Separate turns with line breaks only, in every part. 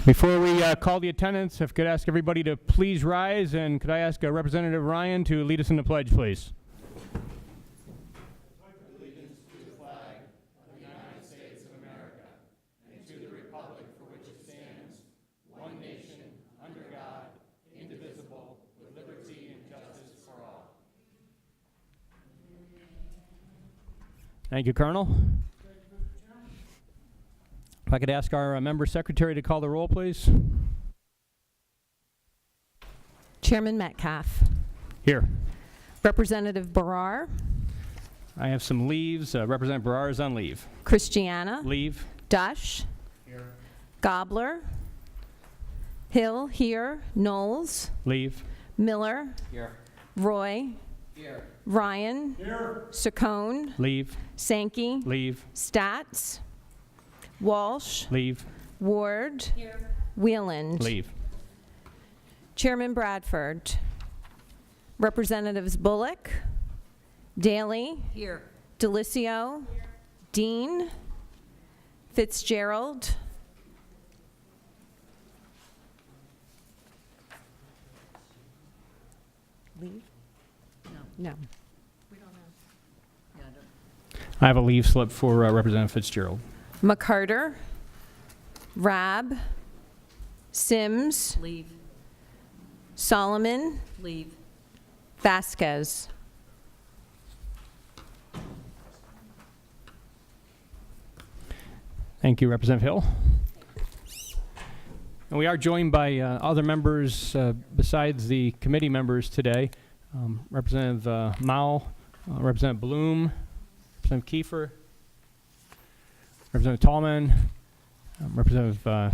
Before we call the attendance, if I could ask everybody to please rise, and could I ask Representative Ryan to lead us in the pledge, please?
Allegiance to the flag of the United States of America and to the republic for which it stands, one nation, under God, indivisible, with liberty and justice for all.
Thank you, Colonel. If I could ask our member secretary to call the roll, please.
Chairman Metcalfe.
Here.
Representative Barrar.
I have some leaves. Representative Barrar is on leave.
Christiana.
Leave.
Dush.
Here.
Gobler. Hill, here. Knowles.
Leave.
Miller.
Here.
Roy.
Here.
Ryan.
Here.
Saccone.
Leave.
Sankey.
Leave.
Stats. Walsh.
Leave.
Ward. Here. Wheeland.
Leave.
Chairman Bradford. Representatives Bullock. Daly.
Here.
Delicio. Here. Dean. Fitzgerald. Leave? No.
We don't have. Yeah, I don't.
I have a leave slip for Representative Fitzgerald.
McCarter. Rabb. Sims.
Leave.
Solomon.
Leave.
Vasquez.
Thank you, Representative Hill. And we are joined by other members besides the committee members today. Representative Mao, Representative Bloom, Representative Kiefer, Representative Tallman, Representative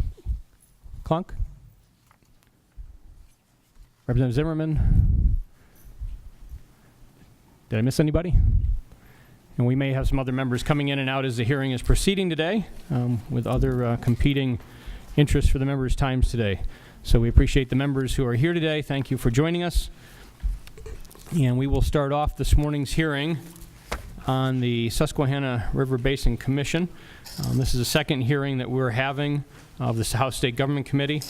Klunk, Representative Zimmerman. Did I miss anybody? And we may have some other members coming in and out as the hearing is proceeding today with other competing interests for the members' times today. So we appreciate the members who are here today. Thank you for joining us. And we will start off this morning's hearing on the Susquehanna River Basin Commission. This is the second hearing that we're having of the House State Government Committee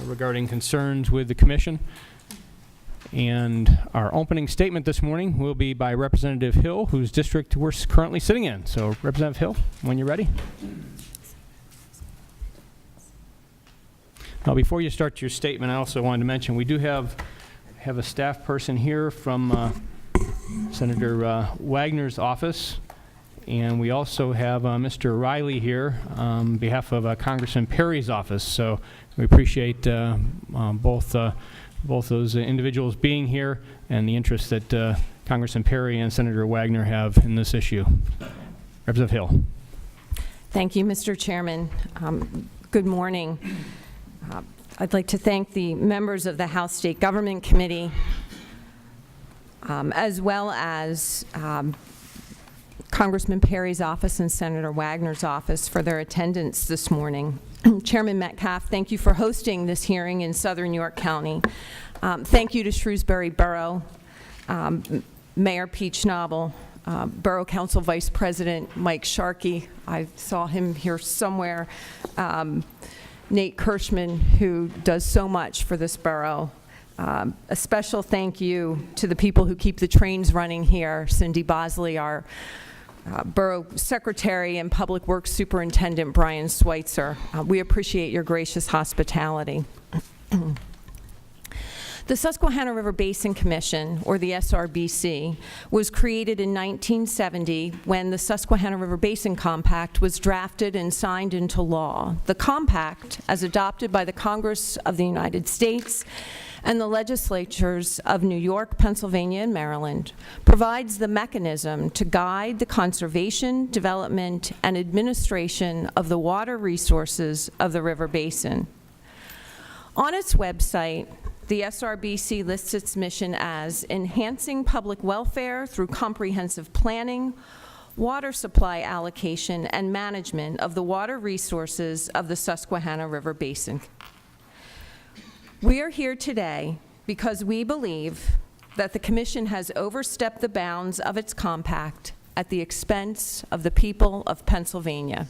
regarding concerns with the commission. And our opening statement this morning will be by Representative Hill, whose district we're currently sitting in. So Representative Hill, when you're ready. Now, before you start your statement, I also wanted to mention we do have a staff person here from Senator Wagner's office, and we also have Mr. Riley here on behalf of Congressman Perry's office. So we appreciate both those individuals being here and the interest that Congressman Perry and Senator Wagner have in this issue. Representative Hill.
Thank you, Mr. Chairman. Good morning. I'd like to thank the members of the House State Government Committee, as well as Congressman Perry's office and Senator Wagner's office for their attendance this morning. Chairman Metcalfe, thank you for hosting this hearing in Southern York County. Thank you to Shrewsbury Borough, Mayor Pete Schnabel, Borough Council Vice President Mike Sharkey. I saw him here somewhere. Nate Kirschman, who does so much for this borough. A special thank you to the people who keep the trains running here. Cindy Bosley, our Borough Secretary, and Public Works Superintendent Brian Schweitzer. We appreciate your gracious hospitality. The Susquehanna River Basin Commission, or the SRBC, was created in 1970 when the Susquehanna River Basin Compact was drafted and signed into law. The compact, as adopted by the Congress of the United States and the legislatures of New York, Pennsylvania, and Maryland, provides the mechanism to guide the conservation, development, and administration of the water resources of the river basin. On its website, the SRBC lists its mission as enhancing public welfare through comprehensive planning, water supply allocation, and management of the water resources of the Susquehanna River Basin. We are here today because we believe that the Commission has overstepped the bounds of its compact at the expense of the people of Pennsylvania.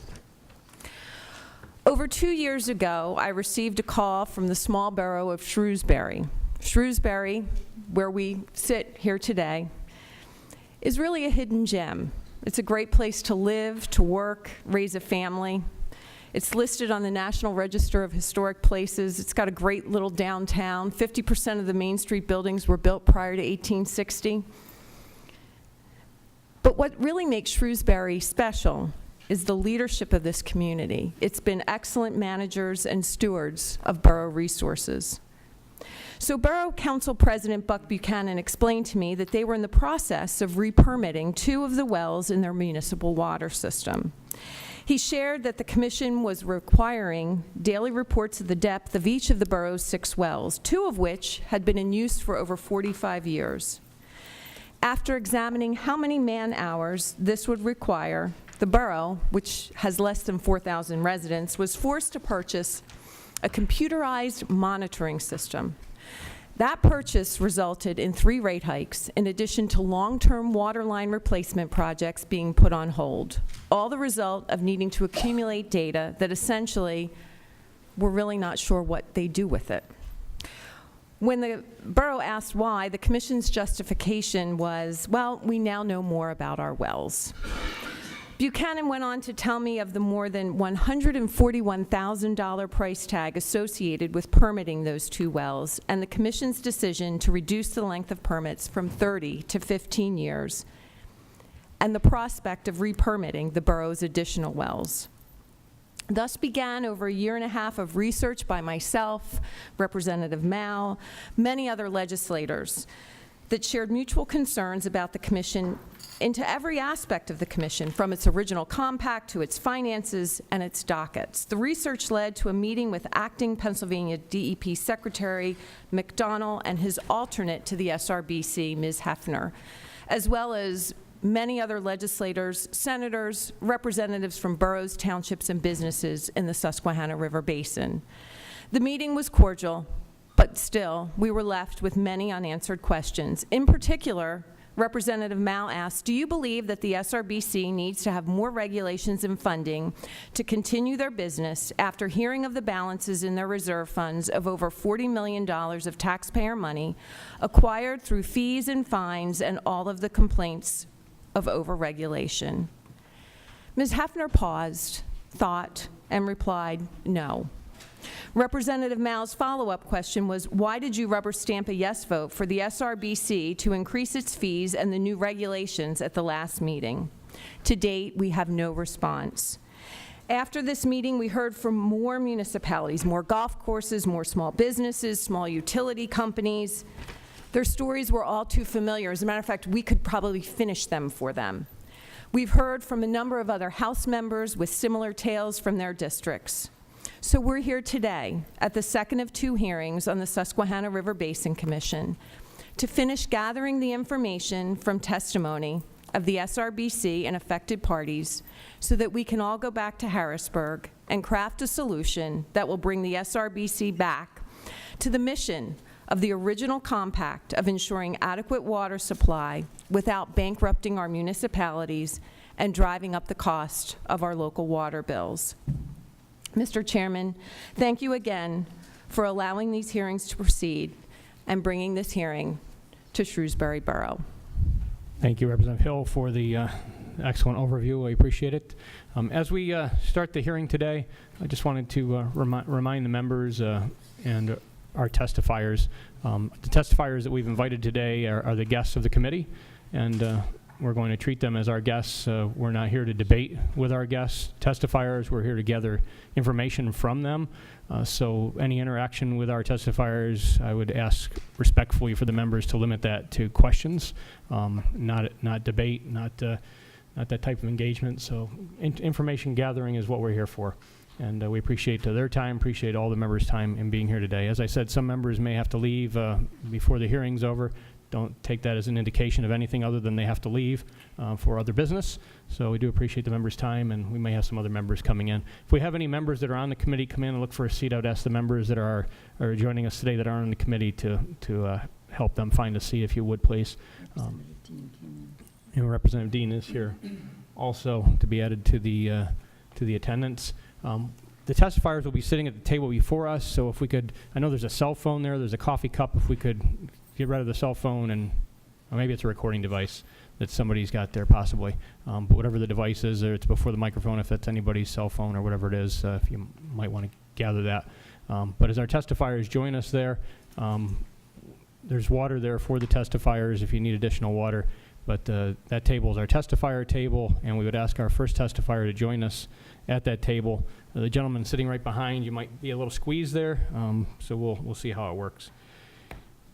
Over 2 years ago, I received a call from the small borough of Shrewsbury. Shrewsbury, where we sit here today, is really a hidden gem. It's a great place to live, to work, raise a family. It's listed on the National Register of Historic Places. It's got a great little downtown. 50% of the Main Street buildings were built prior to 1860. But what really makes Shrewsbury special is the leadership of this community. It's been excellent managers and stewards of borough resources. So Borough Council President Buck Buchanan explained to me that they were in the process of re-permitting 2 of the wells in their municipal water system. He shared that the commission was requiring daily reports of the depth of each of the borough's 6 wells, 2 of which had been in use for over 45 years. After examining how many man-hours this would require, the borough, which has less than 4,000 residents, was forced to purchase a computerized monitoring system. That purchase resulted in 3 rate hikes, in addition to long-term water line replacement projects being put on hold, all the result of needing to accumulate data that essentially we're really not sure what they do with it. When the borough asked why, the commission's justification was, well, we now know more about our wells. Buchanan went on to tell me of the more than $141,000 price tag associated with permitting those 2 wells and the commission's decision to reduce the length of permits from 30 to 15 years and the prospect of re-permitting the borough's additional wells. Thus began over a year and a half of research by myself, Representative Mao, many other legislators that shared mutual concerns about the commission into every aspect of the commission, from its original compact to its finances and its dockets. The research led to a meeting with acting Pennsylvania DEP Secretary McDonnell and his alternate to the SRBC, Ms. Hefner, as well as many other legislators, senators, representatives from boroughs, townships, and businesses in the Susquehanna River Basin. The meeting was cordial, but still, we were left with many unanswered questions. In particular, Representative Mao asked, do you believe that the SRBC needs to have more regulations and funding to continue their business after hearing of the balances in their reserve funds of over $40 million of taxpayer money acquired through fees and fines and all of the complaints of overregulation? Ms. Hefner paused, thought, and replied, no. Representative Mao's follow-up question was, why did you rubber stamp a yes vote for the SRBC to increase its fees and the new regulations at the last meeting? To date, we have no response. After this meeting, we heard from more municipalities, more golf courses, more small businesses, small utility companies. Their stories were all too familiar. As a matter of fact, we could probably finish them for them. We've heard from a number of other House members with similar tales from their districts. So we're here today at the second of 2 hearings on the Susquehanna River Basin Commission to finish gathering the information from testimony of the SRBC and affected parties so that we can all go back to Harrisburg and craft a solution that will bring the SRBC back to the mission of the original compact of ensuring adequate water supply without bankrupting our municipalities and driving up the cost of our local water bills. Mr. Chairman, thank you again for allowing these hearings to proceed and bringing this hearing to Shrewsbury Borough.
Thank you, Representative Hill, for the excellent overview. I appreciate it. As we start the hearing today, I just wanted to remind the members and our testifiers. The testifiers that we've invited today are the guests of the committee, and we're going to treat them as our guests. We're not here to debate with our guests testifiers. We're here to gather information from them. So any interaction with our testifiers, I would ask respectfully for the members to limit that to questions, not debate, not that type of engagement. So information gathering is what we're here for. And we appreciate their time, appreciate all the members' time in being here today. As I said, some members may have to leave before the hearing's over. Don't take that as an indication of anything other than they have to leave for other business. So we do appreciate the members' time, and we may have some other members coming in. If we have any members that are on the committee come in and look for a seat, I would ask the members that are joining us today that aren't on the committee to help them find a seat, if you would, please.
Representative Dean came
And Representative Dean is here also to be added to the attendance. The testifiers will be sitting at the table before us, so if we could, I know there's a cell phone there, there's a coffee cup, if we could get rid of the cell phone, and or maybe it's a recording device that somebody's got there possibly, but whatever the device is, or it's before the microphone, if that's anybody's cell phone or whatever it is, if you might want to gather that. But as our testifiers join us there, there's water there for the testifiers if you need additional water. But that table is our testifier table, and we would ask our first testifier to join us at that table. The gentleman sitting right behind, you might be a little squeezed there, so we'll see how it works.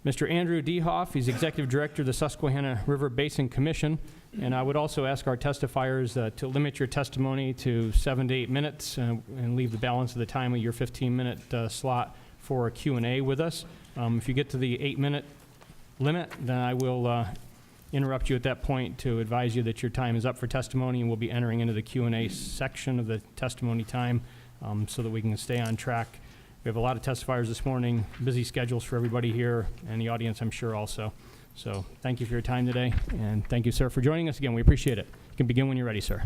Mr. Andrew Dehoff, he's Executive Director of the Susquehanna River Basin Commission, and I would also ask our testifiers to limit your testimony to 7 to 8 minutes and leave the balance of the time of your 15-minute slot for a Q&A with us. If you get to the 8-minute limit, then I will interrupt you at that point to advise you that your time is up for testimony, and we'll be entering into the Q&A section of the testimony time so that we can stay on track. We have a lot of testifiers this morning, busy schedules for everybody here, and the audience, I'm sure, also. So thank you for your time today, and thank you, sir, for joining us again. We appreciate it. You can begin when you're ready, sir.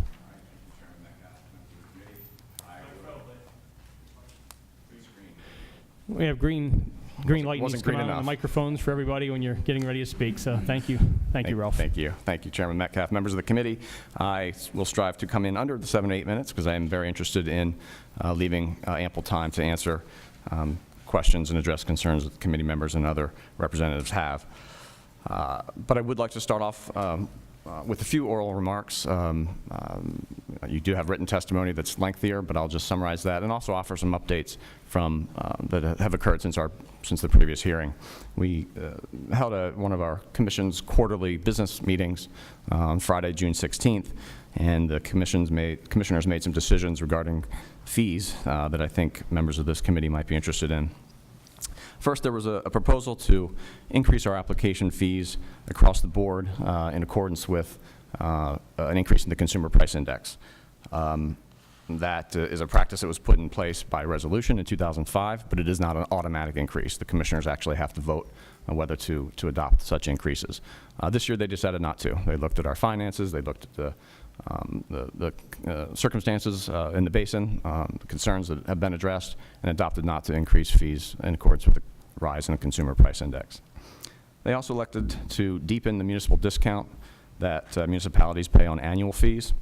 We have green light needs to come on the microphones for everybody when you're getting ready to speak. So thank you, Ralph.
Thank you, Chairman Metcalfe. Members of the committee, I will strive to come in under the 7 to 8 minutes because I am very interested in leaving ample time to answer questions and address concerns that the committee members and other representatives have. But I would like to start off with a few oral remarks. You do have written testimony that's lengthier, but I'll just summarize that and also offer some updates from that have occurred since the previous hearing. We held one of our commission's quarterly business meetings on Friday, June 16th, and the commissioners made some decisions regarding fees that I think members of this committee might be interested in. First, there was a proposal to increase our application fees across the board in accordance with an increase in the Consumer Price Index. That is a practice that was put in place by resolution in 2005, but it is not an automatic increase. The commissioners actually have to vote on whether to adopt such increases. This year, they decided not to. They looked at our finances, they looked at the circumstances in the basin, the concerns that have been addressed, and adopted not to increase fees in accordance with the rise in the Consumer Price Index. They also elected to deepen the municipal discount that municipalities pay on annual fees,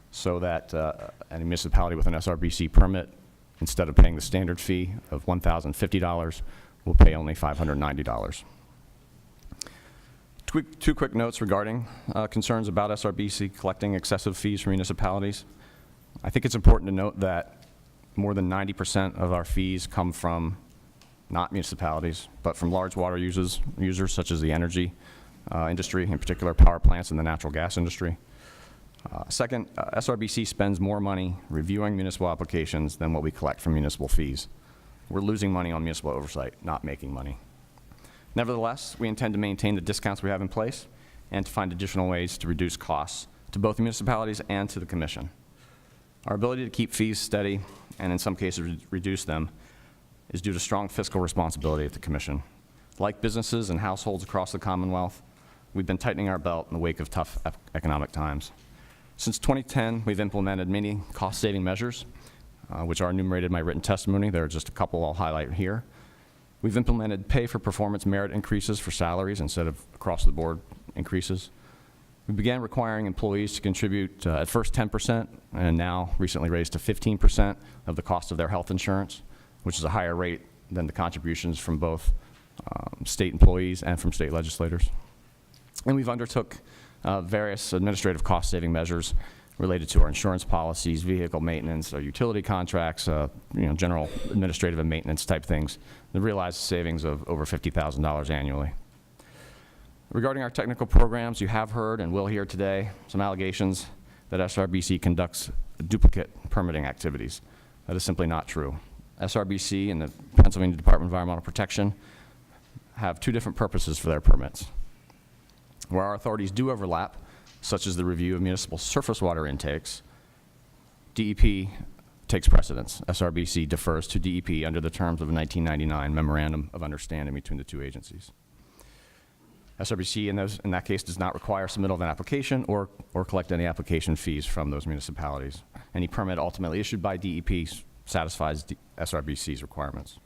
so that any municipality with an SRBC permit, instead of paying the standard fee of $1,050, will pay only $590. Two quick notes regarding concerns about SRBC collecting excessive fees from municipalities. I think it's important to note that more than 90% of our fees come from not municipalities, but from large water users such as the energy industry, in particular power plants and the natural gas industry. Second, SRBC spends more money reviewing municipal applications than what we collect from municipal fees. We're losing money on municipal oversight, not making money. Nevertheless, we intend to maintain the discounts we have in place and to find additional ways to reduce costs to both the municipalities and to the Commission. Our ability to keep fees steady and in some cases reduce them is due to strong fiscal responsibility at the Commission. Like businesses and households across the Commonwealth, we've been tightening our belt in the wake of tough economic times. Since 2010, we've implemented many cost-saving measures, which are enumerated in my written testimony. There are just a couple I'll highlight here. We've implemented pay-for-performance merit increases for salaries instead of across-the-board increases. We began requiring employees to contribute at first 10% and now recently raised to 15% of the cost of their health insurance, which is a higher rate than the contributions from both state employees and from state legislators. And we've undertook various administrative cost-saving measures related to our insurance policies, vehicle maintenance, our utility contracts, general administrative and maintenance type things, and realized savings of over $50,000 annually. Regarding our technical programs, you have heard and will hear today some allegations that SRBC conducts duplicate permitting activities. That is simply not true. SRBC and the Pennsylvania Department of Environmental Protection have two different purposes for their permits. Where our authorities do overlap, such as the review of municipal surface water intakes, DEP takes precedence. SRBC defers to DEP under the terms of a 1999 Memorandum of Understanding between the two agencies. SRBC in that case does not require submittal of an application or collect any application fees from those municipalities. Any permit ultimately issued by DEP satisfies the SRBC's requirements.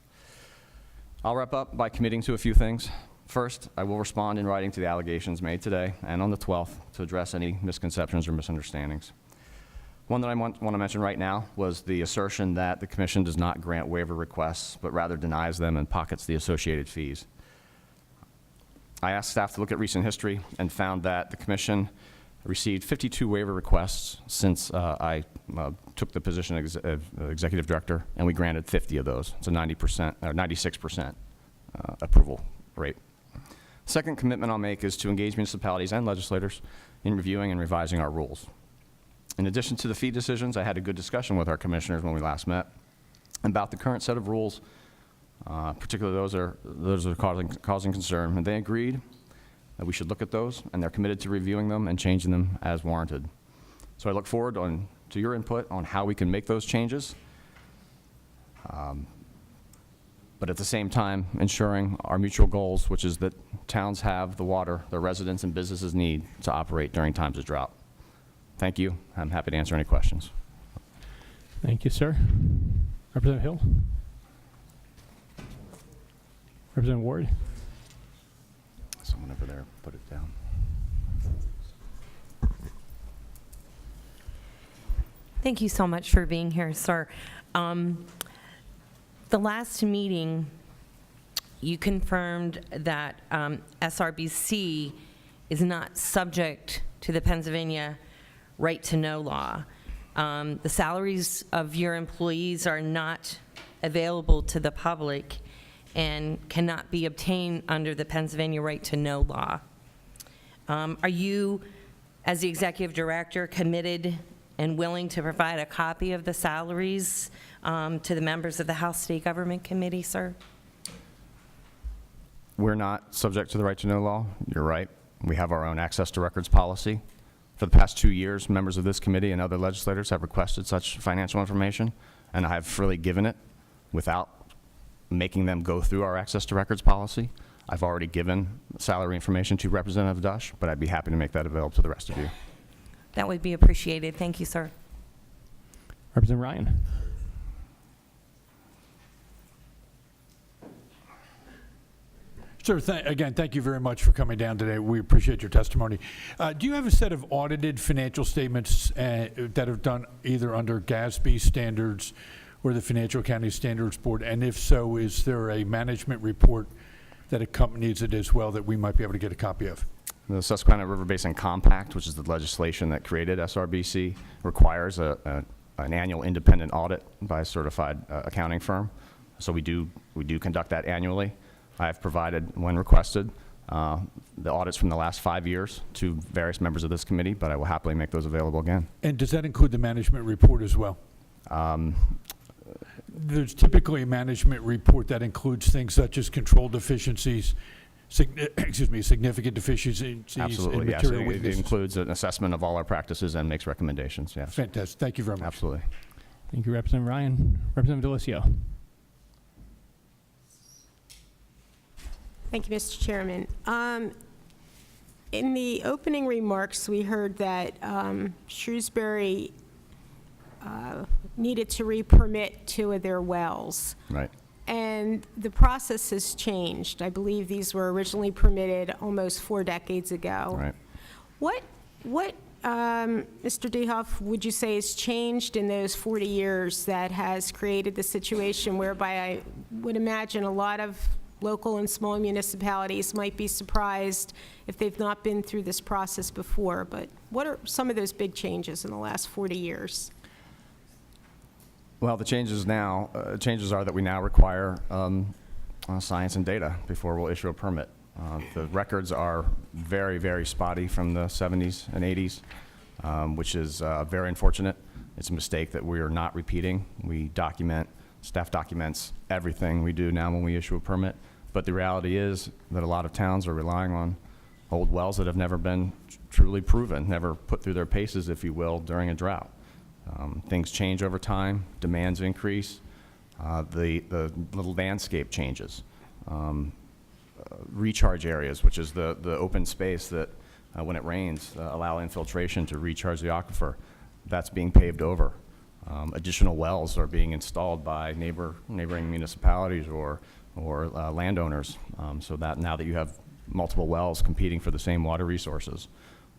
I'll wrap up by committing to a few things. First, I will respond in writing to the allegations made today and on the 12th to address any misconceptions or misunderstandings. One that I want to mention right now was the assertion that the Commission does not grant waiver requests, but rather denies them and pockets the associated fees. I asked staff to look at recent history and found that the Commission received 52 waiver requests since I took the position of Executive Director, and we granted 50 of those. It's a 90% or 96% approval rate. Second commitment I'll make is to engage municipalities and legislators in reviewing and revising our rules. In addition to the fee decisions, I had a good discussion with our commissioners when we last met about the current set of rules, particularly those are causing concern, and they agreed that we should look at those, and they're committed to reviewing them and changing them as warranted. So I look forward to your input on how we can make those changes, but at the same time ensuring our mutual goals, which is that towns have the water their residents and businesses need to operate during times of drought. Thank you. I'm happy to answer any questions.
Thank you, sir. Representative Hill? Representative Ward?
Someone over there put it down.
Thank you so much for being here, sir. The last meeting, you confirmed that SRBC is not subject to the Pennsylvania right to know law. The salaries of your employees are not available to the public and cannot be obtained under the Pennsylvania right to know law. Are you, as the executive director, committed and willing to provide a copy of the salaries to the members of the House State Government Committee, sir?
We're not subject to the right to know law. You're right. We have our own access to records policy. For the past 2 years, members of this committee and other legislators have requested such financial information, and I have freely given it without making them go through our access to records policy. I've already given salary information to Representative Dush, but I'd be happy to make that available to the rest of you.
That would be appreciated. Thank you, sir.
Representative Ryan?
Sir, again, thank you very much for coming down today. We appreciate your testimony. Do you have a set of audited financial statements that have done either under GASB standards or the Financial Accounting Standards Board? And if so, is there a management report that accompanies it as well that we might be able to get a copy of?
The Susquehanna River Basin Compact, which is the legislation that created SRBC, requires an annual independent audit by a certified accounting firm. So we do conduct that annually. I have provided, when requested, the audits from the last 5 years to various members of this committee, but I will happily make those available again.
And does that include the management report as well? There's typically a management report that includes things such as control deficiencies, significant deficiencies,
Absolutely,
and
yes.
material
It
weaknesses.
includes an assessment of all our practices and makes recommendations, yes.
Fantastic. Thank you very much.
Absolutely.
Thank you, Representative Ryan. Representative Delisio?
Thank you, Mr. Chairman. In the opening remarks, we heard that Shrewsbury needed to re-permit 2 of their wells.
Right.
And the process has changed. I believe these were originally permitted almost 4 decades ago.
Right.
What Mr. Dehoff, would you say has changed in those 40 years that has created the situation whereby I would imagine a lot of local and small municipalities might be surprised if they've not been through this process before, but what are some of those big changes in the last 40 years?
Well, the changes are that we now require science and data before we'll issue a permit. The records are very, very spotty from the 70s and 80s, which is very unfortunate. It's a mistake that we are not repeating. Staff documents everything we do now when we issue a permit. But the reality is that a lot of towns are relying on old wells that have never been truly proven, never put through their paces, if you will, during a drought. Things change over time, demands increase, the little landscape changes. Recharge areas, which is the open space that when it rains allow infiltration to recharge the aquifer, that's being paved over. additional wells are being installed by neighboring municipalities or landowners, so that now that you have multiple wells competing for the same water resources.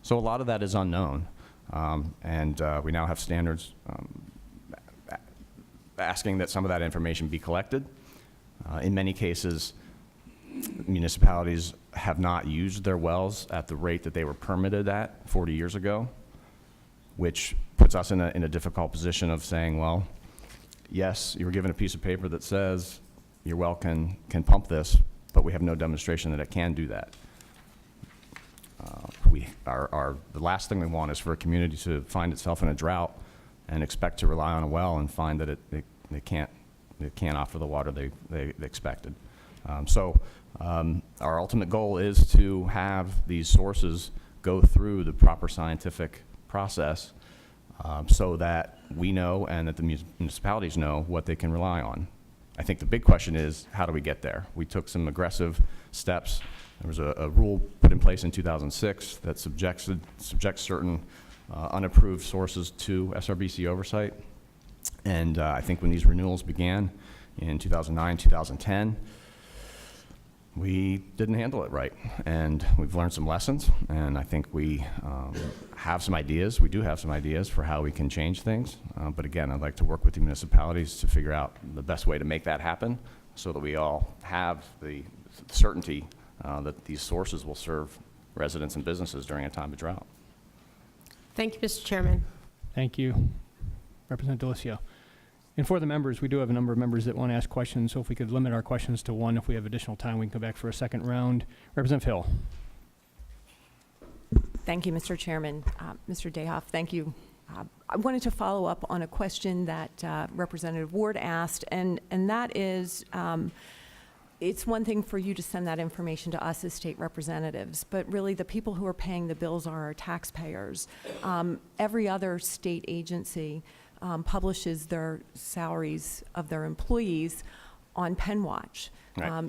So a lot of that is unknown, and we now have standards asking that some of that information be collected. In many cases, municipalities have not used their wells at the rate that they were permitted at 40 years ago, which puts us in a difficult position of saying, well, yes, you were given a piece of paper that says your well can pump this, but we have no demonstration that it can do that. The last thing we want is for a community to find itself in a drought and expect to rely on a well and find that they can't offer the water they expected. Our ultimate goal is to have these sources go through the proper scientific process so that we know and that the municipalities know what they can rely on. I think the big question is, how do we get there? We took some aggressive steps. There was a rule put in place in 2006 that subjects certain unapproved sources to SRBC oversight. And I think when these renewals began in 2009, 2010, we didn't handle it right. And we've learned some lessons, and I think we have some ideas. We do have some ideas for how we can change things. But again, I'd like to work with the municipalities to figure out the best way to make that happen so that we all have the certainty that these sources will serve residents and businesses during a time of drought.
Thank you, Mr. Chairman.
Thank you, Representative Delicio. And for the members, we do have a number of members that want to ask questions, so if we could limit our questions to one, if we have additional time, we can come back for a second round. Representative Hill.
Thank you, Mr. Chairman. Mr. Dayhoff, thank you. I wanted to follow up on a question that Representative Ward asked, and that is, it's one thing for you to send that information to us as state representatives, but really the people who are paying the bills are our taxpayers. Every other state agency publishes their salaries of their employees on PennWatch.
Right.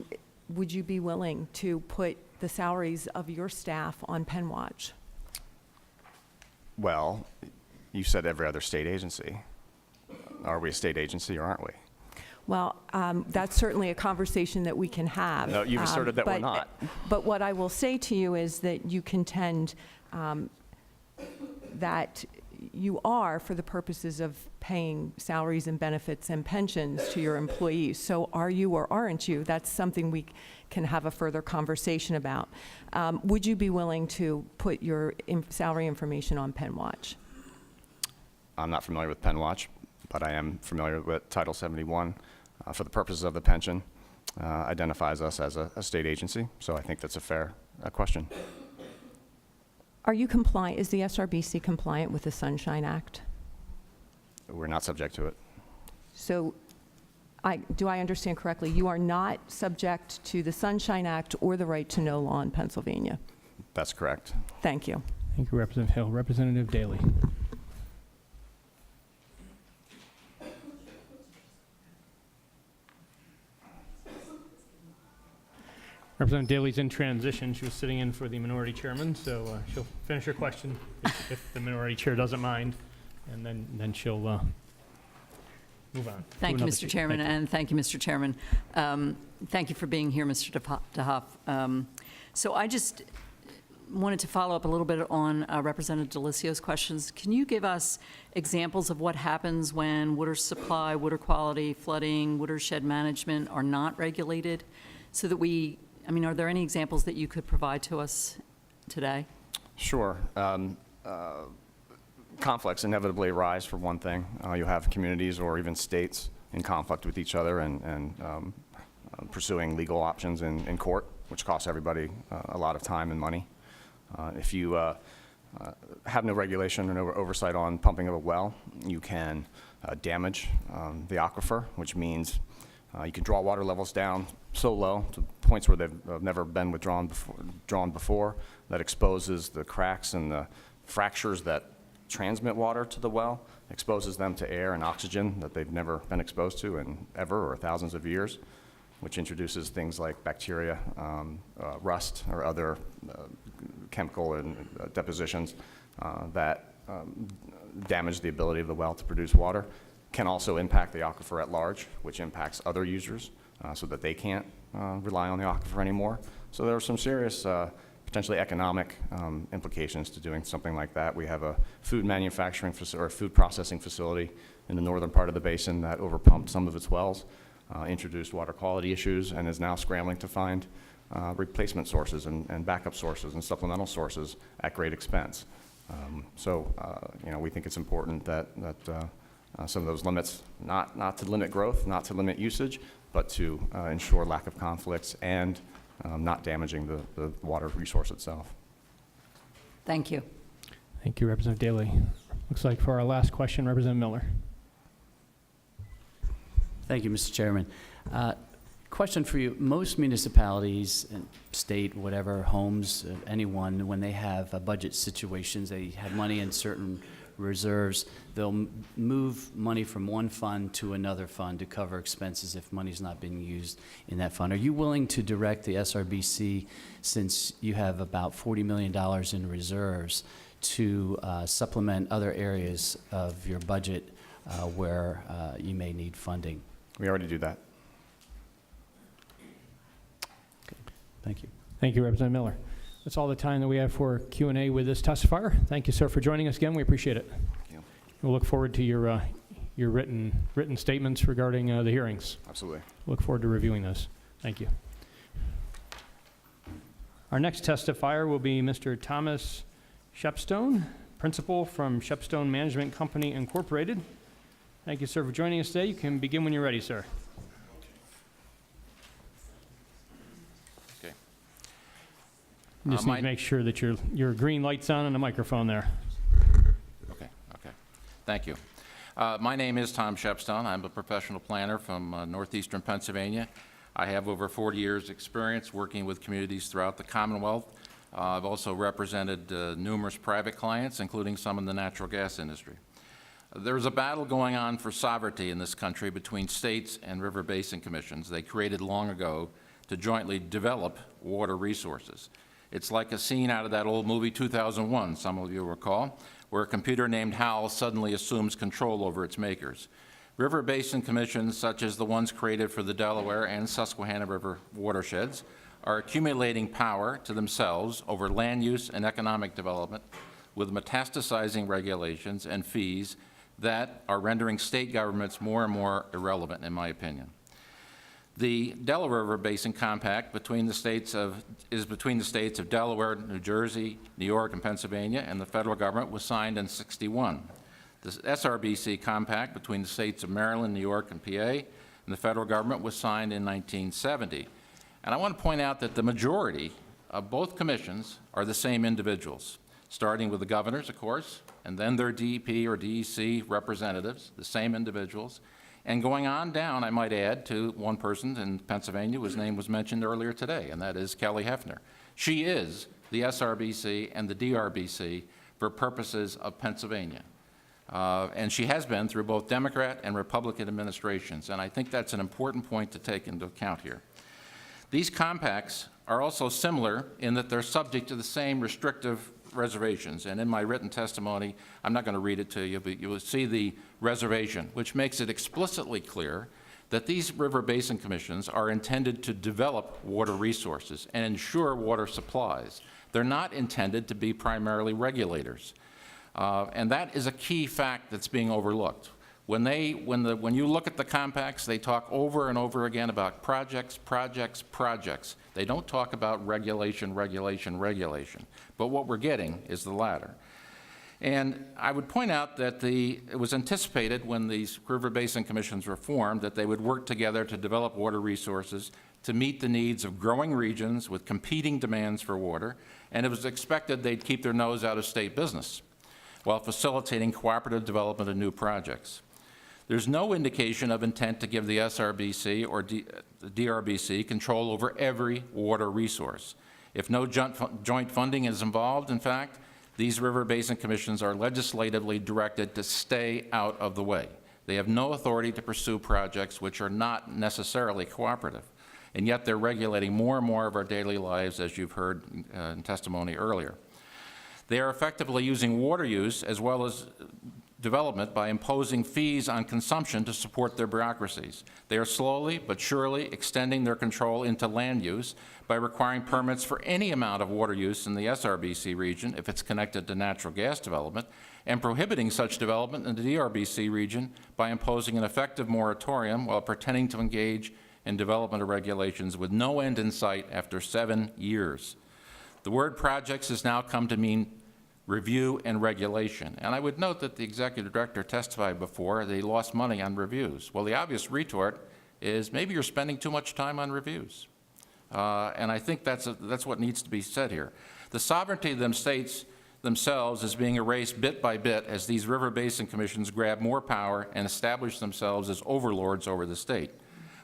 Would you be willing to put the salaries of your staff on PennWatch?
Well, you said every other state agency. Are we a state agency or aren't we?
Well, that's certainly a conversation that we can have.
No, you've asserted that we're
but-
not.
But what I will say to you is that you contend that you are for the purposes of paying salaries and benefits and pensions to your employees. So are you or aren't you? That's something we can have a further conversation about. Would you be willing to put your salary information on PennWatch?
I'm not familiar with PennWatch, but I am familiar with Title 71 for the purposes of the pension. Identifies us as a state agency, so I think that's a fair question.
Are you compliant? Is the SRBC compliant with the Sunshine Act?
We're not subject to it.
So do I understand correctly? You are not subject to the Sunshine Act or the right to know law in Pennsylvania?
That's correct.
Thank you.
Thank you, Representative Hill. Representative Daley. Representative Daley's in transition. She was sitting in for the minority chairman, so she'll finish her question if the minority chair doesn't mind, and then she'll move on.
Thank you,
Another
Mr.
seat.
Chairman,
Thank you.
and thank you, Mr. Chairman. Thank you for being here, Mr. DeHoff. So I just wanted to follow up a little bit on Representative Delicio's questions. Can you give us examples of what happens when water supply, water quality, flooding, watershed management are not regulated, so that are there any examples that you could provide to us today?
Sure. Conflicts inevitably arise, for one thing. You have communities or even states in conflict with each other and pursuing legal options in court, which costs everybody a lot of time and money. If you have no regulation or no oversight on pumping of a well, you can damage the aquifer, which means you can draw water levels down so low to points where they've never been drawn before, that exposes the cracks and the fractures that transmit water to the well, exposes them to air and oxygen that they've never been exposed to in ever or thousands of years, which introduces things like bacteria, rust, or other chemical and depositions that damage the ability of the well to produce water, can also impact the aquifer at large, which impacts other users so that they can't rely on the aquifer anymore. So there are some serious potentially economic implications to doing something like that. We have a food manufacturing or food processing facility in the northern part of the basin that overpumped some of its wells, introduced water quality issues, and is now scrambling to find replacement sources and backup sources and supplemental sources at great expense. You know, we think it's important that some of those limits, not to limit growth, not to limit usage, but to ensure lack of conflicts and not damaging the water resource itself.
Thank you.
Thank you, Representative Daley. Looks like for our last question, Representative Miller.
Thank you, Mr. Chairman. Question for you. Most municipalities, state, whatever, homes, anyone, when they have budget situations, they have money in certain reserves, they'll move money from one fund to another fund to cover expenses if money's not being used in that fund. Are you willing to direct the SRBC, since you have about $40 million in reserves, to supplement other areas of your budget where you may need funding?
We already do that.
Okay. Thank you.
Thank you, Representative Miller. That's all the time that we have for Q&A with this testifier. Thank you, sir, for joining us again. We appreciate it.
Thank you.
We'll look forward to your written statements regarding the hearings.
Absolutely.
Look forward to reviewing those. Thank you. Our next testifier will be Mr. Thomas Shepstone, principal from Shepstone Management Company, Incorporated. Thank you, sir, for joining us today. You can begin when you're ready, sir.
Okay.
You just need to make sure that your green light's on and the microphone there.
Okay. Thank you. My name is Tom Shepstone. I'm a professional planner from northeastern Pennsylvania. I have over 40 years' experience working with communities throughout the Commonwealth. I've also represented numerous private clients, including some in the natural gas industry. There's a battle going on for sovereignty in this country between states and river basin commissions they created long ago to jointly develop water resources. It's like a scene out of that old movie 2001, some of you recall, where a computer named HAL suddenly assumes control over its makers. River basin commissions, such as the ones created for the Delaware and Susquehanna River watersheds, are accumulating power to themselves over land use and economic development with metastasizing regulations and fees that are rendering state governments more and more irrelevant, in my opinion. The Delaware River Basin Compact is between the states of Delaware, New Jersey, New York, and Pennsylvania, and the federal government was signed in '61. The SRBC Compact between the states of Maryland, New York, and PA, and the federal government was signed in 1970. And I want to point out that the majority of both commissions are the same individuals, starting with the governors, of course, and then their DEP or DEC representatives, the same individuals, and going on down, I might add, to one person in Pennsylvania whose name was mentioned earlier today, and that is Kelly Hefner. She is the SRBC and the DRBC for purposes of Pennsylvania. And she has been through both Democrat and Republican administrations, and I think that's an important point to take into account here. These compacts are also similar in that they're subject to the same restrictive reservations, and in my written testimony, I'm not going to read it to you, but you will see the reservation, which makes it explicitly clear that these river basin commissions are intended to develop water resources and ensure water supplies. They're not intended to be primarily regulators. And that is a key fact that's being overlooked. When you look at the compacts, they talk over and over again about projects, projects, projects. They don't talk about regulation, regulation, regulation. But what we're getting is the latter. And I would point out that it was anticipated when these river basin commissions were formed that they would work together to develop water resources to meet the needs of growing regions with competing demands for water, and it was expected they'd keep their nose out of state business while facilitating cooperative development of new projects. There's no indication of intent to give the SRBC or the DRBC control over every water resource. If no joint funding is involved, in fact, these river basin commissions are legislatively directed to stay out of the way. They have no authority to pursue projects which are not necessarily cooperative, and yet they're regulating more and more of our daily lives, as you've heard in testimony earlier. They are effectively using water use as well as development by imposing fees on consumption to support their bureaucracies. They are slowly but surely extending their control into land use by requiring permits for any amount of water use in the SRBC region if it's connected to natural gas development, and prohibiting such development in the DRBC region by imposing an effective moratorium while pretending to engage in development of regulations with no end in sight after 7 years. The word projects has now come to mean review and regulation. And I would note that the executive director testified before that he lost money on reviews. Well, the obvious retort is maybe you're spending too much time on reviews. And I think that's what needs to be said here. The sovereignty of them states themselves is being erased bit by bit as these river basin commissions grab more power and establish themselves as overlords over the state.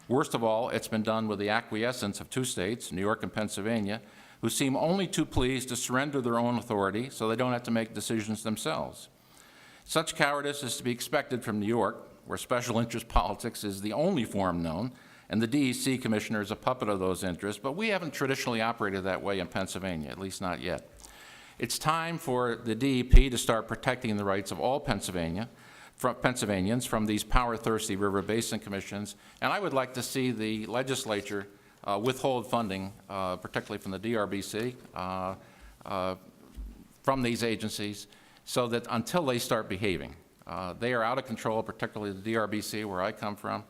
Worst of all, it's been done with the acquiescence of 2 states, New York and Pennsylvania, who seem only too pleased to surrender their own authority so they don't have to make decisions themselves. Such cowardice is to be expected from New York, where special interest politics is the only form known, and the DEC commissioner is a puppet of those interests, but we haven't traditionally operated that way in Pennsylvania, at least not yet. It's time for the DEP to start protecting the rights of all Pennsylvanians from these power-thirsty river basin commissions, and I would like to see the legislature withhold funding, particularly from the DRBC, from these agencies, so that until they start behaving. They are out of control, particularly the DRBC, where I come from,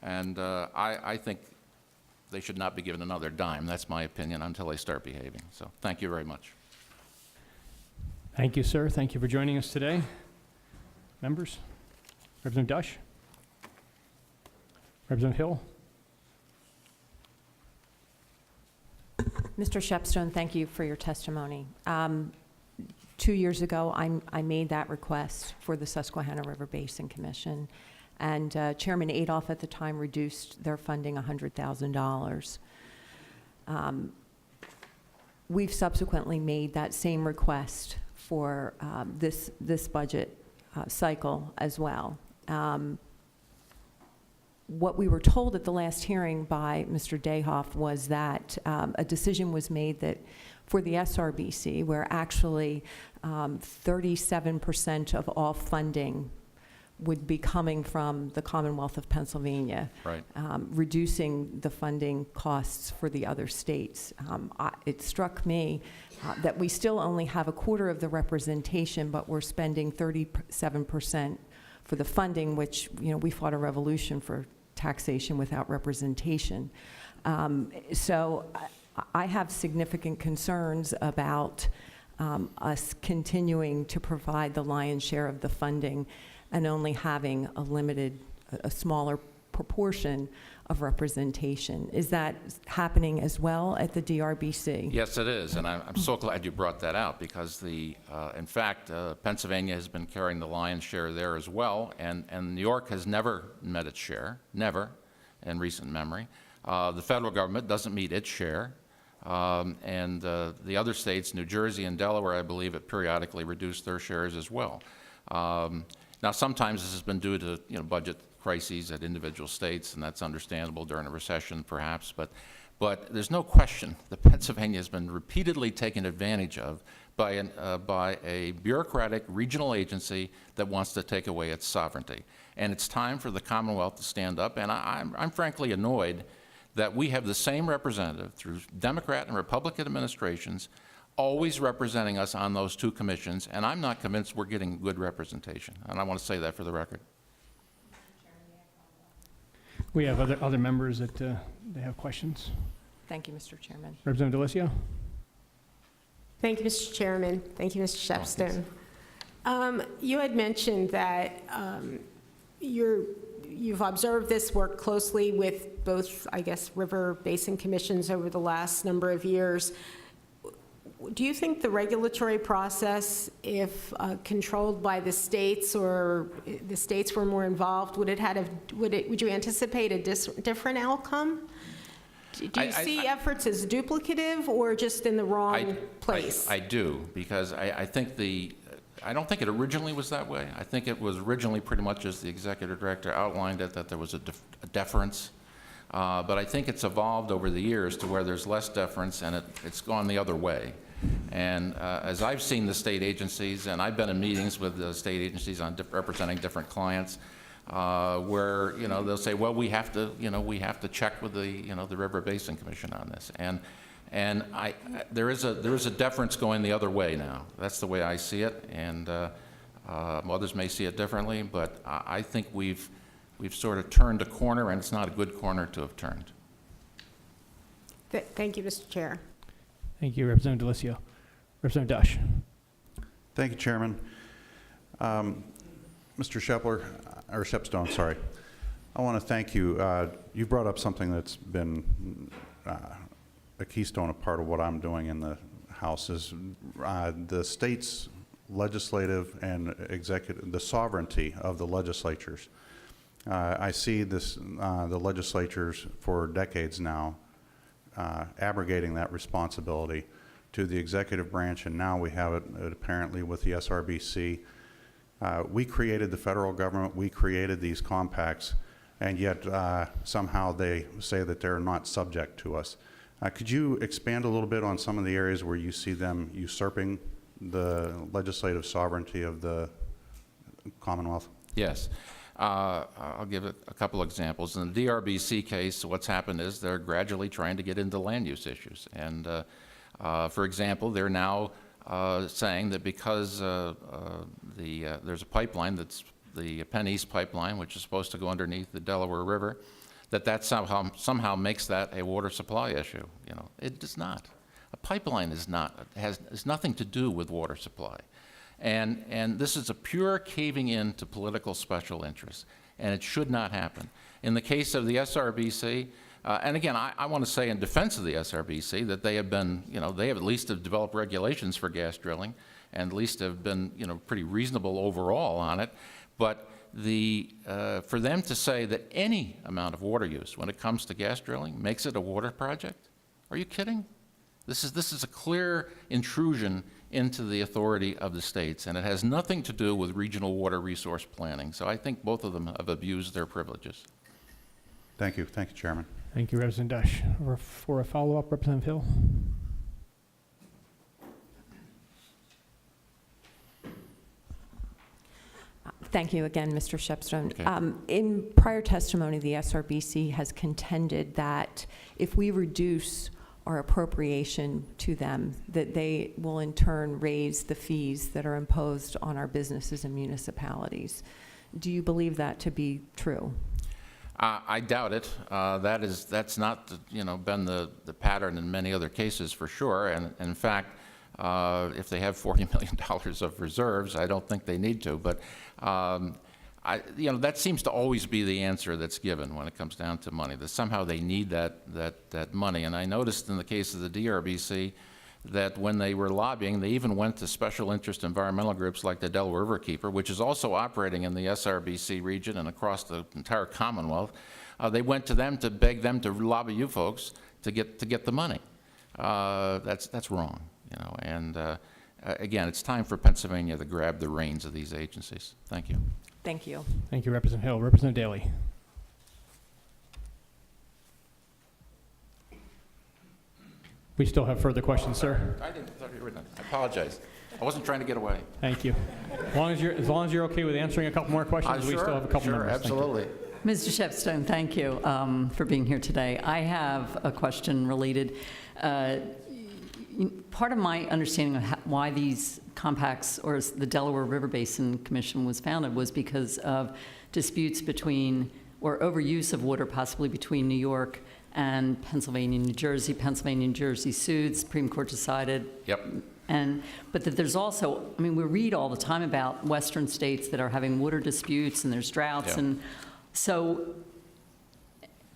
and I think they should not be given another dime. That's my opinion, until they start behaving. So thank you very much.
Thank you, sir. Thank you for joining us today. Members? Representative Dush? Representative Hill?
Mr. Shepstone, thank you for your testimony. 2 years ago, I made that request for the Susquehanna River Basin Commission, and Chairman Adolph at the time reduced their funding $100,000. We've subsequently made that same request for this budget cycle as well. What we were told at the last hearing by Mr. Dayhoff was that a decision was made that for the SRBC, where actually 37% of all funding would be coming from the Commonwealth of Pennsylvania,
Right.
Reducing the funding costs for the other states. It struck me that we still only have a quarter of the representation, but we're spending 37% for the funding, which, you know, we fought a revolution for taxation without representation. So I have significant concerns about us continuing to provide the lion's share of the funding and only having a smaller proportion of representation. Is that happening as well at the DRBC?
Yes, it is, and I'm so glad you brought that out, because in fact, Pennsylvania has been carrying the lion's share there as well, and New York has never met its share, never, in recent memory. The federal government doesn't meet its share, and the other states, New Jersey and Delaware, I believe, have periodically reduced their shares as well. Now, sometimes this has been due to budget crises at individual states, and that's understandable during a recession, perhaps. But there's no question that Pennsylvania has been repeatedly taken advantage of by a bureaucratic regional agency that wants to take away its sovereignty. And it's time for the Commonwealth to stand up. And I'm frankly annoyed that we have the same representative through Democrat and Republican administrations always representing us on those 2 commissions, and I'm not convinced we're getting good representation. And I want to say that for the record.
We have other members that they have questions.
Thank you, Mr. Chairman.
Representative Delisio?
Thank you, Mr. Chairman. Thank you, Mr. Shepstone. You had mentioned that you've observed this work closely with both, I guess, river basin commissions over the last number of years. Do you think the regulatory process, if controlled by the states or the states were more involved, would you anticipate a different outcome? Do you see efforts as duplicative or just in the wrong place?
I do, because I think I don't think it originally was that way. I think it was originally pretty much as the executive director outlined it, that there was a deference. But I think it's evolved over the years to where there's less deference, and it's gone the other way. And as I've seen the state agencies, and I've been in meetings with the state agencies on representing different clients, where they'll say, well, we have to check with the River Basin Commission on this, and there is a deference going the other way now. That's the way I see it, and others may see it differently, but I think we've sort of turned a corner, and it's not a good corner to have turned.
Thank you, Mr. Chair.
Thank you, Representative Delisio. Representative Dush.
Thank you, Chairman. Mr. Shepstone, sorry. I want to thank you. You brought up something that's been a keystone, a part of what I'm doing in the House is the state's legislative and executive, the sovereignty of the legislatures. I see this, the legislatures for decades now abrogating that responsibility to the executive branch, and now we have it apparently with the SRBC. We created the federal government, we created these compacts, and yet somehow they say that they're not subject to us. Could you expand a little bit on some of the areas where you see them usurping the legislative sovereignty of the Commonwealth?
Yes. I'll give a couple examples. In the DRBC case, what's happened is they're gradually trying to get into land use issues. And for example, they're now saying that because there's a pipeline that's the Penn East pipeline, which is supposed to go underneath the Delaware River, that somehow makes that a water supply issue. It does not. A pipeline has nothing to do with water supply. And this is a pure caving in to political special interests, and it should not happen. In the case of the SRBC, and again, I want to say in defense of the SRBC that they have been, they have at least have developed regulations for gas drilling, and at least have been, pretty reasonable overall on it. But for them to say that any amount of water use when it comes to gas drilling makes it a water project, are you kidding? This is a clear intrusion into the authority of the states, and it has nothing to do with regional water resource planning. So I think both of them have abused their privileges.
Thank you. Thank you, Chairman.
Thank you, Representative Dush. For a follow-up, Representative Hill.
Thank you again, Mr. Shepstone.
Okay.
In prior testimony, the SRBC has contended that if we reduce our appropriation to them, that they will in turn raise the fees that are imposed on our businesses and municipalities. Do you believe that to be true?
I doubt it. That's not been the pattern in many other cases for sure. And in fact, if they have $40 million of reserves, I don't think they need to. But that seems to always be the answer that's given when it comes down to money. That somehow they need that money. And I noticed in the case of the DRBC that when they were lobbying, they even went to special interest environmental groups like the Delaware River Keeper, which is also operating in the SRBC region and across the entire Commonwealth. They went to them to beg them to lobby you folks to get the money. That's wrong, And again, it's time for Pennsylvania to grab the reins of these agencies. Thank you.
Thank you.
Thank you, Representative Hill. Representative Daly. We still have further questions, sir.
I didn't thought you were done. I apologize. I wasn't trying to get away.
Thank you. As long as you're okay with answering a couple more questions, we still have a couple members. Thank you.
Absolutely.
Mr. Shepstone, thank you for being here today. I have a question related. Part of my understanding of why these compacts or the Delaware River Basin Commission was founded was because of disputes between or overuse of water possibly between New York and Pennsylvania, New Jersey. Pennsylvania, New Jersey sued, Supreme Court decided.
Yep.
But that there's also, we read all the time about western states that are having water disputes and there's droughts.
Yeah.
And so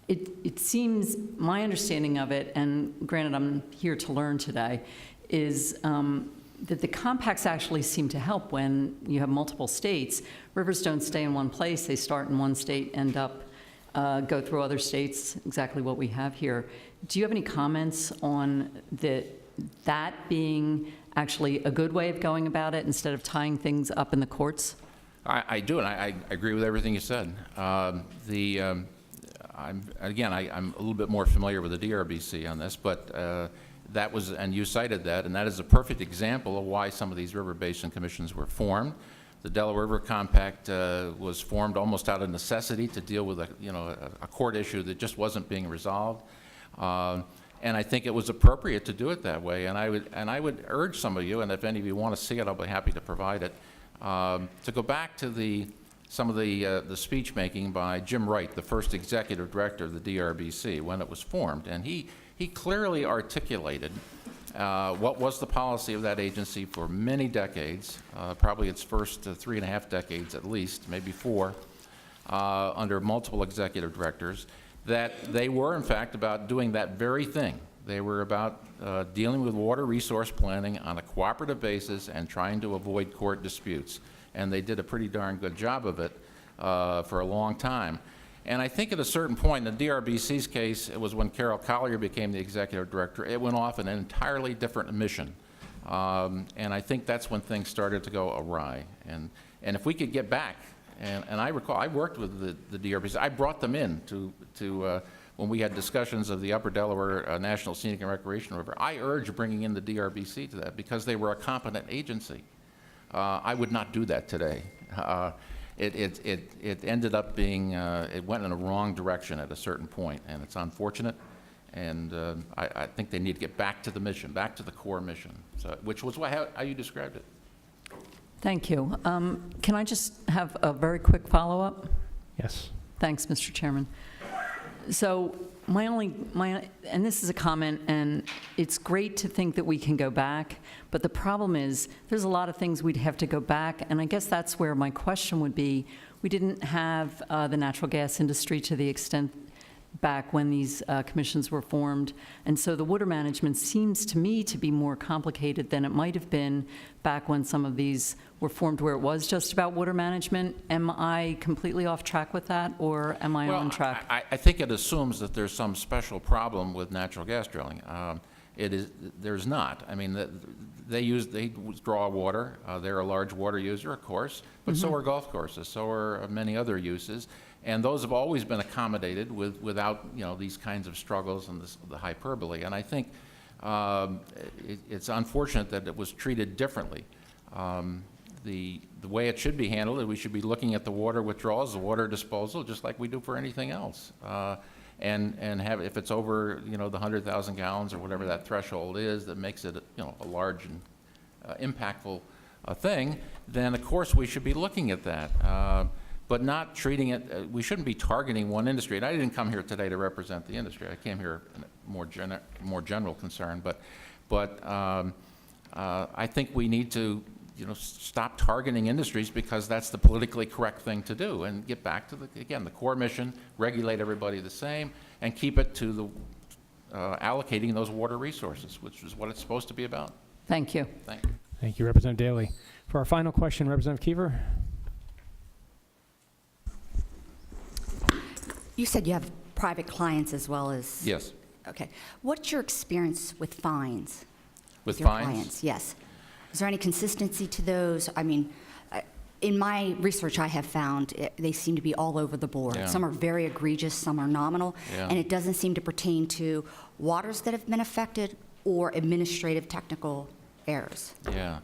it seems, my understanding of it, and granted I'm here to learn today, is that the compacts actually seem to help when you have multiple states. Rivers don't stay in one place. They start in one state, end up, go through other states, exactly what we have here. Do you have any comments on that being actually a good way of going about it instead of tying things up in the courts?
I do, and I agree with everything you said. I'm a little bit more familiar with the DRBC on this, but that was, and you cited that, and that is a perfect example of why some of these river basin commissions were formed. The Delaware River Compact was formed almost out of necessity to deal with a court issue that just wasn't being resolved. And I think it was appropriate to do it that way. And I would urge some of you, and if any of you want to see it, I'll be happy to provide it, to go back to some of the speech making by Jim Wright, the first executive director of the DRBC, when it was formed. And he clearly articulated what was the policy of that agency for many decades, probably its first 3.5 decades at least, maybe 4, under multiple executive directors, that they were, in fact, about doing that very thing. They were about dealing with water resource planning on a cooperative basis and trying to avoid court disputes. And they did a pretty darn good job of it for a long time. And I think at a certain point, in the DRBC's case, it was when Carol Collier became the executive director, it went off in an entirely different mission. And I think that's when things started to go awry. And if we could get back, and I recall, I worked with the DRBC. I brought them in to when we had discussions of the Upper Delaware National Scenic and Recreation River. I urged bringing in the DRBC to that because they were a competent agency. I would not do that today. It ended up being, it went in a wrong direction at a certain point, and it's unfortunate. And I think they need to get back to the mission, back to the core mission, which was how you described it.
Thank you. Can I just have a very quick follow-up?
Yes.
Thanks, Mr. Chairman. So and this is a comment, and it's great to think that we can go back, but the problem is there's a lot of things we'd have to go back, and I guess that's where my question would be. We didn't have the natural gas industry to the extent back when these commissions were formed, and so the water management seems to me to be more complicated than it might have been back when some of these were formed, where it was just about water management. Am I completely off track with that, or am I on track?
I think it assumes that there's some special problem with natural gas drilling. There's not. I mean, they draw water. They're a large water user, of course, but so are golf courses, so are many other uses. And those have always been accommodated without these kinds of struggles and the hyperbole. And I think it's unfortunate that it was treated differently. The way it should be handled is we should be looking at the water withdrawals, the water disposal, just like we do for anything else. And have, if it's over the 100,000 gallons or whatever that threshold is that makes it a large and impactful thing, then of course we should be looking at that. But not treating it, we shouldn't be targeting one industry. And I didn't come here today to represent the industry. I came here in a more general concern. But I think we need to stop targeting industries because that's the politically correct thing to do, and get back to the core mission, regulate everybody the same, and keep it to the allocating those water resources, which is what it's supposed to be about.
Thank you.
Thank you.
Thank you, Representative Daley. For our final question, Representative Kiefer.
You said you have private clients as well as...
Yes.
Okay. What's your experience with fines?
With
your
fines?
Clients? Yes. Is there any consistency to those? I mean, in my research I have found they seem to be all over the board.
Yeah.
Some are very egregious, some are nominal,
Yeah.
and it doesn't seem to pertain to waters that have been affected or administrative technical errors.
Yeah.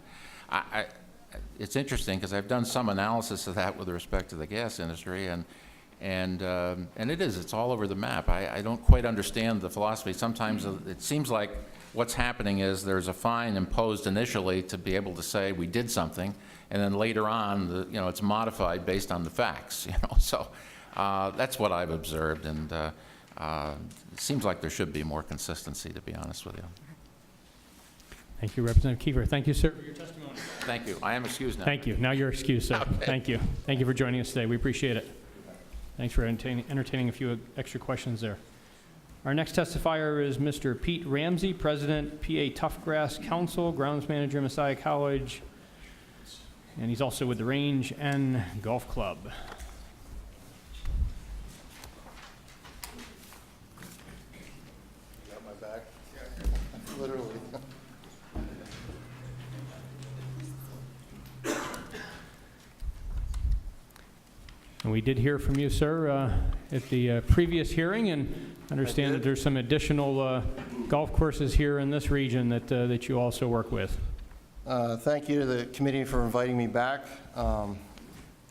It's interesting because I've done some analysis of that with respect to the gas industry, and it's all over the map. I don't quite understand the philosophy. Sometimes it seems like what's happening is there's a fine imposed initially to be able to say we did something, and then later on, it's modified based on the facts. So that's what I've observed, and it seems like there should be more consistency, to be honest with you.
Thank you, Representative Kiefer. Thank you, sir, for your testimony.
Thank you. I am excused now.
Thank you. Now you're excused, sir.
Okay.
Thank you. Thank you for joining us today. We appreciate it. Thanks for entertaining a few extra questions there. Our next testifier is Mr. Pete Ramsey, President, PA Toughgrass Council, Grounds Manager, Messiah College, and he's also with the Range N Golf Club.
You got my back? Literally.
And we did hear from you, sir, at the previous hearing, and understand that there's some additional golf courses here in this region that you also work with.
Thank you to the committee for inviting me back.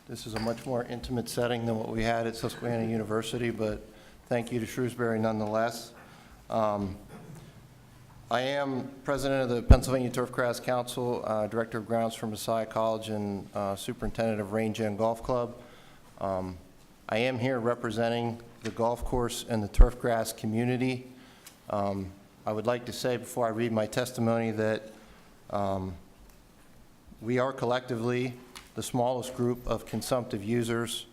This is a much more intimate setting than what we had at Susquehanna University, but thank you to Shrewsbury nonetheless. I am president of the Pennsylvania Turfgrass Council, director of grounds for Messiah College, and superintendent of Range End Golf Club. I am here representing the golf course and the turfgrass community. I would like to say before I read my testimony that we are collectively the smallest group of consumptive users.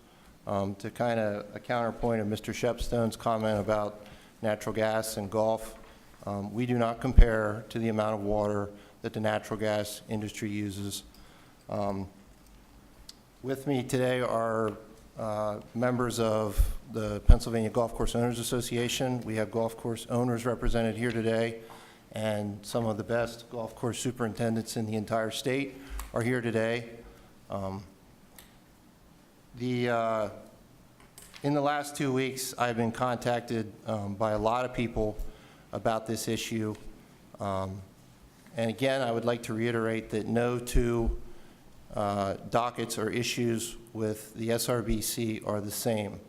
To kind of a counterpoint of Mr. Shepstone's comment about natural gas and golf, we do not compare to the amount of water that the natural gas industry uses. With me today are members of the Pennsylvania Golf Course Owners Association. We have golf course owners represented here today, and some of the best golf course superintendents in the entire state are here today. In the last 2 weeks, I've been contacted by a lot of people about this issue. And again, I would like to reiterate that no two dockets or issues with the SRBC are the same.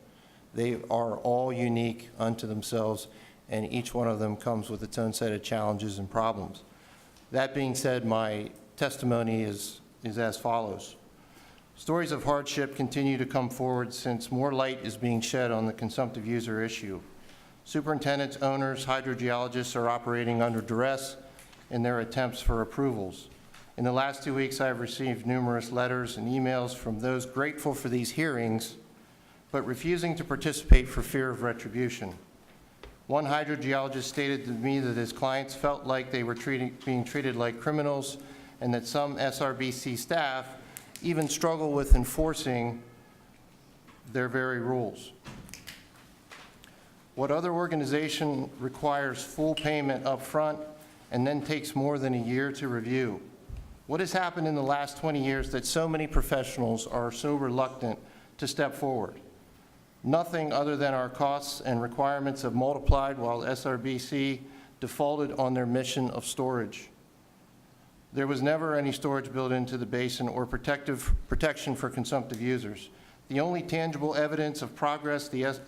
They are all unique unto themselves, and each one of them comes with its own set of challenges and problems. That being said, my testimony is as follows. Stories of hardship continue to come forward since more light is being shed on the consumptive user issue. Superintendents, owners, hydrogeologists are operating under duress in their attempts for approvals. In the last 2 weeks, I have received numerous letters and emails from those grateful for these hearings, but refusing to participate for fear of retribution. One hydrogeologist stated to me that his clients felt like they were being treated like criminals, and that some SRBC staff even struggle with enforcing their very rules. What other organization requires full payment up front and then takes more than a year to review? What has happened in the last 20 years that so many professionals are so reluctant to step forward? Nothing other than our costs and requirements have multiplied while SRBC defaulted on their mission of storage. There was never any storage built into the basin or protection for consumptive users. The only tangible evidence of progress the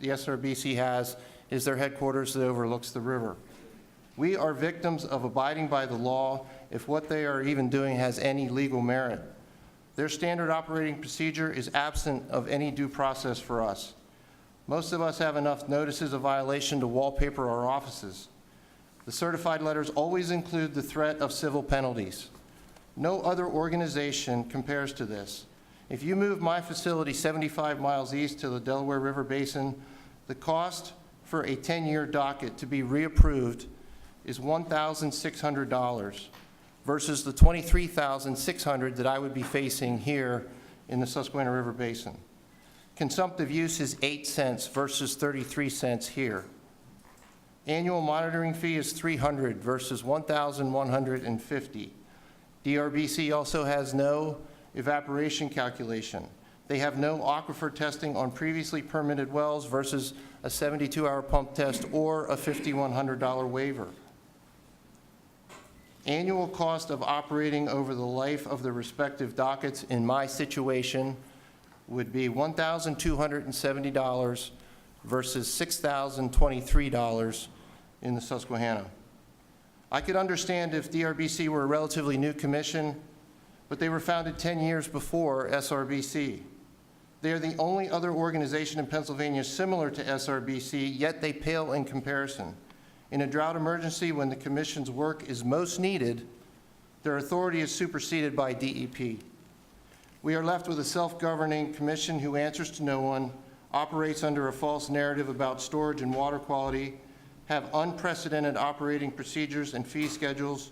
SRBC has is their headquarters that overlooks the river. We are victims of abiding by the law if what they are even doing has any legal merit. Their standard operating procedure is absent of any due process for us. Most of us have enough notices of violation to wallpaper our offices. The certified letters always include the threat of civil penalties. No other organization compares to this. If you move my facility 75 miles east to the Delaware River Basin, the cost for a 10-year docket to be reapproved is $1,600 versus the $23,600 that I would be facing here in the Susquehanna River Basin. Consumptive use is 8 cents versus 33 cents here. Annual monitoring fee is $300 versus $1,150. DRBC also has no evaporation calculation. They have no aquifer testing on previously permitted wells versus a 72-hour pump test or a $5,100 waiver. Annual cost of operating over the life of the respective dockets in my situation would be $1,270 versus $6,023 in the Susquehanna. I could understand if DRBC were a relatively new commission, but they were founded 10 years before SRBC. They are the only other organization in Pennsylvania similar to SRBC, yet they pale in comparison. In a drought emergency, when the commission's work is most needed, their authority is superseded by DEP. We are left with a self-governing commission who answers to no one, operates under a false narrative about storage and water quality, have unprecedented operating procedures and fee schedules,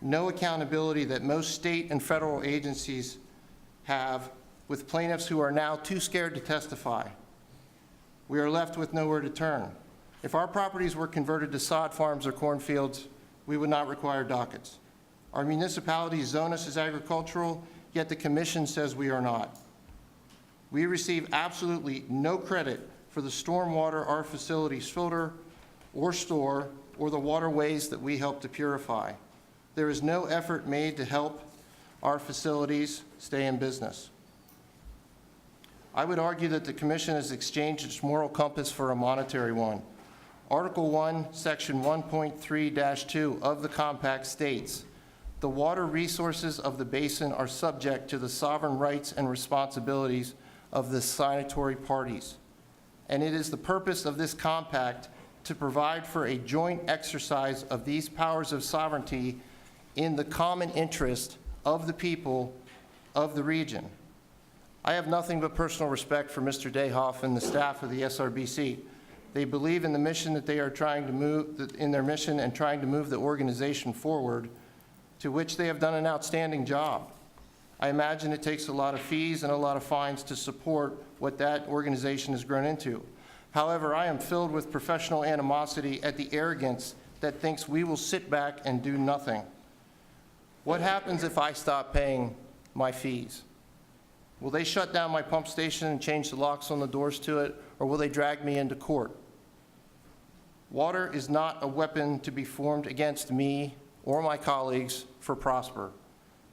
no accountability that most state and federal agencies have, with plaintiffs who are now too scared to testify. We are left with nowhere to turn. If our properties were converted to sod farms or cornfields, we would not require dockets. Our municipalities zone us as agricultural, yet the commission says we are not. We receive absolutely no credit for the stormwater our facilities filter or store or the waterways that we help to purify. There is no effort made to help our facilities stay in business. I would argue that the Commission has exchanged its moral compass for a monetary one. Article 1, Section 1.3-2 of the compact states, "The water resources of the basin are subject to the sovereign rights and responsibilities of the signatory parties." And it is the purpose of this compact to provide for a joint exercise of these powers of sovereignty in the common interest of the people of the region. I have nothing but personal respect for Mr. Dayhoff and the staff of the SRBC. They believe in the mission that they are trying to move, in their mission and trying to move the organization forward, to which they have done an outstanding job. I imagine it takes a lot of fees and a lot of fines to support what that organization has grown into. However, I am filled with professional animosity at the arrogance that thinks we will sit back and do nothing. What happens if I stop paying my fees? Will they shut down my pump station and change the locks on the doors to it, or will they drag me into court? Water is not a weapon to be formed against me or my colleagues for prosper.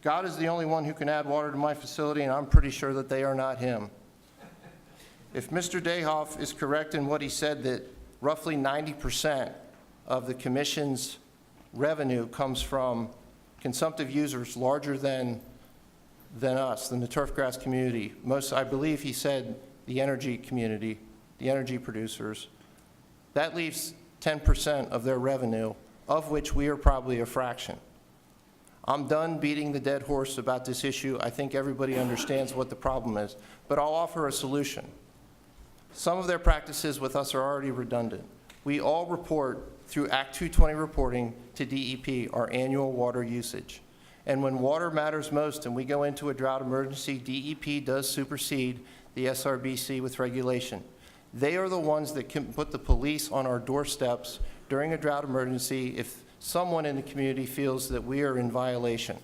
God is the only one who can add water to my facility, and I'm pretty sure that they are not him. If Mr. Dayhoff is correct in what he said, that roughly 90% of the Commission's revenue comes from consumptive users larger than us, than the turfgrass community. I believe he said the energy community, the energy producers. That leaves 10% of their revenue, of which we are probably a fraction. I'm done beating the dead horse about this issue. I think everybody understands what the problem is, but I'll offer a solution. Some of their practices with us are already redundant. We all report through Act 220 reporting to DEP our annual water usage. And when water matters most and we go into a drought emergency, DEP does supersede the SRBC with regulation. They are the ones that can put the police on our doorsteps during a drought emergency if someone in the community feels that we are in violation.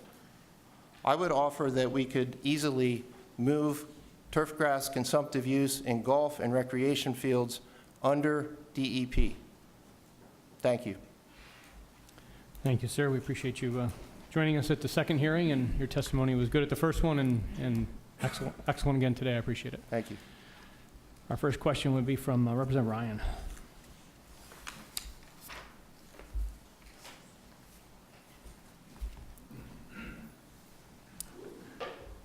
I would offer that we could easily move turfgrass consumptive use in golf and recreation fields under DEP. Thank you.
Thank you, sir. We appreciate you joining us at the second hearing, and your testimony was good at the first one and excellent again today. I appreciate it.
Thank you.
Our first question would be from Representative Ryan.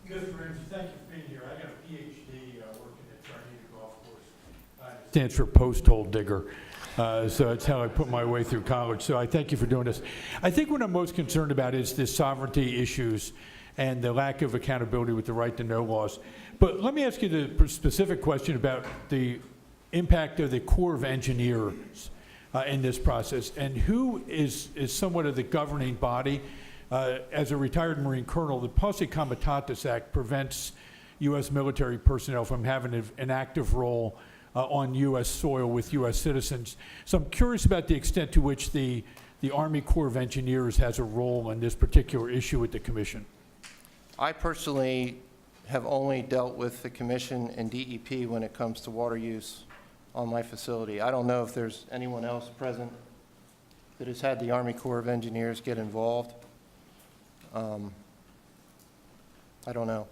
Mr. Ramsey, thank you for being here. I got a PhD working at Tornado Golf Course. It stands for post-hole digger. So that's how I put my way through college. So I thank you for doing this. I think what I'm most concerned about is the sovereignty issues and the lack of accountability with the right to know laws. But let me ask you the specific question about the impact of the Corps of Engineers in this process, and who is somewhat of the governing body. As a retired Marine colonel, the Posse Comitatus Act prevents U.S. military personnel from having an active role on U.S. soil with U.S. citizens. So I'm curious about the extent to which the Army Corps of Engineers has a role in this particular issue with the Commission.
I personally have only dealt with the Commission and DEP when it comes to water use on my facility. I don't know if there's anyone else present that has had the Army Corps of Engineers get involved. I don't know.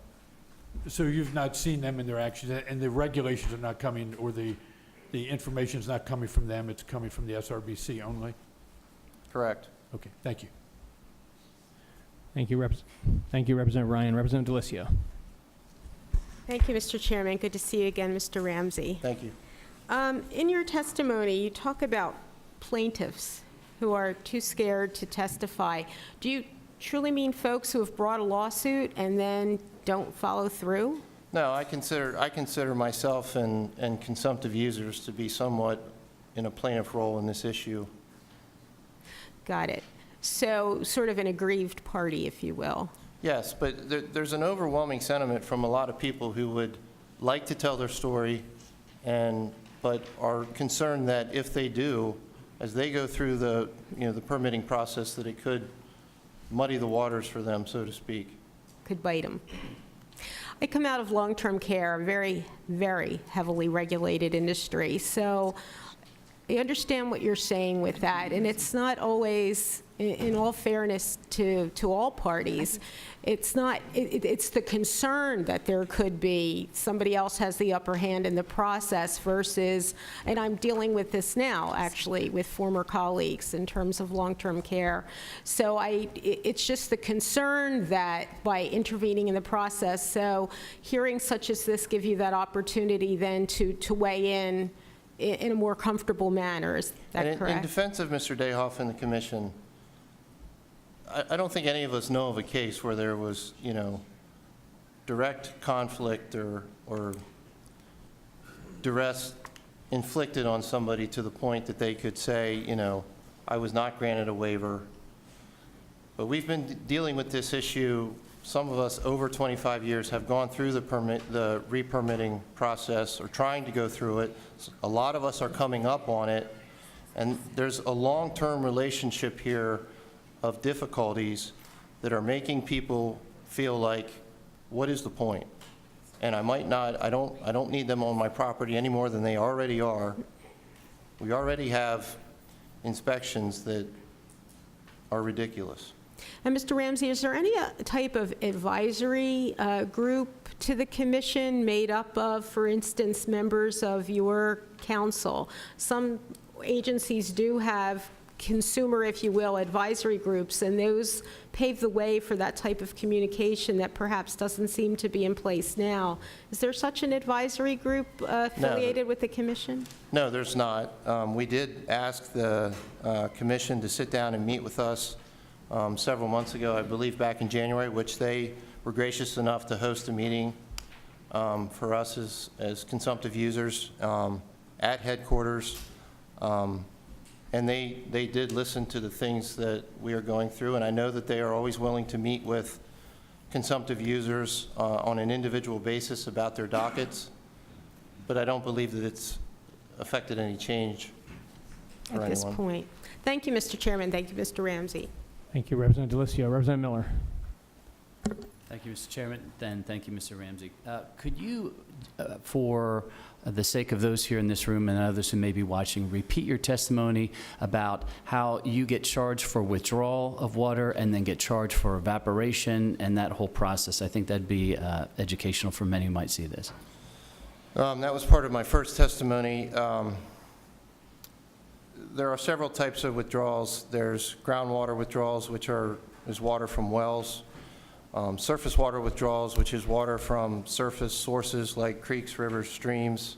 So you've not seen them in their actions, and the regulations are not coming, or the information is not coming from them, it's coming from the SRBC only?
Correct.
Okay, thank you.
Thank you, Representative Ryan. Representative DeLisio.
Thank you, Mr. Chairman. Good to see you again, Mr. Ramsey.
Thank you.
In your testimony, you talk about plaintiffs who are too scared to testify. Do you truly mean folks who have brought a lawsuit and then don't follow through?
No, I consider myself and consumptive users to be somewhat in a plaintiff role in this issue.
Got it. So sort of an aggrieved party, if you will.
Yes, but there's an overwhelming sentiment from a lot of people who would like to tell their story, but are concerned that if they do, as they go through the permitting process, that it could muddy the waters for them, so to speak.
Could bite them. I come out of long-term care, a very, very heavily regulated industry. So I understand what you're saying with that, and it's not always, in all fairness to all parties, it's not, it's the concern that there could be somebody else has the upper hand in the process versus, and I'm dealing with this now, actually, with former colleagues in terms of long-term care. So it's just the concern that by intervening in the process, so hearings such as this give you that opportunity then to weigh in a more comfortable manner. Is that
And
correct?
in defense of Mr. Dayhoff and the commission, I don't think any of us know of a case where there was, direct conflict or duress inflicted on somebody to the point that they could say, I was not granted a waiver. But we've been dealing with this issue, some of us over 25 years have gone through the re-permitting process or trying to go through it. A lot of us are coming up on it, and there's a long-term relationship here of difficulties that are making people feel like, what is the point? And I don't need them on my property any more than they already are. We already have inspections that are ridiculous.
And Mr. Ramsey, is there any type of advisory group to the commission made up of, for instance, members of your council? Some agencies do have consumer, if you will, advisory groups, and those pave the way for that type of communication that perhaps doesn't seem to be in place now. Is there such an advisory group affiliated with the commission?
No, there's not. We did ask the commission to sit down and meet with us several months ago, I believe back in January, which they were gracious enough to host a meeting for us as consumptive users at headquarters. And they did listen to the things that we are going through, and I know that they are always willing to meet with consumptive users on an individual basis about their dockets, but I don't believe that it's affected any change for anyone.
At this point. Thank you, Mr. Chairman. Thank you, Mr. Ramsey.
Thank you, Representative Delisio. Representative Miller.
Thank you, Mr. Chairman. Then thank you, Mr. Ramsey. Could you, for the sake of those here in this room and others who may be watching, repeat your testimony about how you get charged for withdrawal of water and then get charged for evaporation and that whole process? I think that'd be educational for many who might see this.
That was part of my first testimony. There are several types of withdrawals. There's groundwater withdrawals, which is water from wells. Surface water withdrawals, which is water from surface sources like creeks, rivers, streams.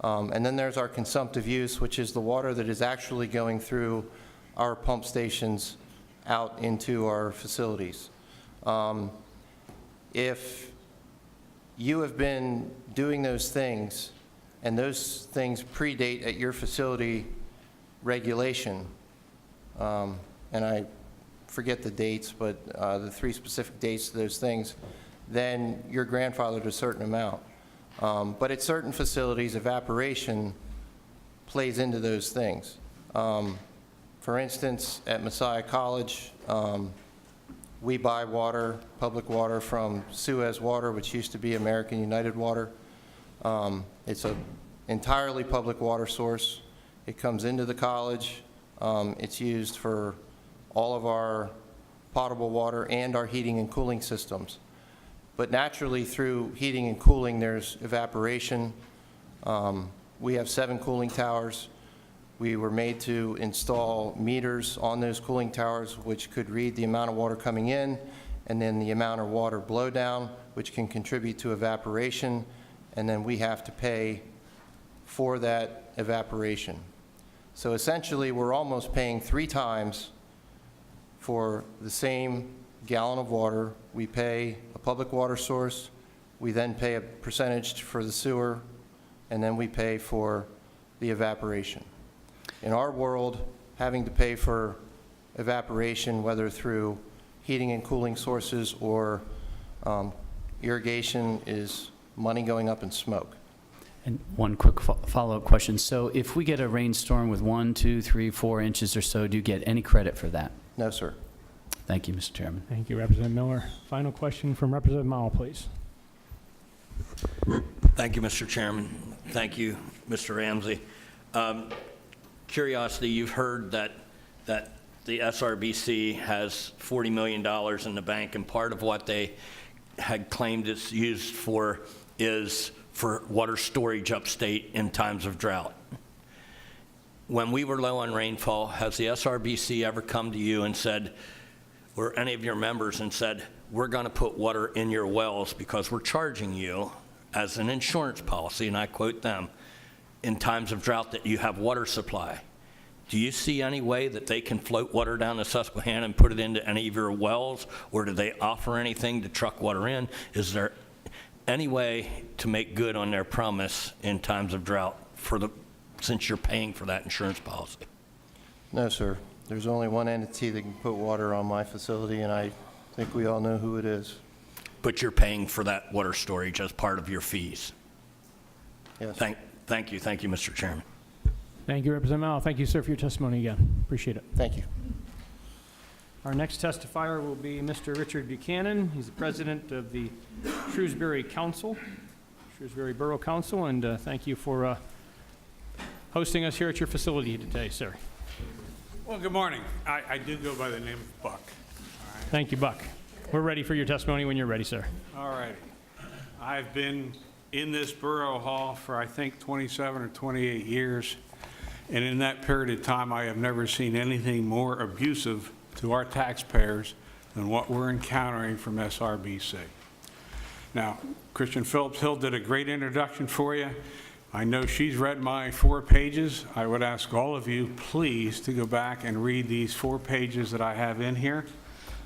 And then there's our consumptive use, which is the water that is actually going through our pump stations out into our facilities. If you have been doing those things, and those things predate at your facility regulation, and I forget the dates, but the 3 specific dates to those things, then you're grandfathered a certain amount. But at certain facilities, evaporation plays into those things. For instance, at Messiah College, we buy water, public water, from Suez Water, which used to be American United Water. It's an entirely public water source. It comes into the college. It's used for all of our potable water and our heating and cooling systems. But naturally, through heating and cooling, there's evaporation. We have 7 cooling towers. We were made to install meters on those cooling towers, which could read the amount of water coming in, and then the amount of water blowdown, which can contribute to evaporation, and then we have to pay for that evaporation. So essentially, we're almost paying 3 times for the same gallon of water. We pay a public water source, we then pay a percentage for the sewer, and then we pay for the evaporation. In our world, having to pay for evaporation, whether through heating and cooling sources or irrigation, is money going up in smoke.
And one quick follow-up question. So if we get a rainstorm with 1, 2, 3, 4 inches or so, do you get any credit for that?
No, sir.
Thank you, Mr. Chairman.
Thank you, Representative Miller. Final question from Representative Mao, please.
Thank you, Mr. Chairman. Thank you, Mr. Ramsey.
curiosity, you've heard that the SRBC has $40 million in the bank, and part of what they had claimed it's used for is for water storage upstate in times of drought. When we were low on rainfall, has the SRBC ever come to you and said, or any of your members, and said, we're going to put water in your wells because we're charging you as an insurance policy, and I quote them, in times of drought that you have water supply? Do you see any way that they can float water down the Susquehanna and put it into any of your wells, or do they offer anything to truck water in? Is there any way to make good on their promise in times of drought since you're paying for that insurance policy?
No, sir. There's only one entity that can put water on my facility, and I think we all know who it is.
But you're paying for that water storage as part of your fees?
Yes.
Thank you, Mr. Chairman.
Thank you, Representative Mao. Thank you, sir, for your testimony again. Appreciate it.
Thank you.
Our next testifier will be Mr. Richard Buchanan. He's the president of the Shrewsbury Council, Shrewsbury Borough Council, and thank you for hosting us here at your facility today, sir.
Well, good morning. I do go by the name of Buck.
Thank you, Buck. We're ready for your testimony when you're ready, sir.
All righty. I've been in this borough hall for, I think, 27 or 28 years. And in that period of time, I have never seen anything more abusive to our taxpayers than what we're encountering from SRBC. Now, Christian Phillips Hill did a great introduction for you. I know she's read my 4 pages. I would ask all of you, please, to go back and read these 4 pages that I have in here.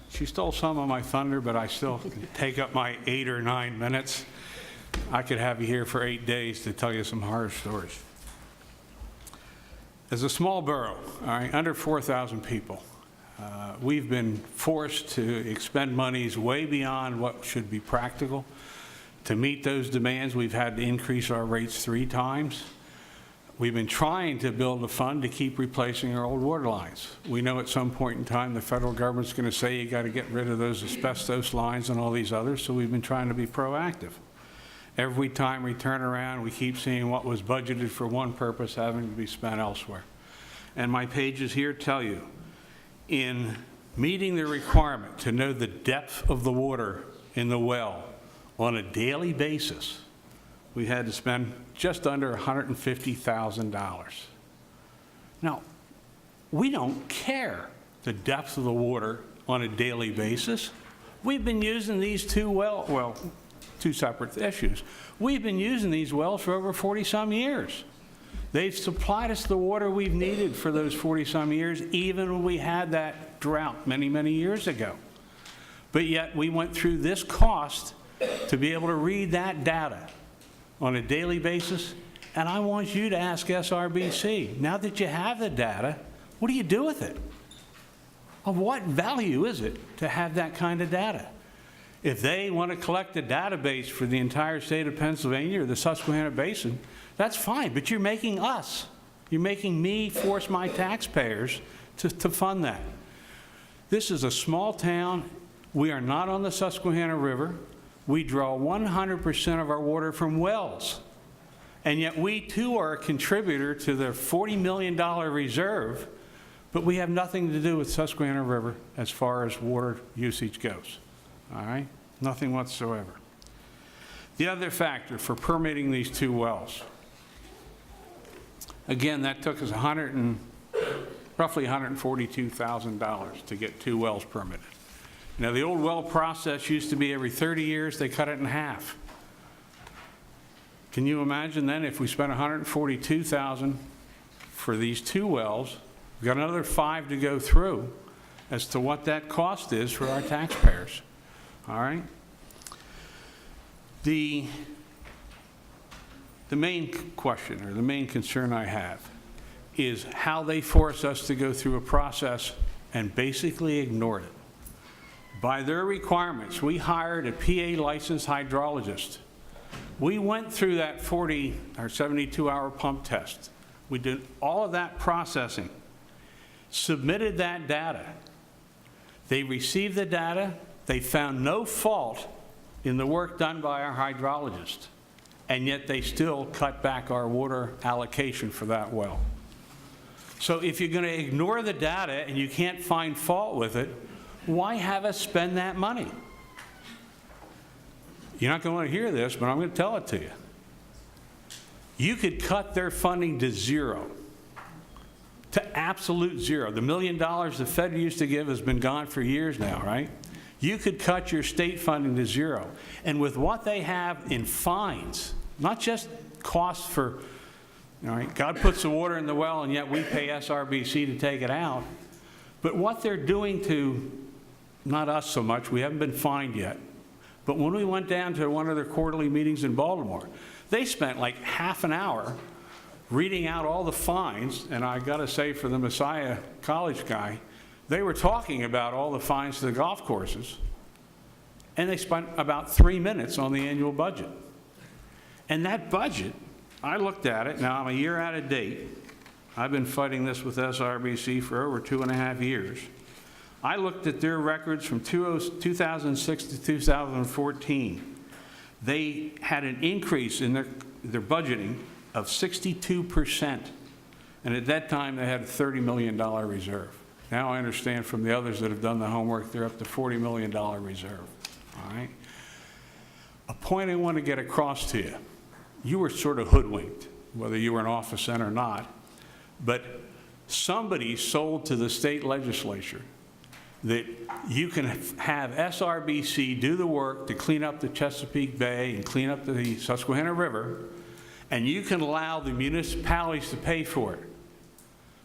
She stole some of my thunder, but I still can take up my 8 or 9 minutes. I could have you here for 8 days to tell you some horror stories. As a small borough, all right, under 4,000 people, we've been forced to expend monies way beyond what should be practical. To meet those demands, we've had to increase our rates 3 times. We've been trying to build a fund to keep replacing our old water lines. We know at some point in time the federal government's going to say you got to get rid of those asbestos lines and all these others, so we've been trying to be proactive. Every time we turn around, we keep seeing what was budgeted for one purpose having to be spent elsewhere. And my pages here tell you, in meeting the requirement to know the depth of the water in the well on a daily basis, we had to spend just under $150,000. Now, we don't care the depth of the water on a daily basis. We've been using these two separate issues. We've been using these wells for over 40-some years. They've supplied us the water we've needed for those 40-some years, even when we had that drought many, many years ago. But yet we went through this cost to be able to read that data on a daily basis, and I want you to ask SRBC, now that you have the data, what do you do with it? Of what value is it to have that kind of data? If they want to collect a database for the entire state of Pennsylvania or the Susquehanna Basin, that's fine, but you're making me force my taxpayers to fund that. This is a small town. We are not on the Susquehanna River. We draw 100% of our water from wells. And yet we too are a contributor to the $40 million reserve, but we have nothing to do with Susquehanna River as far as water usage goes. All right? Nothing whatsoever. The other factor for permitting these 2 wells, again, that took us roughly $142,000 to get 2 wells permitted. Now, the old well process used to be every 30 years, they cut it in half. Can you imagine then if we spent $142,000 for these 2 wells, we've got another 5 to go through as to what that cost is for our taxpayers. All right? The main question or the main concern I have is how they force us to go through a process and basically ignore it. By their requirements, we hired a PA licensed hydrologist. We went through that 40 or 72-hour pump test. We did all of that processing, submitted that data. They received the data. They found no fault in the work done by our hydrologist, and yet they still cut back our water allocation for that well.
So if you're going to ignore the data and you can't find fault with it, why have us spend that money? You're not going to want to hear this, but I'm going to tell it to you. You could cut their funding to zero, to absolute zero. The $1 million the Fed used to give has been gone for years now, right? You could cut your state funding to zero. And with what they have in fines, not just costs for, all right, God puts the water in the well and yet we pay SRBC to take it out. But what they're doing to, not us so much, we haven't been fined yet. But when we went down to one of their quarterly meetings in Baltimore, they spent like half an hour reading out all the fines, and I got to say for the Messiah College guy, they were talking about all the fines to the golf courses, and they spent about 3 minutes on the annual budget. And that budget, I looked at it, now I'm a year out of date. I've been fighting this with SRBC for over 2.5 years. I looked at their records from 2006 to 2014. They had an increase in their budgeting of 62%. And at that time, they had a $30 million reserve. Now I understand from the others that have done the homework, they're up to $40 million reserve. All right? A point I want to get across to you. You were sort of hoodwinked, whether you were an officer or not. But somebody sold to the state legislature that you can have SRBC do the work to clean up the Chesapeake Bay and clean up the Susquehanna River, and you can allow the municipalities to pay for it.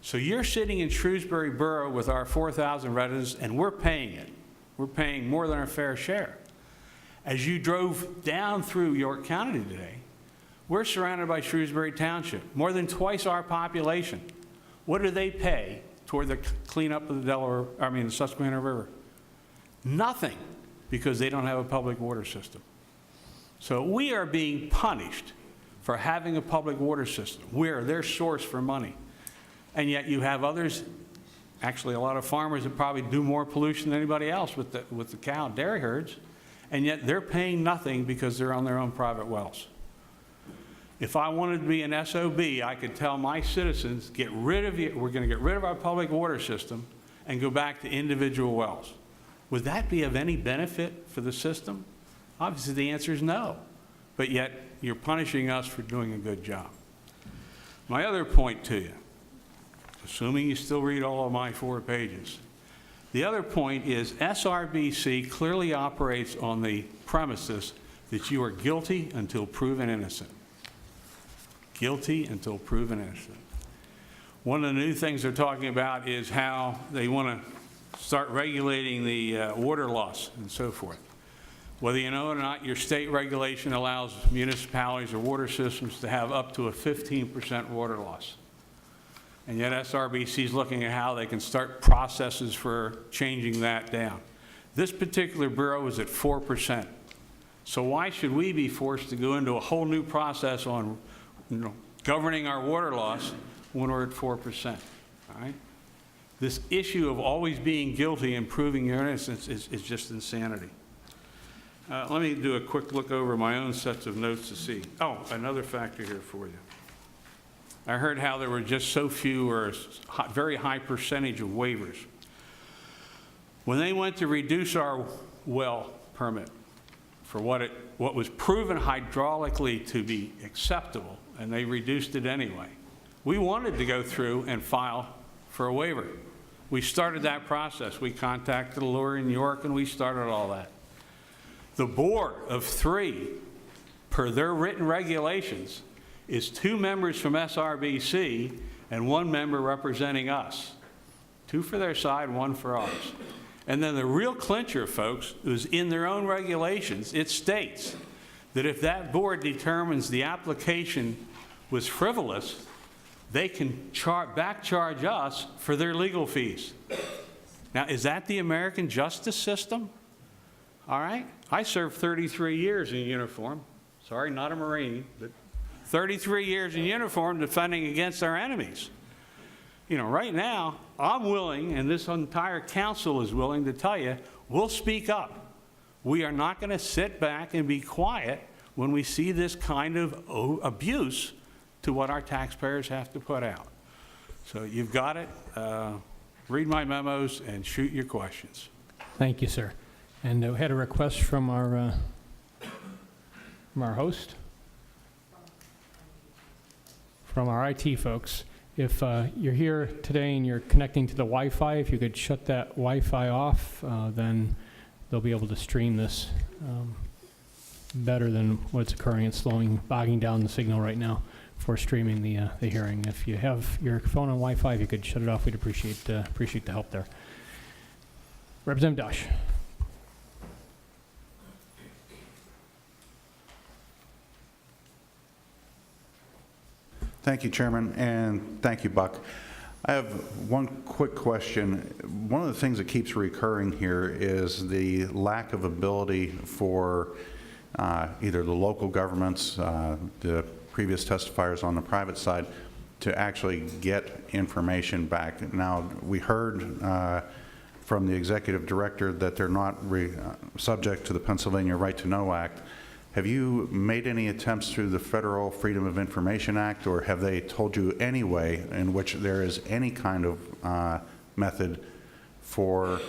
So you're sitting in Shrewsbury Borough with our 4,000 residents, and we're paying it. We're paying more than our fair share. As you drove down through York County today, we're surrounded by Shrewsbury Township, more than twice our population. What do they pay toward the cleanup of the Susquehanna River? Nothing, because they don't have a public water system. So we are being punished for having a public water system. We're their source for money. And yet you have others, actually a lot of farmers that probably do more pollution than anybody else with the cow and dairy herds, and yet they're paying nothing because they're on their own private wells. If I wanted to be an SOB, I could tell my citizens, get rid of it. We're going to get rid of our public water system and go back to individual wells. Would that be of any benefit for the system? Obviously, the answer is no. But yet, you're punishing us for doing a good job. My other point to you, assuming you still read all of my 4 pages, the other point is SRBC clearly operates on the premises that you are guilty until proven innocent. Guilty until proven innocent. One of the new things they're talking about is how they want to start regulating the water loss and so forth. Whether you know it or not, your state regulation allows municipalities or water systems to have up to a 15% water loss. And yet SRBC is looking at how they can start processes for changing that down. This particular bureau is at 4%. So why should we be forced to go into a whole new process on governing our water loss when we're at 4%, all right? This issue of always being guilty and proving your innocence is just insanity. Let me do a quick look over my own sets of notes to see. Oh, another factor here for you. I heard how there were just so few or a very high percentage of waivers. When they went to reduce our well permit for what was proven hydraulically to be acceptable, and they reduced it anyway. We wanted to go through and file for a waiver. We started that process. We contacted a lawyer in New York, and we started all that. The board of 3, per their written regulations, is 2 members from SRBC and 1 member representing us. 2 for their side, 1 for ours. And then the real clincher, folks, is in their own regulations. It states that if that board determines the application was frivolous, they can back charge us for their legal fees. Now, is that the American justice system? All right? I served 33 years in uniform. Sorry, not a Marine, but 33 years in uniform defending against our enemies. You know, right now, I'm willing, and this entire council is willing to tell you, we'll speak up. We are not going to sit back and be quiet when we see this kind of abuse to what our taxpayers have to put out. So you've got it. Read my memos and shoot your questions.
Thank you, sir. And we had a request from our host, from our IT folks. If you're here today and you're connecting to the Wi-Fi, if you could shut that Wi-Fi off, then they'll be able to stream this better than what's occurring. It's bogging down the signal right now for streaming the hearing. If you have your phone on Wi-Fi, if you could shut it off, we'd appreciate the help there. Representative Dash.
Thank you, Chairman, and thank you, Buck. I have one quick question. One of the things that keeps recurring here is the lack of ability for either the local governments, the previous testifiers on the private side, to actually get information back. Now, we heard from the executive director that they're not subject to the Pennsylvania Right to Know Act. Have you made any attempts through the Federal Freedom of Information Act, or have they told you any way in which there is any kind of method for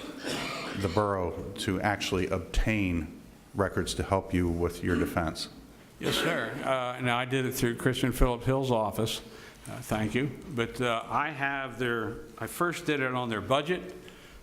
the borough to actually obtain records to help you with your defense?
Yes, sir. Now, I did it through Christian Phillip Hill's office. Thank you. But I first did it on their budget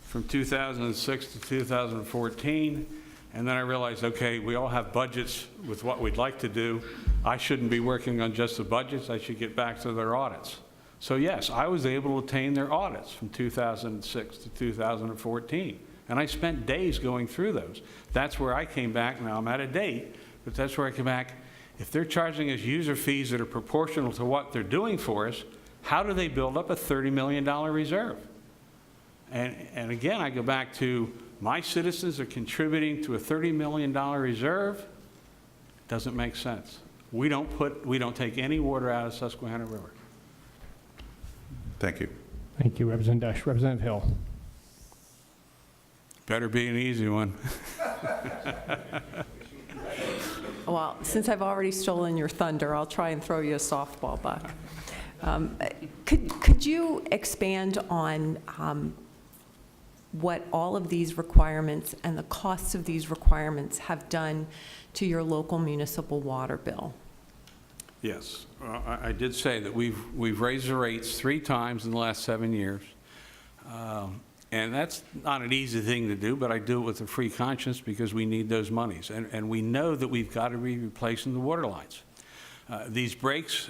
from 2006 to 2014. And then I realized, okay, we all have budgets with what we'd like to do. I shouldn't be working on just the budgets. I should get back to their audits. So yes, I was able to obtain their audits from 2006 to 2014. And I spent days going through those. That's where I came back. Now I'm out of date, but that's where I came back. If they're charging us user fees that are proportional to what they're doing for us, how do they build up a $30 million reserve? And again, I go back to my citizens are contributing to a $30 million reserve. Doesn't make sense. We don't take any water out of Susquehanna River.
Thank you.
Thank you, Representative Dash. Representative Hill.
Better be an easy one.
Well, since I've already stolen your thunder, I'll try and throw you a softball, Buck. Could you expand on what all of these requirements and the costs of these requirements have done to your local municipal water bill?
Yes, I did say that we've raised the rates 3 times in the last 7 years. And that's not an easy thing to do, but I do it with a free conscience because we need those monies. And we know that we've got to be replacing the water lines. These breaks,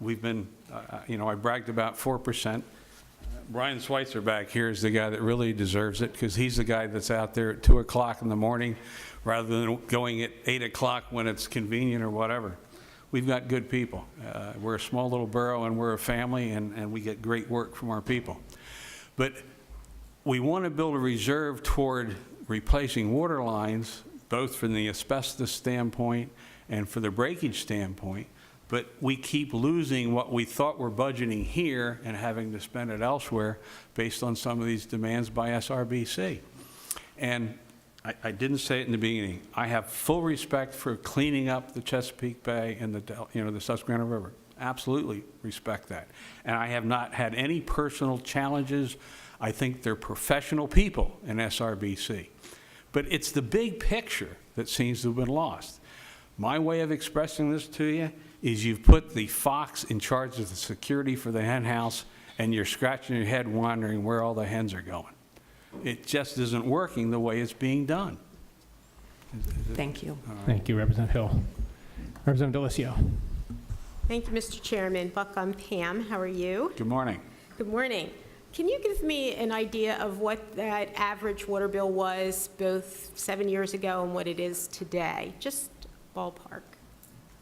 we've been, I bragged about 4%. Brian Schweitzer back here is the guy that really deserves it because he's the guy that's out there at 2 o'clock in the morning rather than going at 8 o'clock when it's convenient or whatever. We've got good people. We're a small little borough and we're a family and we get great work from our people. But we want to build a reserve toward replacing water lines, both from the asbestos standpoint and for the breakage standpoint, but we keep losing what we thought we're budgeting here and having to spend it elsewhere based on some of these demands by SRBC. And I didn't say it in the beginning. I have full respect for cleaning up the Chesapeake Bay and the Susquehanna River. Absolutely respect that. And I have not had any personal challenges. I think they're professional people in SRBC. But it's the big picture that seems to have been lost. My way of expressing this to you is you've put the fox in charge of the security for the hen house and you're scratching your head wondering where all the hens are going. It just isn't working the way it's being done.
Thank you.
Thank you, Representative Hill. Representative Delisio.
Thank you, Mr. Chairman. Buck, I'm Pam. How are you?
Good morning.
Good morning. Can you give me an idea of what that average water bill was both 7 years ago and what it is today? Just ballpark.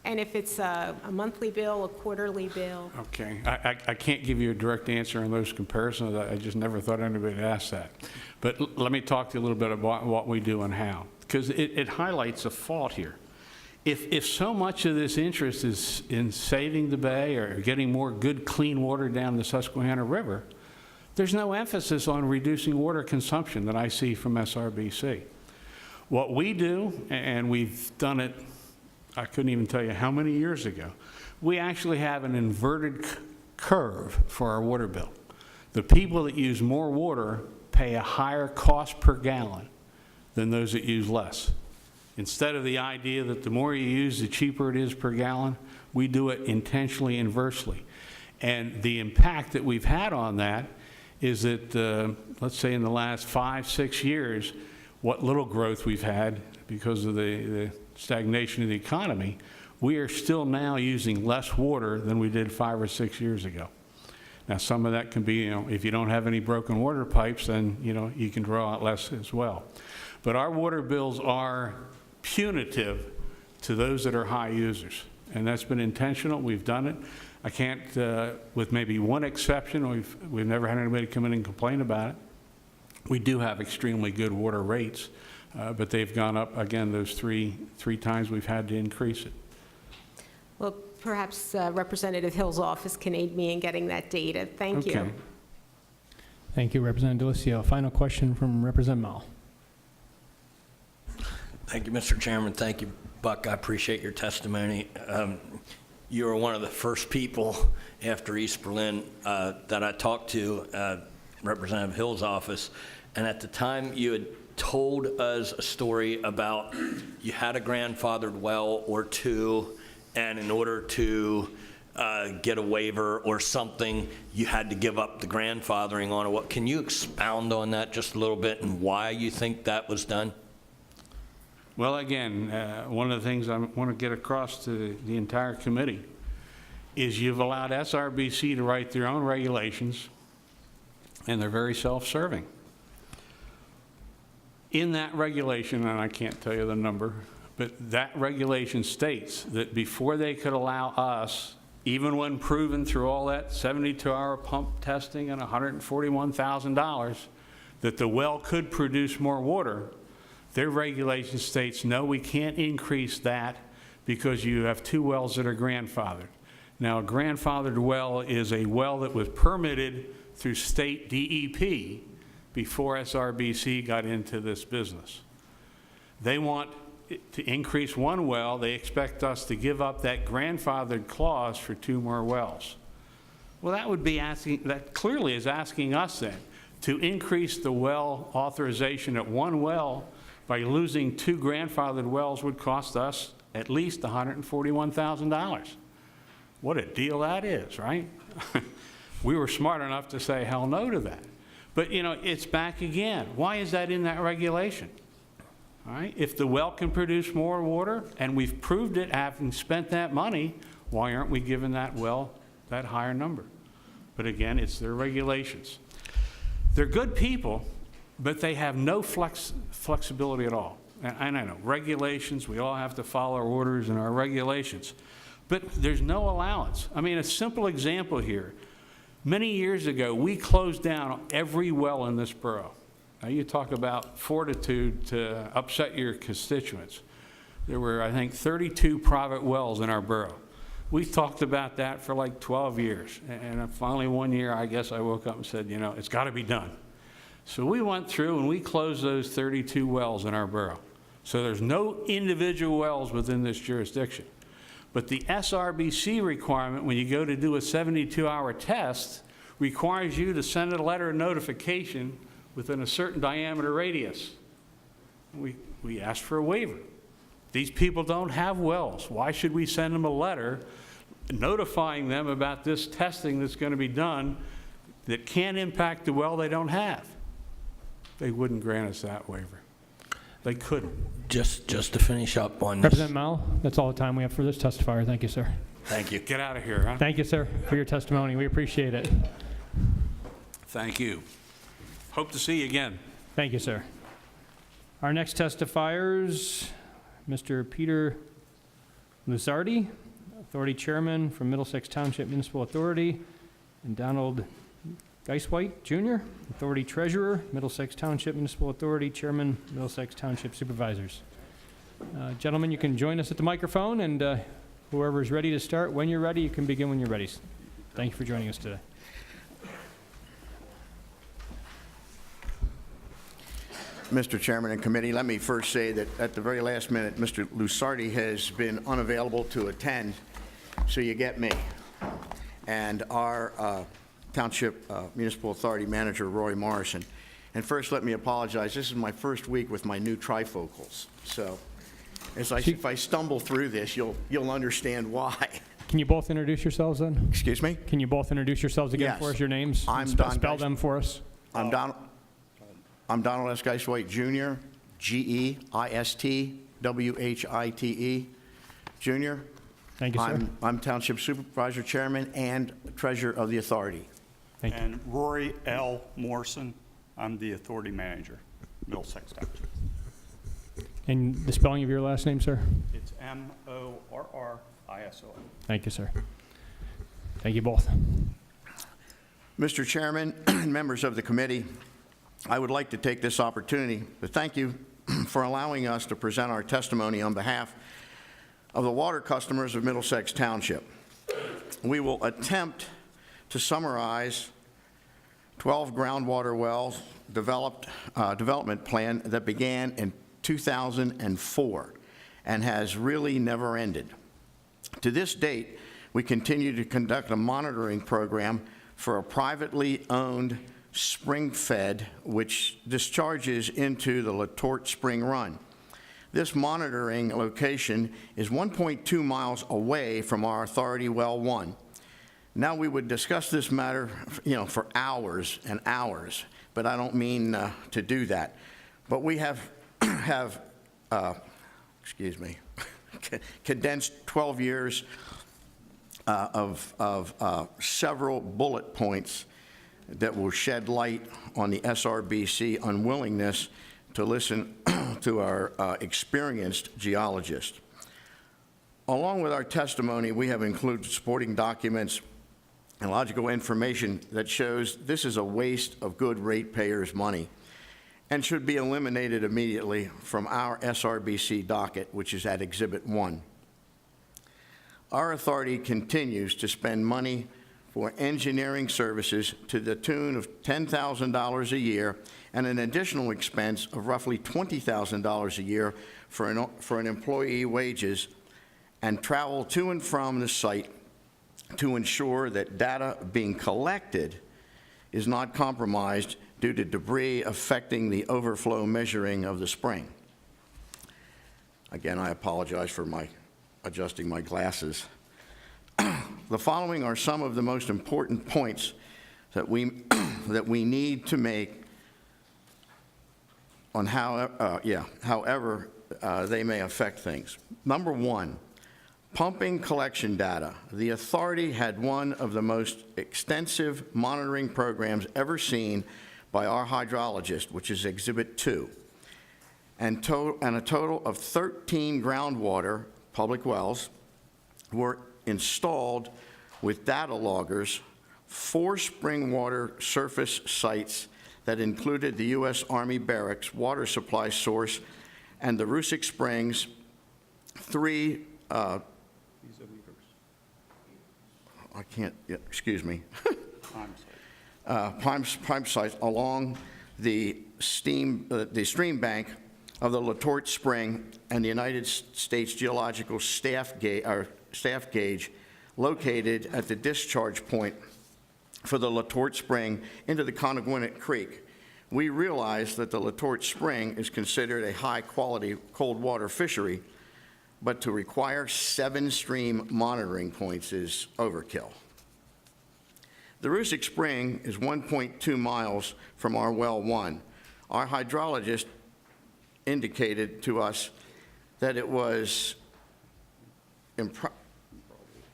And if it's a monthly bill, a quarterly bill?
Okay. I can't give you a direct answer on those comparisons. I just never thought anybody would ask that. But let me talk to you a little bit about what we do and how, because it highlights a fault here. If so much of this interest is in saving the bay or getting more good, clean water down the Susquehanna River, there's no emphasis on reducing water consumption that I see from SRBC. What we do, and we've done it, I couldn't even tell you how many years ago, we actually have an inverted
curve for our water bill. The people that use more water pay a higher cost per gallon than those that use less. Instead of the idea that the more you use, the cheaper it is per gallon, we do it intentionally inversely. And the impact that we've had on that is that, let's say in the last 5-6 years, what little growth we've had because of the stagnation of the economy, we are still now using less water than we did 5 or 6 years ago. Now, some of that can be, if you don't have any broken water pipes, then, you can draw out less as well. But our water bills are punitive to those that are high users, and that's been intentional. We've done it. I can't, with maybe one exception, we've never had anybody come in and complain about it. We do have extremely good water rates, but they've gone up, again, those three times we've had to increase it.
Well, perhaps Representative Hill's office can aid me in getting that data. Thank you.
Okay. Thank you, Representative DeLisio. Final question from Representative Mall.
Thank you, Mr. Chairman. Thank you, Buck. I appreciate your testimony. You were one of the first people after East Berlin that I talked to, Representative Hill's office, and at the time you had told us a story about you had a grandfathered well or two, and in order to get a waiver or something, you had to give up the grandfathering on it. What, can you expound on that just a little bit and why you think that was done?
Well, again, one of the things I want to get across to the entire committee is you've allowed SRBC to write their own regulations, and they're very self-serving. In that regulation, and I can't tell you the number, but that regulation states that before they could allow us, even when proven through all that 72-hour pump testing and $141,000, that the well could produce more water, their regulation states, no, we can't increase that because you have 2 wells that are grandfathered. Now, a grandfathered well is a well that was permitted through state DEP before SRBC got into this business. They want to increase 1 well. They expect us to give up that grandfathered clause for 2 more wells. Well, that would be asking, that clearly is asking us then to increase the well authorization at 1 well by losing 2 grandfathered wells would cost us at least $141,000. What a deal that is, right? We were smart enough to say hell no to that. But, it's back again. Why is that in that regulation? All right? If the well can produce more water, and we've proved it having spent that money, why aren't we giving that well that higher number? But again, it's their regulations. They're good people, but they have no flexibility at all. And I know, regulations, we all have to follow our orders and our regulations, but there's no allowance. I mean, a simple example here. Many years ago, we closed down every well in this borough. Now, you talk about fortitude to upset your constituents. There were, I think, 32 private wells in our borough. We talked about that for like 12 years. And finally, one year, I guess I woke up and said, it's got to be done. So we went through and we closed those 32 wells in our borough. So there's no individual wells within this jurisdiction. But the SRBC requirement, when you go to do a 72-hour test, requires you to send a letter of notification within a certain diameter radius. We asked for a waiver. These people don't have wells. Why should we send them a letter notifying them about this testing that's going to be done that can impact the well they don't have? They wouldn't grant us that waiver. They couldn't.
Just to finish up on this.
Representative Mall, that's all the time we have for this testifier. Thank you, sir.
Thank you.
Get out of here, huh?
Thank you, sir, for your testimony. We appreciate it.
Thank you. Hope to see you again.
Thank you, sir. Our next testifiers, Mr. Peter Luzardi, Authority Chairman from Middlesex Township Municipal Authority, and Donald Geiswhite, Jr., Authority Treasurer, Middlesex Township Municipal Authority, Chairman, Middlesex Township Supervisors. Gentlemen, you can join us at the microphone, and whoever is ready to start, when you're ready, you can begin when you're ready. Thank you for joining us today.
Mr. Chairman and committee, let me first say that at the very last minute, Mr. Lusardi has been unavailable to attend, so you get me. and our Township Municipal Authority Manager, Roy Morrison. And first, let me apologize. This is my first week with my new trifocals. So if I stumble through this, you'll understand why.
Can you both introduce yourselves then?
Excuse me?
Can you both introduce yourselves again
Yes.
for us, your names?
I'm
And
Don
spell
Geis-
them for us.
I'm Donald S. Geiswhite Jr., Geistwhite Jr.
Thank you, sir.
I'm Township Supervisor, Chairman, and Treasurer of the Authority.
Thank you.
And Rory L. Morrison, I'm the Authority Manager, Middlesex Township.
And the spelling of your last name, sir?
It's Morriso.
Thank you, sir. Thank you both.
Mr. Chairman and members of the committee, I would like to take this opportunity to thank you for allowing us to present our testimony on behalf of the water customers of Middlesex Township. We will attempt to summarize 12 groundwater wells development plan that began in 2004 and has really never ended. To this date, we continue to conduct a monitoring program for a privately owned spring fed which discharges into the Latort Spring Run. This monitoring location is 1.2 miles away from our Authority Well 1. Now, we would discuss this matter, for hours and hours, but I don't mean to do that. But we have condensed 12 years of several bullet points that will shed light on the SRBC unwillingness to listen to our experienced geologist. Along with our testimony, we have included supporting documents and logical information that shows this is a waste of good ratepayers' money and should be eliminated immediately from our SRBC docket, which is at Exhibit 1. Our authority continues to spend money for engineering services to the tune of $10,000 a year and an additional expense of roughly $20,000 a year for an employee wages and travel to and from the site to ensure that data being collected is not compromised due to debris affecting the overflow measuring of the spring. Again, I apologize for adjusting my glasses. The following are some of the most important points that we need to make on however they may affect things. Number one, pumping collection data. The authority had one of the most extensive monitoring programs ever seen by our hydrologist, which is Exhibit 2, and a total of 13 groundwater public wells were installed with data loggers, 4 spring water surface sites that included the U.S. Army Barracks water supply source and the Rusick Springs, 3 prime sites along the stream bank of the Latort Spring and the United States Geological staff gauge located at the discharge point for the Latort Spring into the Conagwinnett Creek. We realize that the Latort Spring is considered a high-quality cold water fishery, but to require 7 stream monitoring points is overkill. The Rusick Spring is 1.2 miles from our well 1. Our hydrologist indicated to us that it was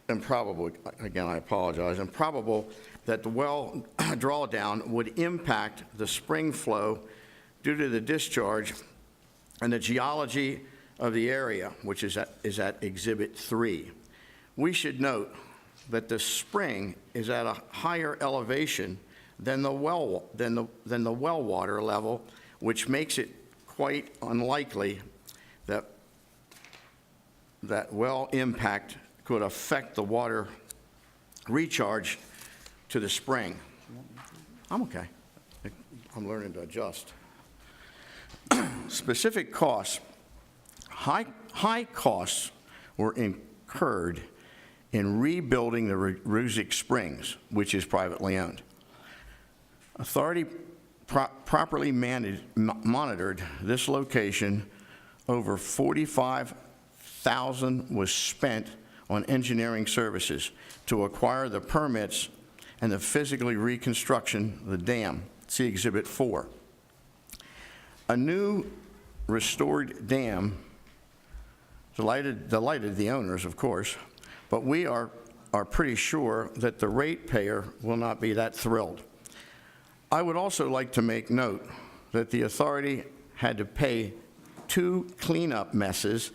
improbable, again, I apologize, improbable that the well drawdown would impact the spring flow due to the discharge and the geology of the area, which is at Exhibit 3. We should note that the spring is at a higher elevation than the well water level, which makes it quite unlikely that well impact could affect the water recharge to the spring. I'm okay. I'm learning to adjust. Specific costs. High costs were incurred in rebuilding the Ruzick Springs, which is privately owned. Authority properly monitored this location. Over $45,000 was spent on engineering services to acquire the permits and the physically reconstruction of the dam. See Exhibit 4. A new restored dam delighted the owners, of course, but we are pretty sure that the ratepayer will not be that thrilled. I would also like to make note that the authority had to pay 2 cleanup messes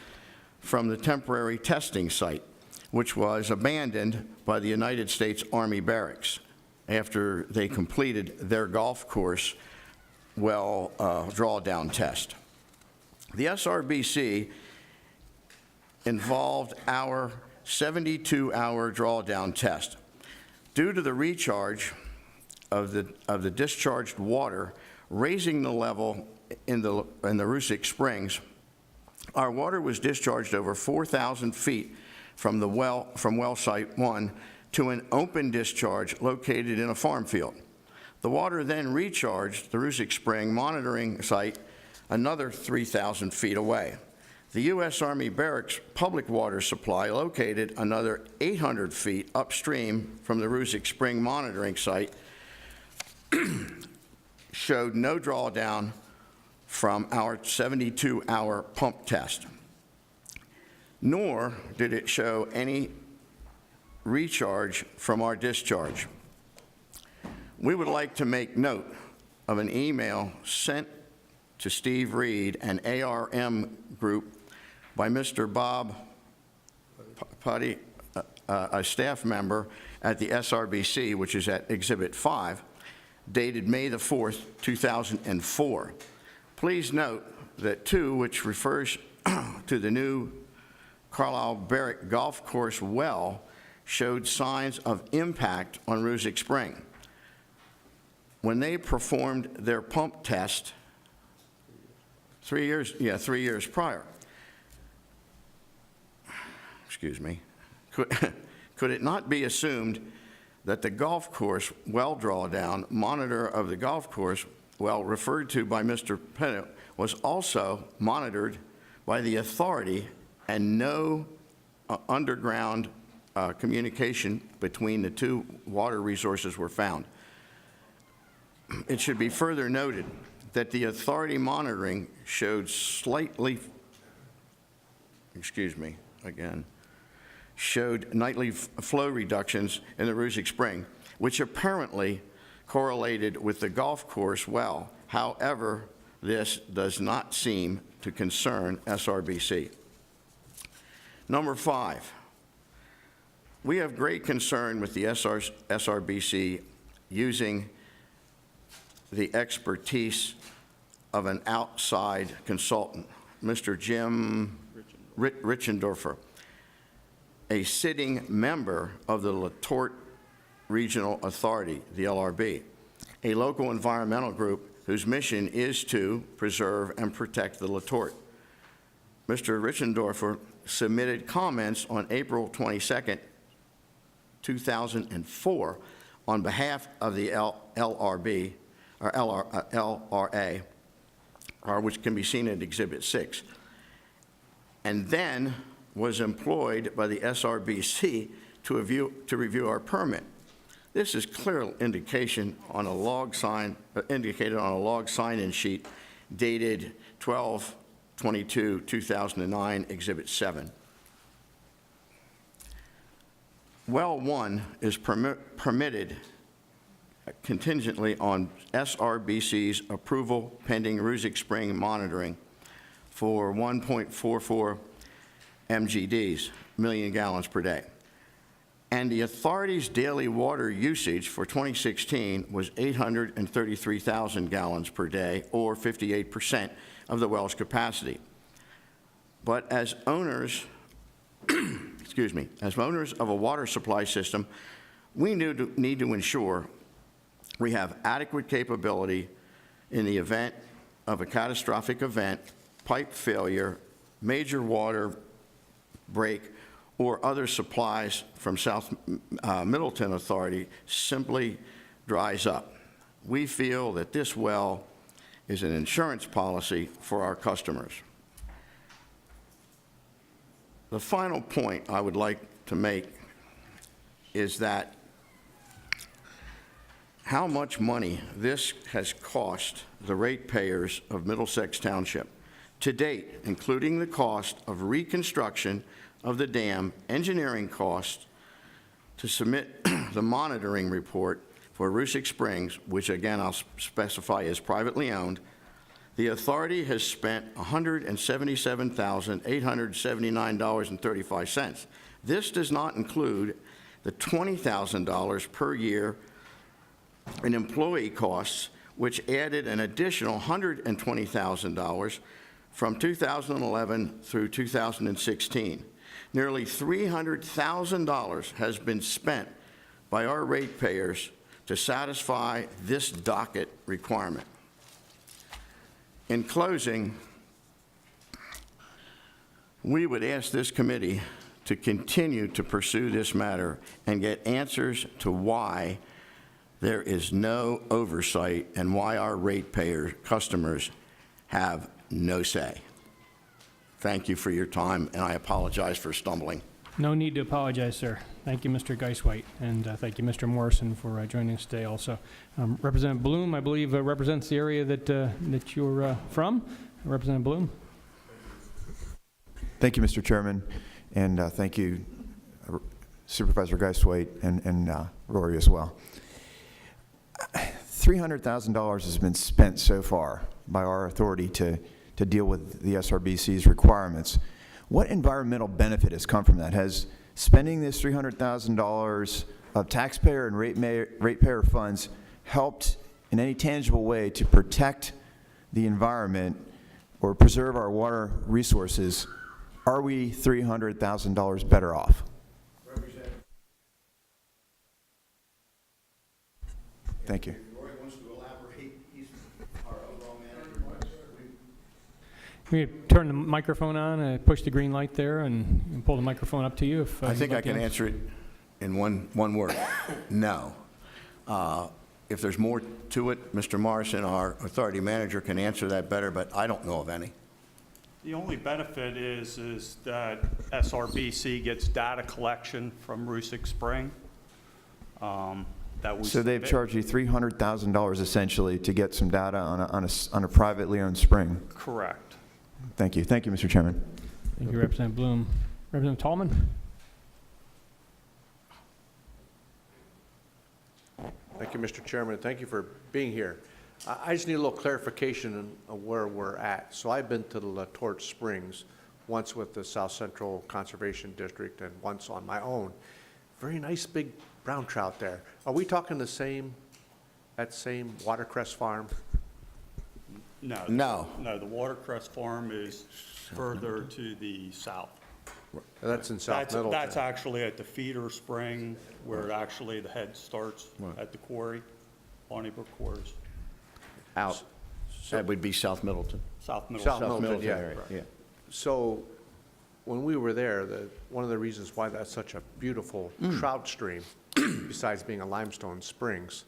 from the temporary testing site, which was abandoned by the United States Army Barracks after they completed their golf course well drawdown test. The SRBC involved our 72-hour drawdown test. Due to the recharge of the discharged water raising the level in the Ruzick Springs, our water was discharged over 4,000 feet from well site 1 to an open discharge located in a farm field. The water then recharged the Ruzick Spring monitoring site another 3,000 feet away. The U.S. Army Barracks public water supply, located another 800 feet upstream from the Ruzick Spring monitoring site, showed no drawdown from our 72-hour pump test, nor did it show any recharge from our discharge. We would like to make note of an email sent to Steve Reed and ARM Group by Mr. Bob Putty, a staff member at the SRBC, which is at Exhibit 5, dated May the 4th, 2004. Please note that 2, which refers to the new Carlisle Barrack Golf Course well, showed signs of impact on Ruzick Spring. When they performed their pump test 3 years prior. Excuse me. Could it not be assumed that the golf course well drawdown monitor of the golf course well referred to by Mr. Pennant was also monitored by the authority, and no underground communication between the 2 water resources were found? It should be further noted that the authority monitoring showed showed nightly flow reductions in the Ruzick Spring, which apparently correlated with the golf course well. However, this does not seem to concern SRBC. Number 5, we have great concern with the SRBC using the expertise of an outside consultant, Mr. Jim Richendorfer, a sitting member of the LaTorte Regional Authority, the LRB, a local environmental group whose mission is to preserve and protect the LaTorte. Mr. Richendorfer submitted comments on April 22nd, 2004 on behalf of the LRB, or LRA, which can be seen in Exhibit 6, and then was employed by the SRBC to review our permit. This is clear indication on a log sign, indicated on a log sign-in sheet dated 12/22/2009, Exhibit 7. Well 1 is permitted contingently on SRBC's approval pending Ruzick Spring monitoring for 1.44 MGDs, million gallons per day. And the authority's daily water usage for 2016 was 833,000 gallons per day, or 58% of the well's capacity. But as owners, as owners of a water supply system, we need to ensure we have adequate capability in the event of a catastrophic event, pipe failure, major water break, or other supplies from South Middleton Authority simply dries up. We feel that this well is an insurance policy for our customers. The final point I would like to make is that how much money this has cost the ratepayers of Middlesex Township to date, including the cost of reconstruction of the dam, engineering costs to submit the monitoring report for Rusick Springs, which again I'll specify is privately owned. The authority has spent $177,879.35. This does not include the $20,000 per year in employee costs, which added an additional $120,000 from 2011 through 2016. Nearly $300,000 has been spent by our ratepayers to satisfy this docket requirement. In closing, we would ask this committee to continue to pursue this matter and get answers to why there is no oversight and why our ratepayer customers have no say. Thank you for your time, and I apologize for stumbling.
No need to apologize, sir. Thank you, Mr. Geiswhite, and thank you, Mr. Morrison, for joining us today also. Representative Bloom, I believe, represents the area that you're from. Representative Bloom.
Thank you, Mr. Chairman, and thank you, Supervisor Geiswhite and Rory as well. $300,000 has been spent so far by our authority to deal with the SRBC's requirements. What environmental benefit has come from that? Has spending this $300,000 of taxpayer and ratepayer funds helped in any tangible way to protect the environment or preserve our water resources? Are we $300,000 better off? Thank you.
Roy wants to elaborate. He's our overall manager.
We turn the microphone on, push the green light there, and pull the microphone up to you. If
I think I can answer it in one word. No. If there's more to it, Mr. Morrison, our authority manager, can answer that better, but I don't know of any.
The only benefit is that SRBC gets data collection from Rusick Spring.
So they've charged you $300,000 essentially to get some data on a privately owned spring?
Correct.
Thank you. Thank you, Mr. Chairman.
Thank you, Representative Bloom. Representative Tallman.
Thank you, Mr. Chairman, and thank you for being here. I just need a little clarification on where we're at. So I've been to the La Torch Springs, once with the South Central Conservation District and once on my own. Very nice big brown trout there. Are we talking that same Watercress farm?
No.
No.
No, the Watercress Farm is further to the south.
That's in South Middleton.
That's actually at the feeder spring where actually the head starts at the quarry, Bonniebrook Quarries.
Out. That would be South Middleton.
South Middleton.
South Middleton, yeah.
area, yeah.
So when we were there, one of the reasons why that's such a beautiful trout stream, besides being a limestone springs,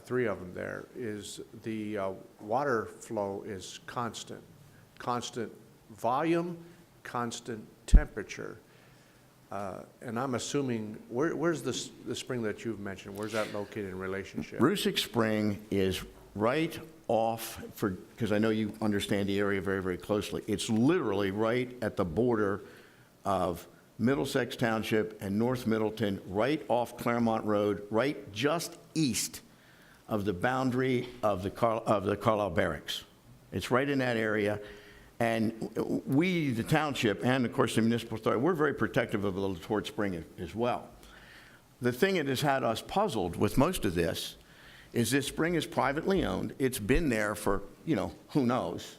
3 of them there, is the water flow is constant volume, constant temperature. And I'm assuming, where's the spring that you've mentioned? Where's that located in relationship?
Rusick Spring is right off, because I know you understand the area very, very closely. It's literally right at the border of Middlesex Township and North Middleton, right off Claremont Road, right just east of the boundary of the Carlisle Barracks. It's right in that area. And we, the township, and of course the municipal authority, we're very protective of the La Torch Spring as well. The thing that has had us puzzled with most of this is this spring is privately owned. It's been there for, who knows.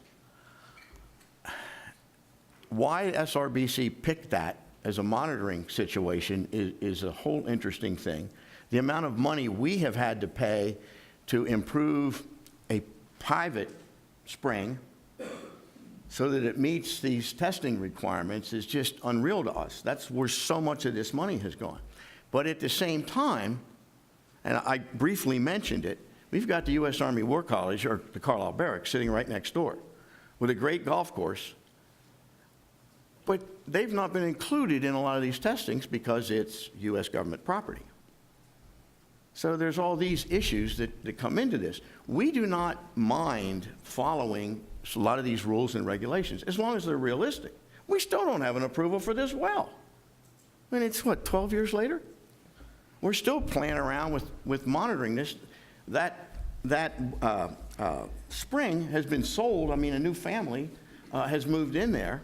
Why SRBC picked that as a monitoring situation is a whole interesting thing. The amount of money we have had to pay to improve a private spring so that it meets these testing requirements is just unreal to us. That's where so much of this money has gone. But at the same time, and I briefly mentioned it, we've got the U.S. Army War College, or the Carlisle Barracks, sitting right next door with a great golf course. But they've not been included in a lot of these testings because it's U.S. government property. So there's all these issues that come into this. We do not mind following a lot of these rules and regulations, as long as they're realistic. We still don't have an approval for this well. I mean, it's what, 12 years later? We're still playing around with monitoring this. That spring has been sold. I mean, a new family has moved in there,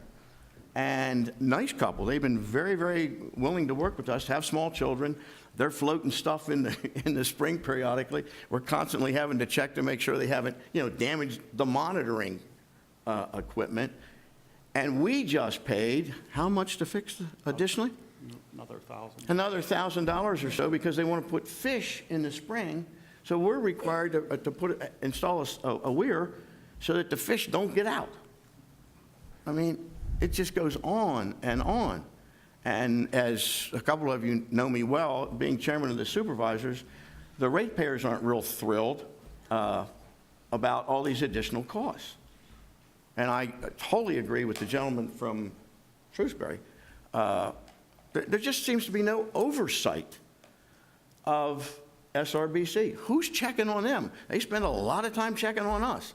and nice couple. They've been very, very willing to work with us, have small children. They're floating stuff in the spring periodically. We're constantly having to check to make sure they haven't, damaged the monitoring equipment. And we just paid how much to fix additionally?
Another $1,000.
Another $1,000 or so, because they want to put fish in the spring. So we're required to install a weir so that the fish don't get out. I mean, it just goes on and on. And as a couple of you know me well, being chairman of the supervisors, the ratepayers aren't real thrilled about all these additional costs. And I totally agree with the gentleman from Shrewsbury. There just seems to be no oversight of SRBC. Who's checking on them? They spend a lot of time checking on us.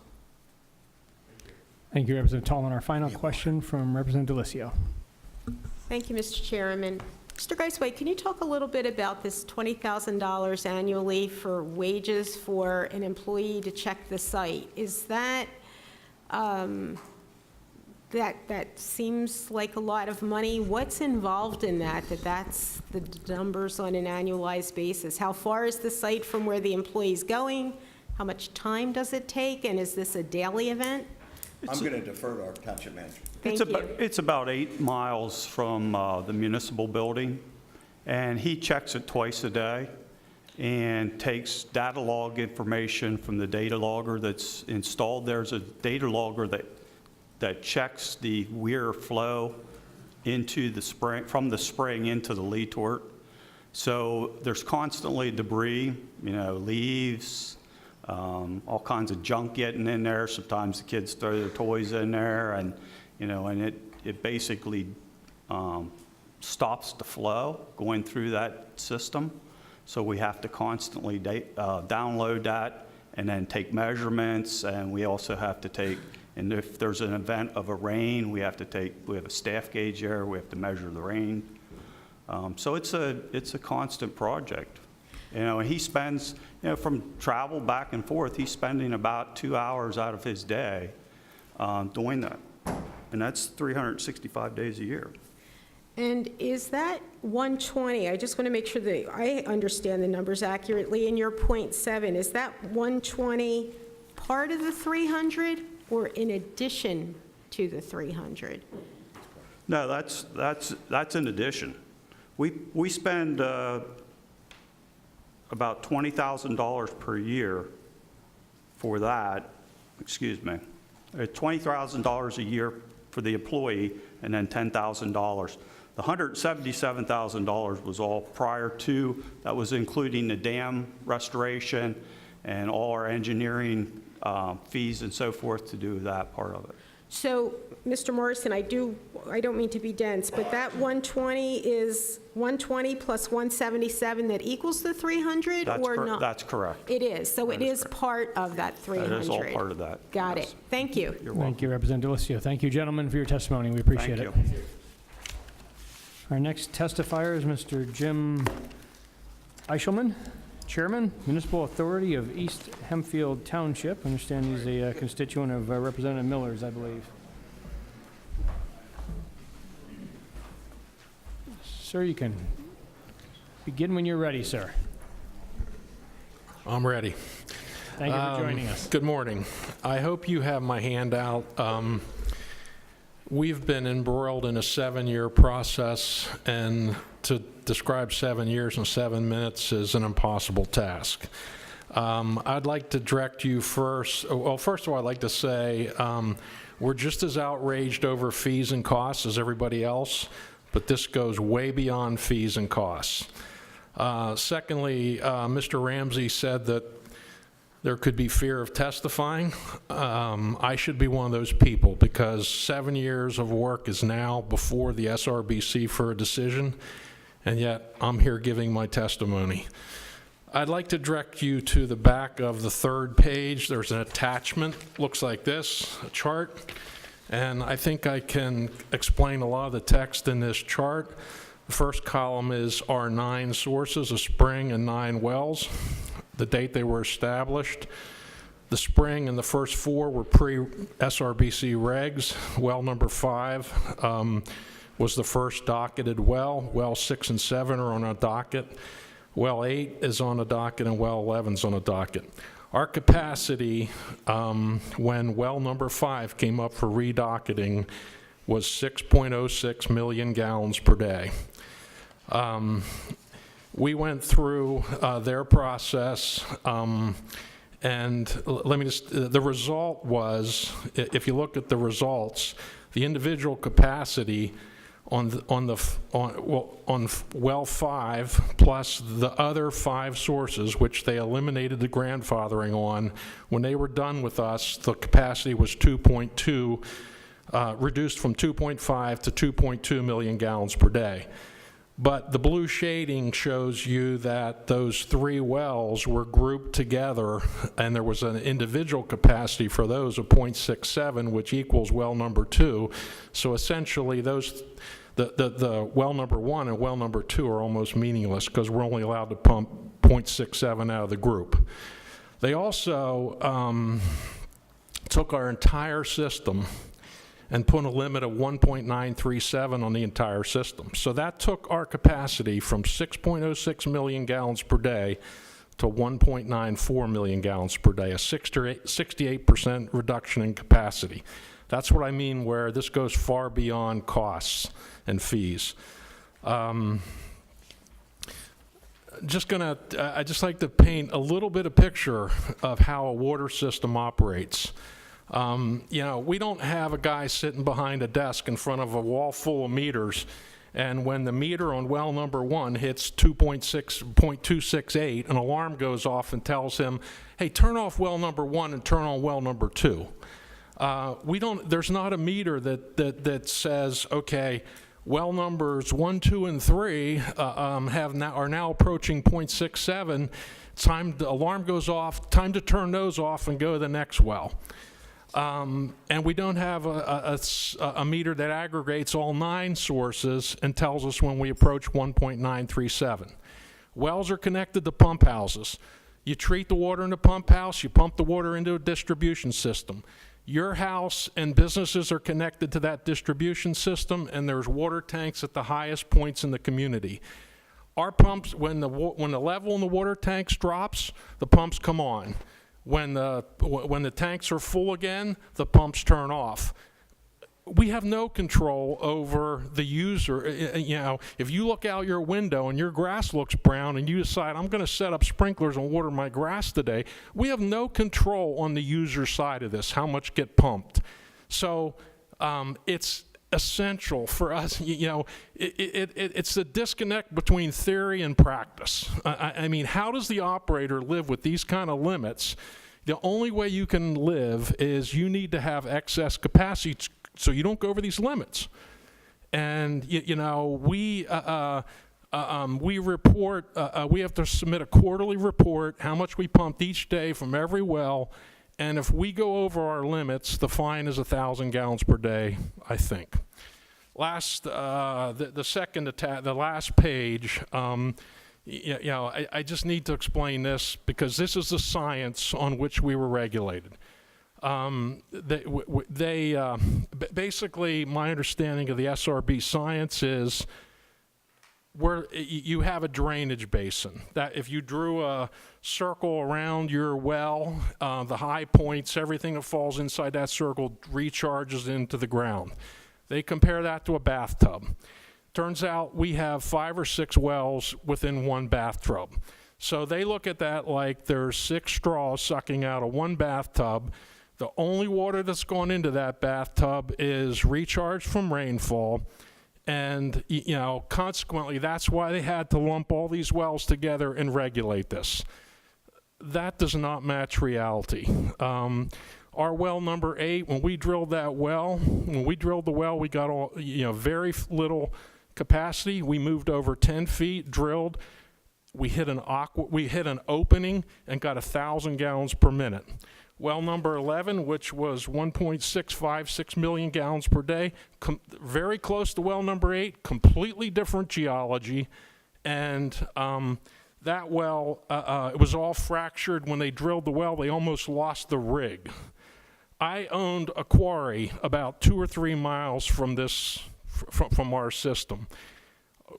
Thank you, Representative Tallman. Our final question from Representative DeLisio.
Thank you, Mr. Chairman. Mr. Geisway, can you talk a little bit about this $20,000 annually for wages for an employee to check the site? Is that, that seems like a lot of money. What's involved in that's the numbers on an annualized basis? How far is the site from where the employee's going? How much time does it take? And is this a daily event?
I'm going to defer to our township manager.
It's about 8 miles from the municipal building, and he checks it twice a day and takes data log information from the data logger that's installed. There's a data logger that checks the weir flow into the spring, from the spring into the lead-tort. So there's constantly debris, leaves, all kinds of junk getting in there. Sometimes the kids throw their toys in there, and it basically stops the flow going through that system. So we have to constantly download that and then take measurements, and we also have to take, and if there's an event of a rain, we have a staff gauge there, we have to measure the rain. So it's a constant project. And he spends, from travel back and forth, he's spending about 2 hours out of his day doing that. And that's 365 days a year.
And is that 120, I just want to make sure that I understand the numbers accurately, in your .7, is that 120 part of the 300 or in addition to the 300?
No, that's in addition. We spend about $20,000 per year for that, $20,000 a year for the employee, and then $10,000. The $177,000 was all prior to, that was including the dam restoration and all our engineering fees and so forth to do that part of it.
So, Mr. Morrison, I don't mean to be dense, but that 120 is 120 plus 177 that equals the 300 or not?
That's correct.
It is, so it is part of that 300.
That is all part of that.
Got it. Thank you.
You're welcome.
Thank you, Representative DeLisio. Thank you, gentlemen, for your testimony. We appreciate it.
Thank you.
Our next testifier is Mr. Jim Eichelman, Chairman, Municipal Authority of East Hempfield Township. I understand he's a constituent of Representative Miller's, I believe. Sir, you can begin when you're ready, sir.
I'm ready.
Thank you for joining us.
Good morning. I hope you have my handout. We've been embroiled in a 7-year process, and to describe 7 years in 7 minutes is an impossible task. I'd like to direct you first, well, first of all, I'd like to say we're just as outraged over fees and costs as everybody else, but this goes way beyond fees and costs. Secondly, Mr. Ramsey said that there could be fear of testifying. I should be one of those people because 7 years of work is now before the SRBC for a decision, and yet I'm here giving my testimony. I'd like to direct you to the back of the third page. There's an attachment, looks like this, a chart, and I think I can explain a lot of the text in this chart. The first column is our 9 sources, a spring and 9 wells, the date they were established. The spring and the first 4 were pre-SRBC regs. Well number 5 was the first docketed well. Well 6 and 7 are on a docket. Well 8 is on a docket, and well 11 is on a docket. Our capacity when well number 5 came up for redocketing was 6.06 million gallons per day. We went through their process, and let me just, the result was, if you look at the results, the individual capacity on well 5 plus the other 5 sources, which they eliminated the grandfathering on, when they were done with us, the capacity was 2.2, reduced from 2.5 to 2.2 million gallons per day. But the blue shading shows you that those 3 wells were grouped together, and there was an individual capacity for those of 0.67, which equals well number 2. So essentially, those the well number 1 and well number 2 are almost meaningless because we're only allowed to pump 0.67 out of the group. They also took our entire system and put a limit of 1.937 on the entire system. So that took our capacity from 6.06 million gallons per day to 1.94 million gallons per day, a 68% reduction in capacity. That's what I mean where this goes far beyond costs and fees. I just like to paint a little bit of picture of how a water system operates. You know, we don't have a guy sitting behind a desk in front of a wall full of meters, and when the meter on well number 1 hits 2.268, an alarm goes off and tells him, hey, turn off well number 1 and turn on well number 2. There's not a meter that says, okay, well numbers 1, 2, and 3 are now approaching 0.67. The alarm goes off, time to turn those off and go to the next well. And we don't have a meter that aggregates all 9 sources and tells us when we approach 1.937. Wells are connected to pump houses. You treat the water in the pump house, you pump the water into a distribution system. Your house and businesses are connected to that distribution system, and there's water tanks at the highest points in the community. Our pumps, when the level in the water tanks drops, the pumps come on. When the tanks are full again, the pumps turn off. We have no control over the user. You know, if you look out your window and your grass looks brown and you decide, I'm going to set up sprinklers and water my grass today, we have no control on the user side of this, how much get pumped. So it's essential for us, you know, it's the disconnect between theory and practice. I mean, how does the operator live with these kind of limits? The only way you can live is you need to have excess capacity so you don't go over these limits. And, you know, we report, we have to submit a quarterly report, how much we pumped each day from every well. And if we go over our limits, the fine is 1,000 gallons per day, I think. Last, the last page, you know, I just need to explain this because this is the science on which we were regulated. Basically, my understanding of the SRB science is where you have a drainage basin, that if you drew a circle around your well, the high points, everything that falls inside that circle recharges into the ground. They compare that to a bathtub. Turns out we have 5 or 6 wells within one bathtub. So they look at that like there's 6 straws sucking out of one bathtub. The only water that's going into that bathtub is recharged from rainfall. And, you know, consequently, that's why they had to lump all these wells together and regulate this. That does not match reality. Our well number 8, when we drilled the well, we got all, you know, very little capacity. We moved over 10 feet, drilled. We hit an opening and got 1,000 gallons per minute. Well number 11, which was 1.656 million gallons per day, very close to well number 8, completely different geology. And that well, it was all fractured. When they drilled the well, they almost lost the rig. I owned a quarry about 2 or 3 miles from from our system.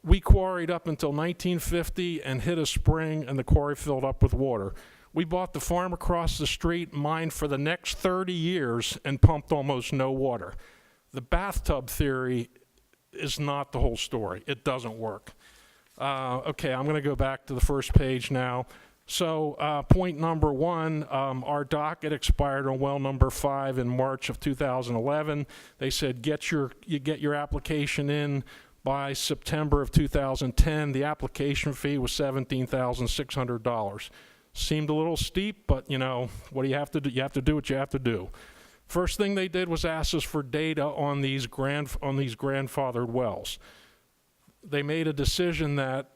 We quarried up until 1950 and hit a spring, and the quarry filled up with water. We bought the farm across the street, mined for the next 30 years, and pumped almost no water. The bathtub theory is not the whole story. It doesn't work. Okay, I'm going to go back to the first page now. So point number 1, our docket expired on well number 5 in March of 2011. They said you get your application in by September of 2010. The application fee was $17,600. Seemed a little steep, but you know, what do you have to do? You have to do what you have to do. First thing they did was ask us for data on these grandfathered wells. They made a decision that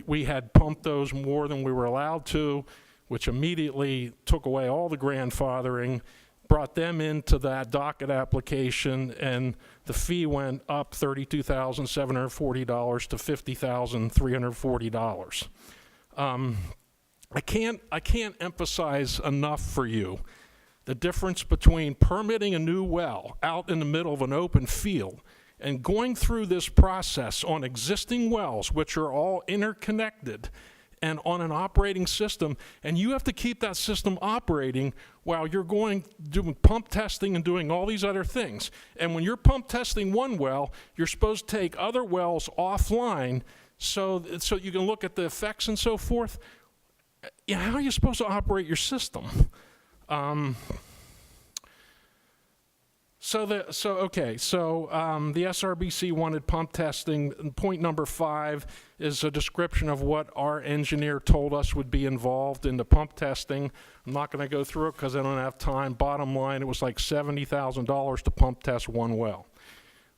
we had pumped those more than we were allowed to, which immediately took away all the grandfathering, brought them into that docket application, and the fee went up $32,740 to $50,340. I can't emphasize enough for you the difference between permitting a new well out in the middle of an open field and going through this process on existing wells, which are all interconnected and on an operating system, and you have to keep that system operating while you're doing pump testing and doing all these other things. And when you're pump testing one well, you're supposed to take other wells offline so you can look at the effects and so forth. Yeah, how are you supposed to operate your system? The SRBC wanted pump testing. Point number 5 is a description of what our engineer told us would be involved in the pump testing. I'm not going to go through it because I don't have time. Bottom line, it was like $70,000 to pump test one well.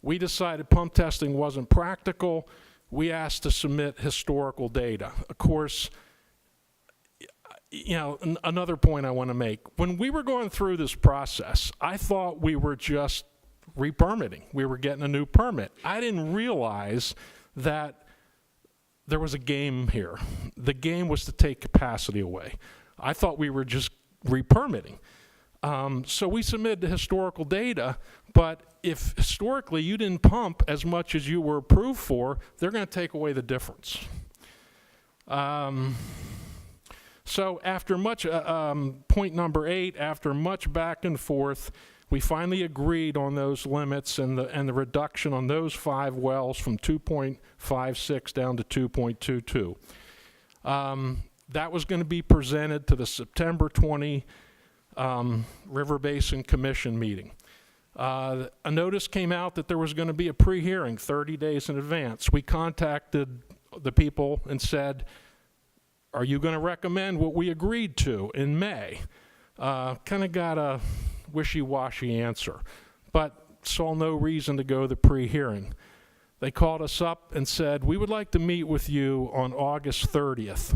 We decided pump testing wasn't practical. We asked to submit historical data. Of course, you know, another point I want to make. When we were going through this process, I thought we were just re-permitting. We were getting a new permit. I didn't realize that there was a game here. The game was to take capacity away. I thought we were just re-permitting. So we submitted the historical data, but if historically you didn't pump as much as you were approved for, they're going to take away the difference. So after much, point number 8, after much back and forth, we finally agreed on those limits and the reduction on those 5 wells from 2.56 down to 2.22. That was going to be presented to the September 20 River Basin Commission meeting. A notice came out that there was going to be a pre-hearing 30 days in advance. We contacted the people and said, are you going to recommend what we agreed to in May? Kind of got a wishy-washy answer, but saw no reason to go the pre-hearing. They called us up and said, we would like to meet with you on August 30th.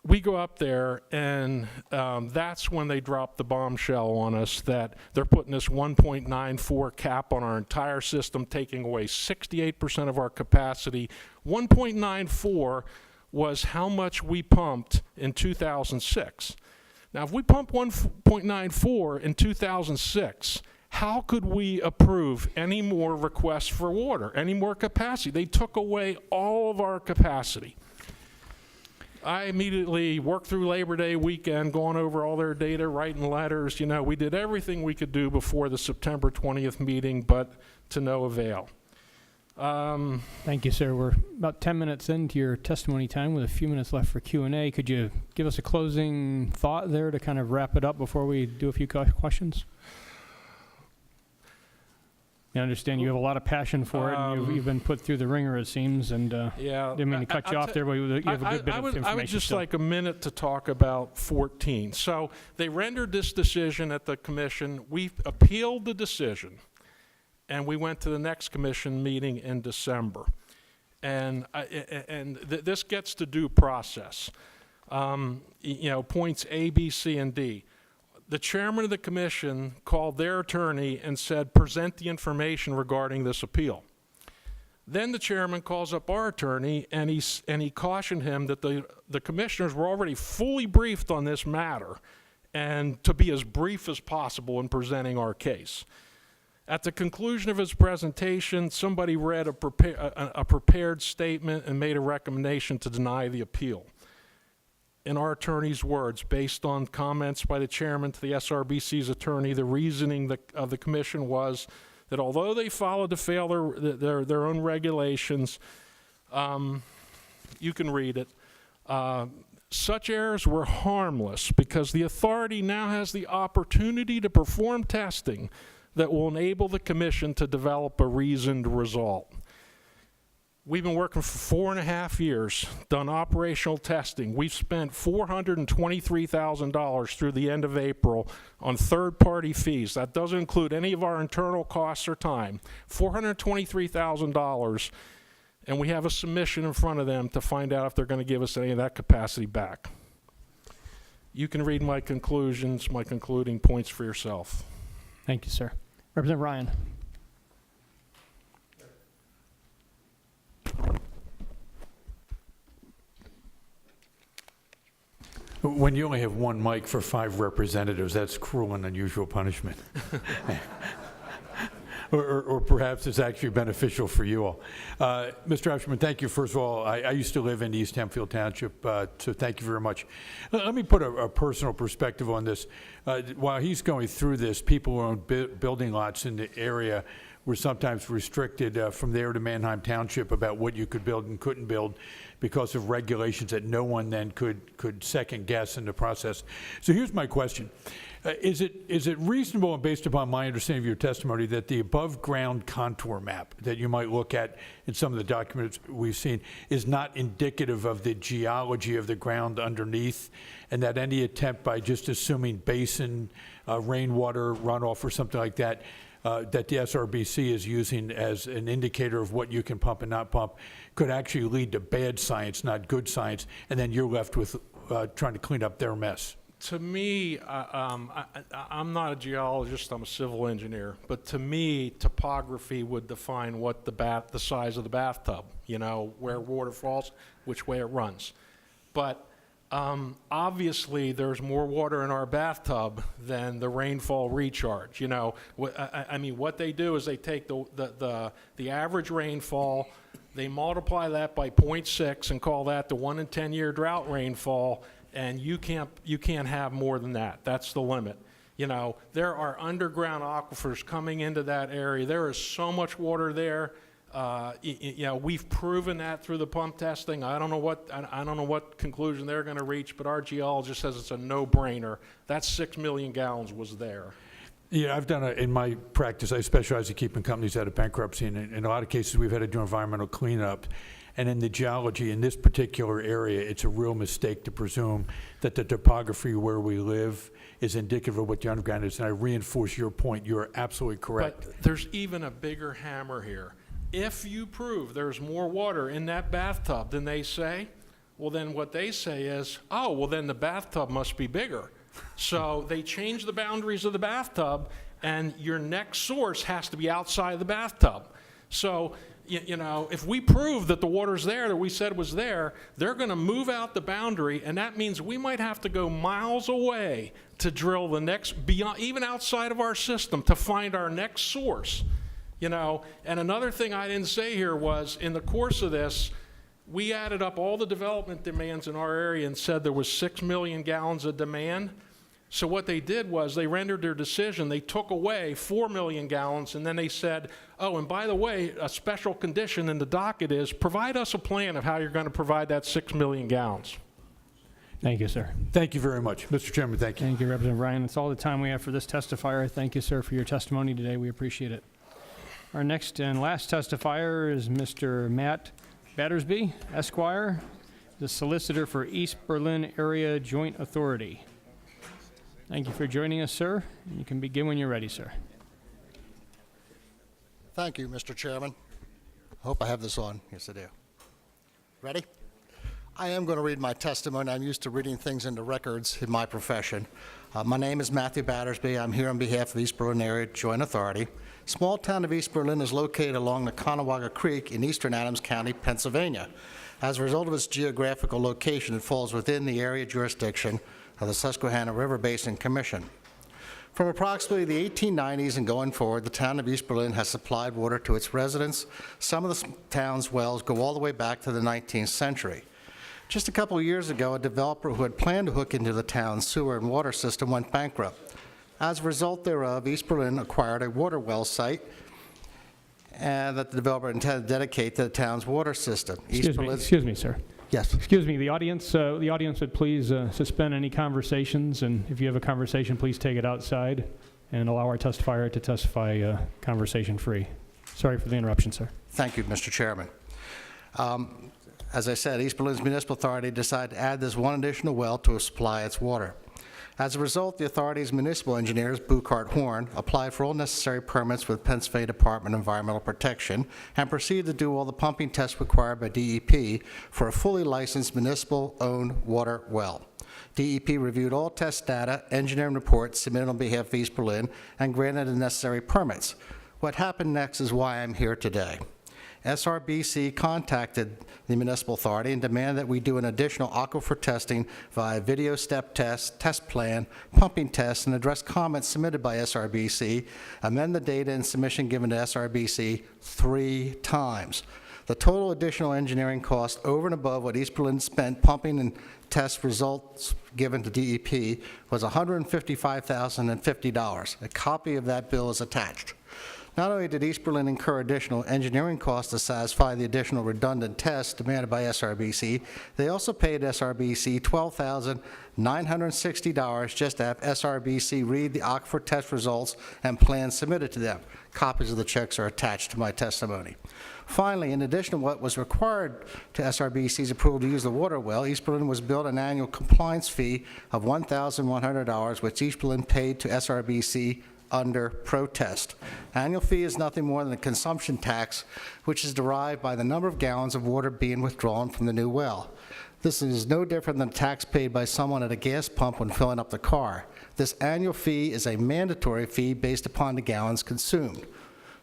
We go up there, and that's when they dropped the bombshell on us that they're putting this 1.94 cap on our entire system, taking away 68% of our capacity. 1.94 was how much we pumped in 2006. Now, if we pump 1.94 in 2006, how could we approve any more requests for water, any more capacity? They took away all of our capacity. I immediately worked through Labor Day weekend, going over all their data, writing letters. You know, we did everything we could do before the September 20th meeting, but to no avail.
Thank you, sir. We're about 10 minutes into your testimony time with a few minutes left for Q&A. Could you give us a closing thought there to kind of wrap it up before we do a few questions? I understand you have a lot of passion for it, and you've been put through the ringer, it seems, and
Yeah.
didn't mean to cut you off there, but you have a good bit of information.
I would just
still.
like a minute to talk about 14. So they rendered this decision at the commission. We appealed the decision, and we went to the next commission meeting in December. And this gets to due process. Points A, B, C, and D. The chairman of the commission called their attorney and said, present the information regarding this appeal. Then the chairman calls up our attorney and he cautioned him that the commissioners were already fully briefed on this matter and to be as brief as possible in presenting our case. At the conclusion of his presentation, somebody read a prepared statement and made a recommendation to deny the appeal. In our attorney's words, based on comments by the chairman to the SRBC's attorney, the reasoning of the commission was that although they followed to fail their own regulations, you can read it, such errors were harmless because the authority now has the opportunity to perform testing that will enable the commission to develop a reasoned result. We've been working for 4.5 years, done operational testing. We've spent $423,000 through the end of April on third-party fees. That doesn't include any of our internal costs or time. $423,000, and we have a submission in front of them to find out if they're going to give us any of that capacity back. You can read my conclusions, my concluding points for yourself.
Thank you, sir. Representative Ryan.
When you only have one mic for 5 representatives, that's cruel and unusual punishment. or perhaps it's actually beneficial for you all. Mr. Ashman, thank you. First of all, I used to live in East Hempfield Township, so thank you very much. Let me put a personal perspective on this. While he's going through this, people who own building lots in the area were sometimes restricted from there to Manheim Township about what you could build and couldn't build because of regulations that no one then could second guess in the process. So here's my question. Is it reasonable and based upon my understanding of your testimony that the above ground contour map that you might look at in some of the documents we've seen is not indicative of the geology of the ground underneath, and that any attempt by just assuming basin, rainwater runoff or something like that, that the SRBC is using as an indicator of what you can pump and not pump could actually lead to bad science, not good science, and then you're left with trying to clean up their mess?
To me, I'm not a geologist, I'm a civil engineer, but to me, topography would define what the size of the bathtub, where water falls, which way it runs. But obviously, there's more water in our bathtub than the rainfall recharge. What they do is they take the average rainfall, they multiply that by 0.6 and call that the 1 in 10 year drought rainfall, and you can't have more than that. That's the limit. There are underground aquifers coming into that area. There is so much water there. We've proven that through the pump testing. I don't know what conclusion they're going to reach, but our geologist says it's a no-brainer. That 6 million gallons was there.
Yeah, I've done in my practice, I specialize in keeping companies out of bankruptcy, and in a lot of cases we've had to do environmental cleanup. And in the geology in this particular area, it's a real mistake to presume that the topography where we live is indicative of what the underground is. And I reinforce your point. You are absolutely correct.
But there's even a bigger hammer here. If you prove there's more water in that bathtub than they say, well, then what they say is, oh, well, then the bathtub must be bigger. So they change the boundaries of the bathtub, and your next source has to be outside the bathtub. So, if we prove that the water's there that we said was there, they're going to move out the boundary, and that means we might have to go miles away to drill the next, beyond, even outside of our system, to find our next source. And another thing I didn't say here was, in the course of this, we added up all the development demands in our area and said there was 6 million gallons of demand. So what they did was they rendered their decision. They took away 4 million gallons, and then they said, oh, and by the way, a special condition in the docket is provide us a plan of how you're going to provide that 6 million gallons.
Thank you, sir.
Thank you very much. Mr. Chairman, thank you.
Thank you, Representative Ryan. That's all the time we have for this testifier. Thank you, sir, for your testimony today. We appreciate it. Our next and last testifier is Mr. Matt Battersby, Esquire, the solicitor for East Berlin Area Joint Authority. Thank you for joining us, sir. You can begin when you're ready, sir.
Thank you, Mr. Chairman. Hope I have this on. Yes, I do. Ready? I am going to read my testimony. I'm used to reading things into records in my profession. My name is Matthew Battersby. I'm here on behalf of East Berlin Area Joint Authority. Small town of East Berlin is located along the Conewaga Creek in eastern Adams County, Pennsylvania. As a result of its geographical location, it falls within the area jurisdiction of the Susquehanna River Basin Commission. From approximately the 1890s and going forward, the town of East Berlin has supplied water to its residents. Some of the town's wells go all the way back to the 19th century. Just a couple of years ago, a developer who had planned to hook into the town's sewer and water system went bankrupt. As a result thereof, East Berlin acquired a water well site and that the developer intended to dedicate to the town's water system.
Excuse me, sir.
Yes.
Excuse me, the audience would please suspend any conversations, and if you have a conversation, please take it outside and allow our testifier to testify conversation-free. Sorry for the interruption, sir.
Thank you, Mr. Chairman. As I said, East Berlin's municipal authority decided to add this one additional well to supply its water. As a result, the authority's municipal engineers, Buchart Horn, applied for all necessary permits with Pennsylvania Department of Environmental Protection and proceeded to do all the pumping tests required by DEP for a fully licensed municipal-owned water well. DEP reviewed all test data, engineering reports submitted on behalf of East Berlin, and granted the necessary permits. What happened next is why I'm here today. SRBC contacted the municipal authority and demanded that we do an additional aquifer testing via video step test, test plan, pumping tests, and address comments submitted by SRBC, amend the data and submission given to SRBC 3 times. The total additional engineering cost over and above what East Berlin spent pumping and test results given to DEP was $155,050. A copy of that bill is attached. Not only did East Berlin incur additional engineering costs to satisfy the additional redundant tests demanded by SRBC, they also paid SRBC $12,960 just to have SRBC read the aquifer test results and plans submitted to them. Copies of the checks are attached to my testimony. Finally, in addition to what was required to SRBC's approval to use the water well, East Berlin was billed an annual compliance fee of $1,100, which East Berlin paid to SRBC under protest. Annual fee is nothing more than a consumption tax, which is derived by the number of gallons of water being withdrawn from the new well. This is no different than a tax paid by someone at a gas pump when filling up the car. This annual fee is a mandatory fee based upon the gallons consumed.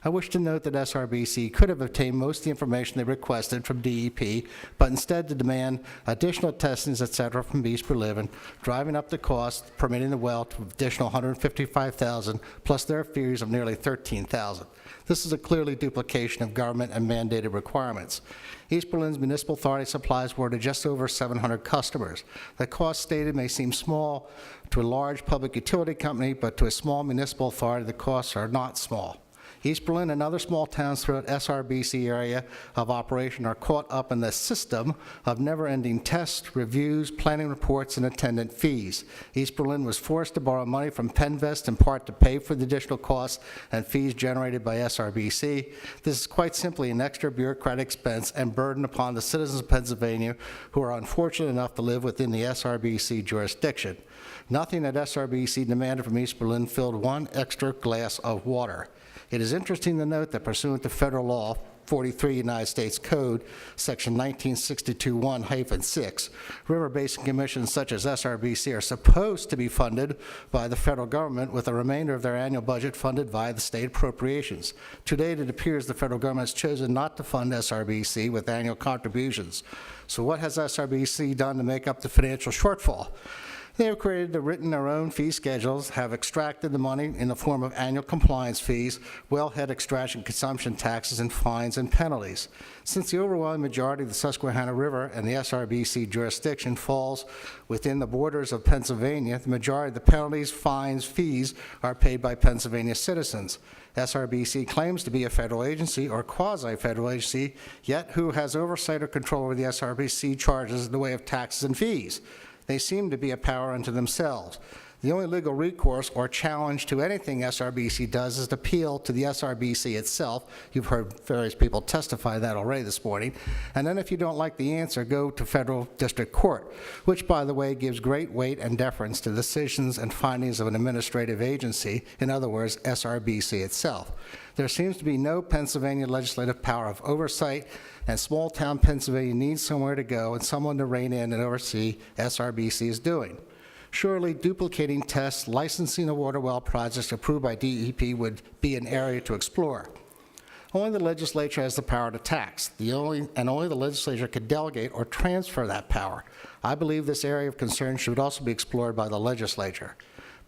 I wish to note that SRBC could have obtained most of the information they requested from DEP, but instead to demand additional testings, etc., from East Berlin, driving up the cost, permitting the well to additional $155,000, plus their fees of nearly $13,000. This is a clearly duplication of government and mandated requirements. East Berlin's municipal authority supplies water to just over 700 customers. The cost stated may seem small to a large public utility company, but to a small municipal authority, the costs are not small. East Berlin and other small towns throughout SRBC area of operation are caught up in the system of never-ending tests, reviews, planning reports, and attendant fees. East Berlin was forced to borrow money from Penvest in part to pay for the additional costs and fees generated by SRBC. This is quite simply an extra bureaucratic expense and burden upon the citizens of Pennsylvania who are unfortunate enough to live within the SRBC jurisdiction. Nothing that SRBC demanded from East Berlin filled one extra glass of water. It is interesting to note that pursuant to federal law 43 United States Code, section 1962(1)(6), river basin commissions such as SRBC are supposed to be funded by the federal government with the remainder of their annual budget funded via the state appropriations. To date, it appears the federal government has chosen not to fund SRBC with annual contributions. So what has SRBC done to make up the financial shortfall? They have written their own fee schedules, have extracted the money in the form of annual compliance fees, wellhead extraction consumption taxes, and fines and penalties. Since the overwhelming majority of the Susquehanna River and the SRBC jurisdiction falls within the borders of Pennsylvania, the majority of the penalties, fines, fees are paid by Pennsylvania citizens. SRBC claims to be a federal agency or quasi-federal agency, yet who has oversight or control over the SRBC charges in the way of taxes and fees? They seem to be a power unto themselves. The only legal recourse or challenge to anything SRBC does is to appeal to the SRBC itself. You've heard various people testify that already this morning. And then if you don't like the answer, go to federal district court, which, by the way, gives great weight and deference to decisions and findings of an administrative agency, in other words, SRBC itself. There seems to be no Pennsylvania legislative power of oversight, and small-town Pennsylvania needs somewhere to go and someone to rein in and oversee SRBC is doing. Surely duplicating tests, licensing of water well projects approved by DEP would be an area to explore. Only the legislature has the power to tax. Only the legislature could delegate or transfer that power. I believe this area of concern should also be explored by the legislature.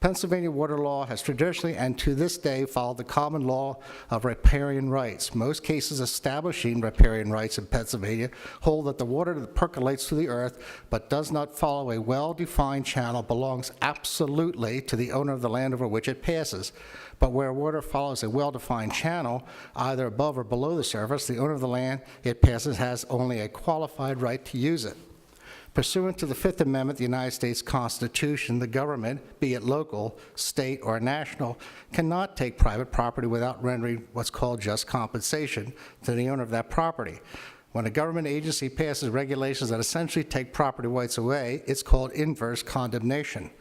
Pennsylvania water law has traditionally and to this day followed the common law of riparian rights. Most cases establishing riparian rights in Pennsylvania hold that the water that percolates through the earth but does not follow a well-defined channel belongs absolutely to the owner of the land over which it passes. But where water follows a well-defined channel, either above or below the surface, the owner of the land it passes has only a qualified right to use it. Pursuant to the Fifth Amendment of the United States Constitution, the government, be it local, state, or national, cannot take private property without rendering what's called just compensation to the owner of that property. When a government agency passes regulations that essentially take property rights away, it's called inverse condemnation.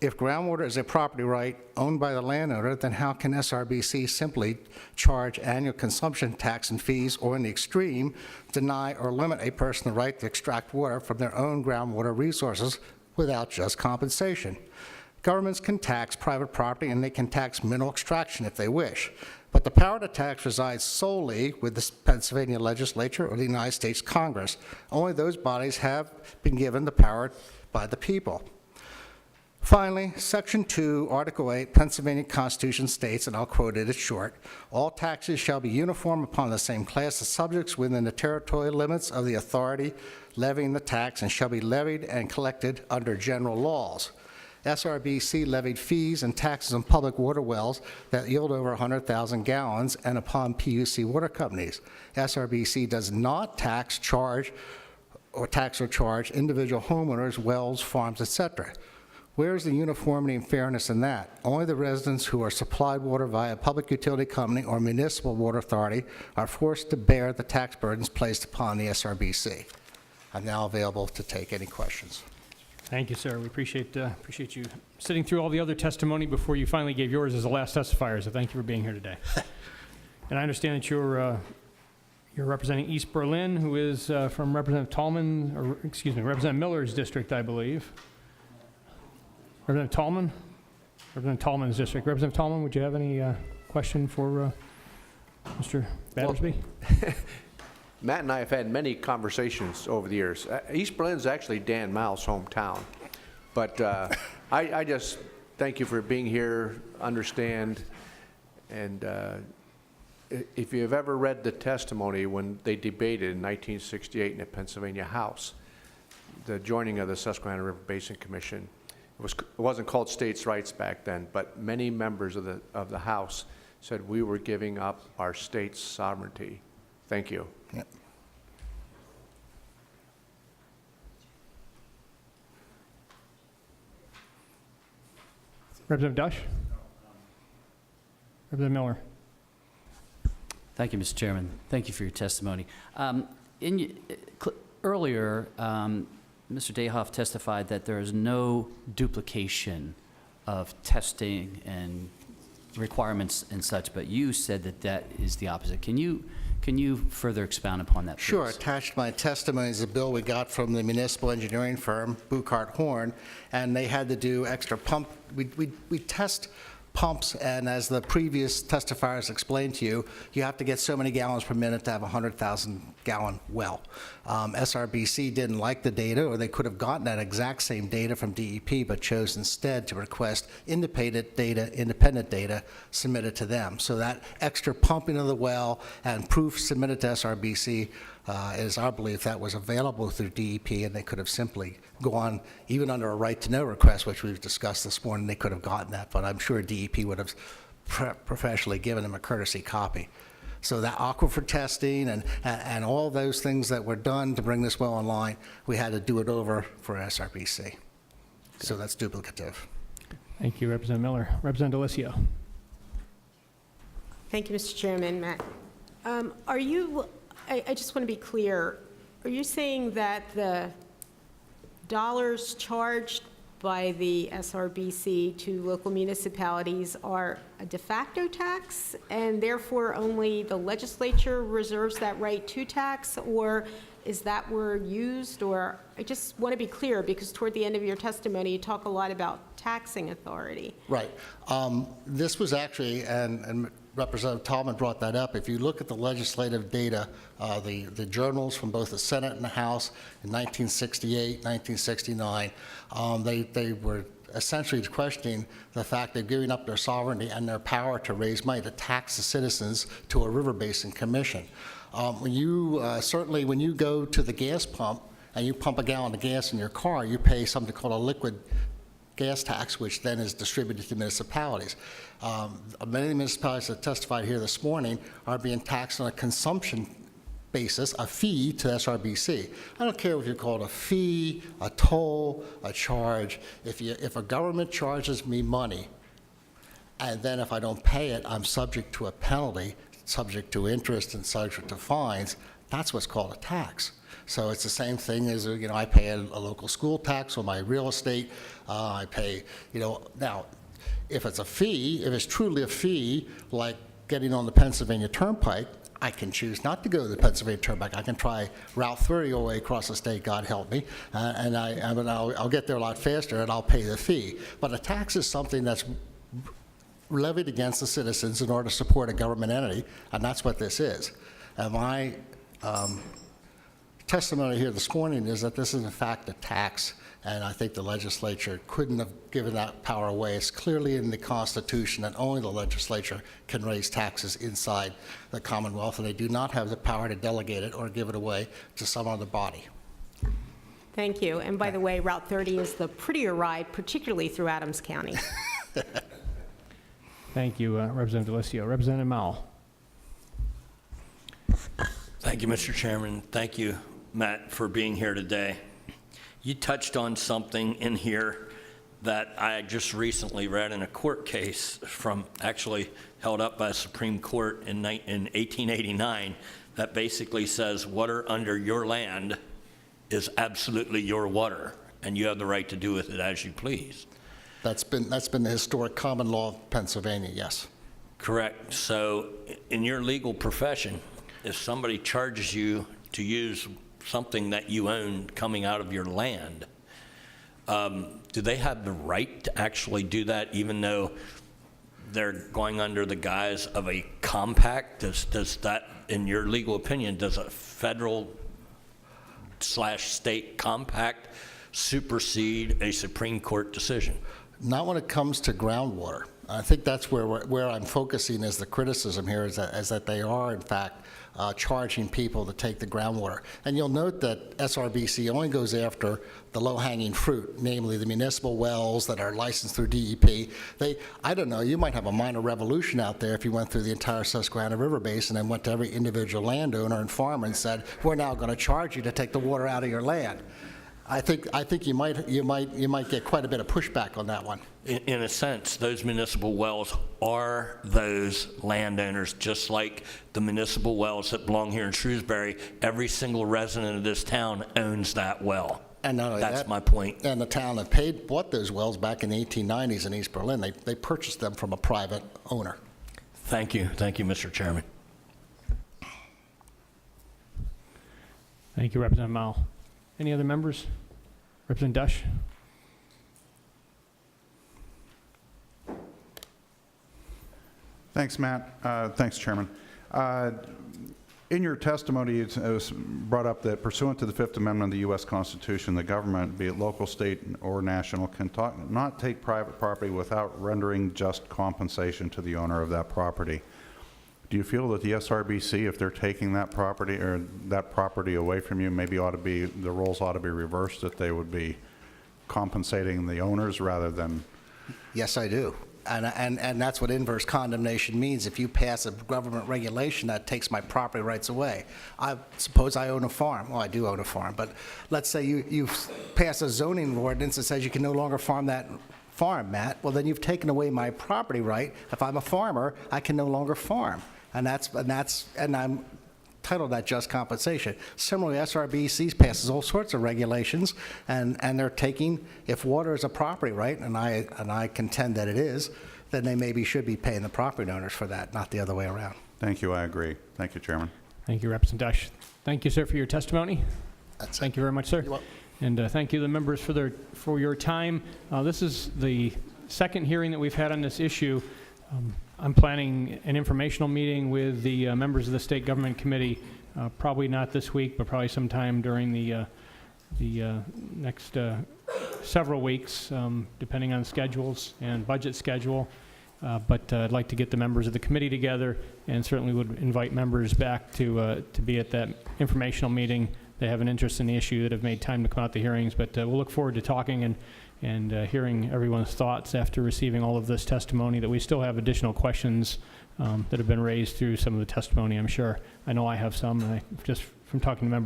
If groundwater is a property right owned by the landowner, then how can SRBC simply charge annual consumption tax and fees, or in the extreme, deny or limit a person the right to extract water from their own groundwater resources without just compensation? Governments can tax private property and they can tax mineral extraction if they wish, but the power to tax resides solely with the Pennsylvania legislature or the United States Congress. Only those bodies have been given the power by the people. Finally, Section 2, Article 8, Pennsylvania Constitution states, and I'll quote it, it's short, all taxes shall be uniform upon the same class of subjects within the territorial limits of the authority levying the tax and shall be levied and collected under general laws. SRBC levied fees and taxes on public water wells that yield over 100,000 gallons and upon PUC water companies. SRBC does not tax or charge individual homeowners, wells, farms, etc. Where is the uniformity and fairness in that? Only the residents who are supplied water via a public utility company or municipal water authority are forced to bear the tax burdens placed upon the SRBC. I'm now available to take any questions.
Thank you, sir. We appreciate you sitting through all the other testimony before you finally gave yours as the last testifier, so thank you for being here today. And I understand that you're representing East Berlin, who is from Representative Miller's district, I believe. Representative Tallman's district. Representative Tallman, would you have any question for Mr. Battersby?
Well, Matt and I have had many conversations over the years. East Berlin's actually Dan Mal's hometown. But I just thank you for being here, understand, and if you've ever read the testimony when they debated in 1968 in the Pennsylvania House, the joining of the Susquehanna River Basin Commission, it wasn't called states' rights back then, but many members of the House said we were giving up our state's sovereignty. Thank you.
Yep.
Representative Dush? Representative Miller?
Thank you, Mr. Chairman. Thank you for your testimony. Earlier, Mr. Dayhoff testified that there is no duplication of testing and requirements and such, but you said that that is the opposite. Can you further expound upon that, please?
Sure. Attached to my testimony is a bill we got from the municipal engineering firm, Buchart Horn, and they had to do extra pump. We test pumps, and as the previous testifiers explained to you, you have to get so many gallons per minute to have a 100,000-gallon well. SRBC didn't like the data, or they could have gotten that exact same data from DEP, but chose instead to request independent data submitted to them. So that extra pumping of the well and proof submitted to SRBC is our belief that was available through DEP, and they could have simply gone, even under a right-to-know request, which we've discussed this morning, they could have gotten that, but I'm sure DEP would have professionally given them a courtesy copy. So that aquifer testing and all those things that were done to bring this well online, we had to do it over for SRBC. So that's duplicative.
Thank you, Representative Miller. Representative Delicio.
Thank you, Mr. Chairman. Matt. I just want to be clear, are you saying that the dollars charged by the SRBC to local municipalities are a de facto tax, and therefore only the legislature reserves that right to tax, or is that word used? Or I just want to be clear, because toward the end of your testimony, you talk a lot about taxing authority.
Right. This was actually, and Representative Tallman brought that up, if you look at the legislative data, the journals from both the Senate and the House in 1968, 1969, they were essentially questioning the fact they're giving up their sovereignty and their power to raise money to tax the citizens to a river basin commission. Certainly when you go to the gas pump and you pump a gallon of gas in your car, you pay something called a liquid gas tax, which then is distributed to municipalities. Many of the municipalities that testified here this morning are being taxed on a consumption basis, a fee to SRBC. I don't care if you call it a fee, a toll, a charge. If a government charges me money, and then if I don't pay it, I'm subject to a penalty, subject to interest and subject to fines, that's what's called a tax. So it's the same thing as, I pay a local school tax on my real estate. I pay, now, if it's a fee, if it's truly a fee, like getting on the Pennsylvania Turnpike, I can choose not to go to the Pennsylvania Turnpike. I can try Route 30 all the way across the state, God help me, and I'll get there a lot faster, and I'll pay the fee. But a tax is something that's levied against the citizens in order to support a government entity, and that's what this is. And my testimony here this morning is that this is in fact a tax, and I think the legislature couldn't have given that power away. It's clearly in the Constitution that only the legislature can raise taxes inside the Commonwealth, and they do not have the power to delegate it or give it away to some other body.
Thank you. And by the way, Route 30 is the prettier ride, particularly through Adams County.
Thank you, Representative Delicio. Representative Mowell.
Thank you, Mr. Chairman. Thank you, Matt, for being here today. You touched on something in here that I just recently read in a court case actually held up by the Supreme Court in 1889 that basically says water under your land is absolutely your water, and you have the right to do with it as you please.
That's been the historic common law of Pennsylvania, yes.
Correct. So in your legal profession, if somebody charges you to use something that you own coming out of your land, do they have the right to actually do that even though they're going under the guise of a compact? Does that, in your legal opinion, does a federal/state compact supersede a Supreme Court decision?
Not when it comes to groundwater. I think that's where I'm focusing is the criticism here is that they are, in fact, charging people to take the groundwater. And you'll note that SRBC only goes after the low-hanging fruit, namely the municipal wells that are licensed through DEP. I don't know, you might have a minor revolution out there if you went through the entire Susquehanna River Basin and went to every individual landowner and farmer and said, we're now going to charge you to take the water out of your land. I think you might get quite a bit of pushback on that one.
In a sense, those municipal wells are those landowners, just like the municipal wells that belong here in Shrewsbury. Every single resident of this town owns that well.
And not only
that's my point.
And the town that bought those wells back in the 1890s in East Berlin. They purchased them from a private owner.
Thank you, Mr. Chairman.
Thank you, Representative Mowell. Any other members? Representative Dush.
Thanks, Matt. Thanks, Chairman. In your testimony, it was brought up that pursuant to the Fifth Amendment of the U.S. Constitution, the government, be it local, state, or national, can not take private property without rendering just compensation to the owner of that property. Do you feel that the SRBC, if they're taking that property or that property away from you, maybe the roles ought to be reversed, that they would be compensating the owners rather than?
Yes, I do. And that's what inverse condemnation means. If you pass a government regulation that takes my property rights away. I suppose I own a farm. Well, I do own a farm, but let's say you pass a zoning ordinance that says you can no longer farm that farm, Matt. Well, then you've taken away my property right. If I'm a farmer, I can no longer farm. And I'm entitled to that just compensation. Similarly, SRBC passes all sorts of regulations, and they're taking, if water is a property right, and I contend that it is, then they maybe should be paying the property owners for that, not the other way around.
Thank you. I agree. Thank you, Chairman.
Thank you, Representative Dush. Thank you, sir, for your testimony. Thank you very much, sir.
You're welcome.
And thank you, the members, for your time. This is the second hearing that we've had on this issue. I'm planning an informational meeting with the members of the State Government Committee, probably not this week, but probably sometime during the next several weeks, depending on schedules and budget schedule. But I'd like to get the members of the committee together, and certainly would invite members back to be at that informational meeting. They have an interest in the issue that have made time to come out to hearings, but we'll look forward to talking and hearing everyone's thoughts after receiving all of this testimony, that we still have additional questions that have been raised through some of the testimony, I'm sure. I know I have some, and just from talking to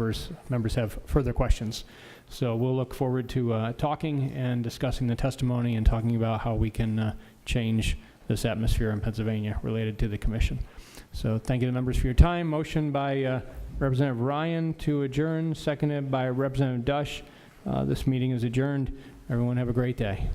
members have further questions. So we'll look forward to talking and discussing the testimony and talking about how we can change this atmosphere in Pennsylvania related to the commission. So thank you to the members for your time. Motion by Representative Ryan to adjourn, seconded by Representative Dush. This meeting is adjourned. Everyone have a great day.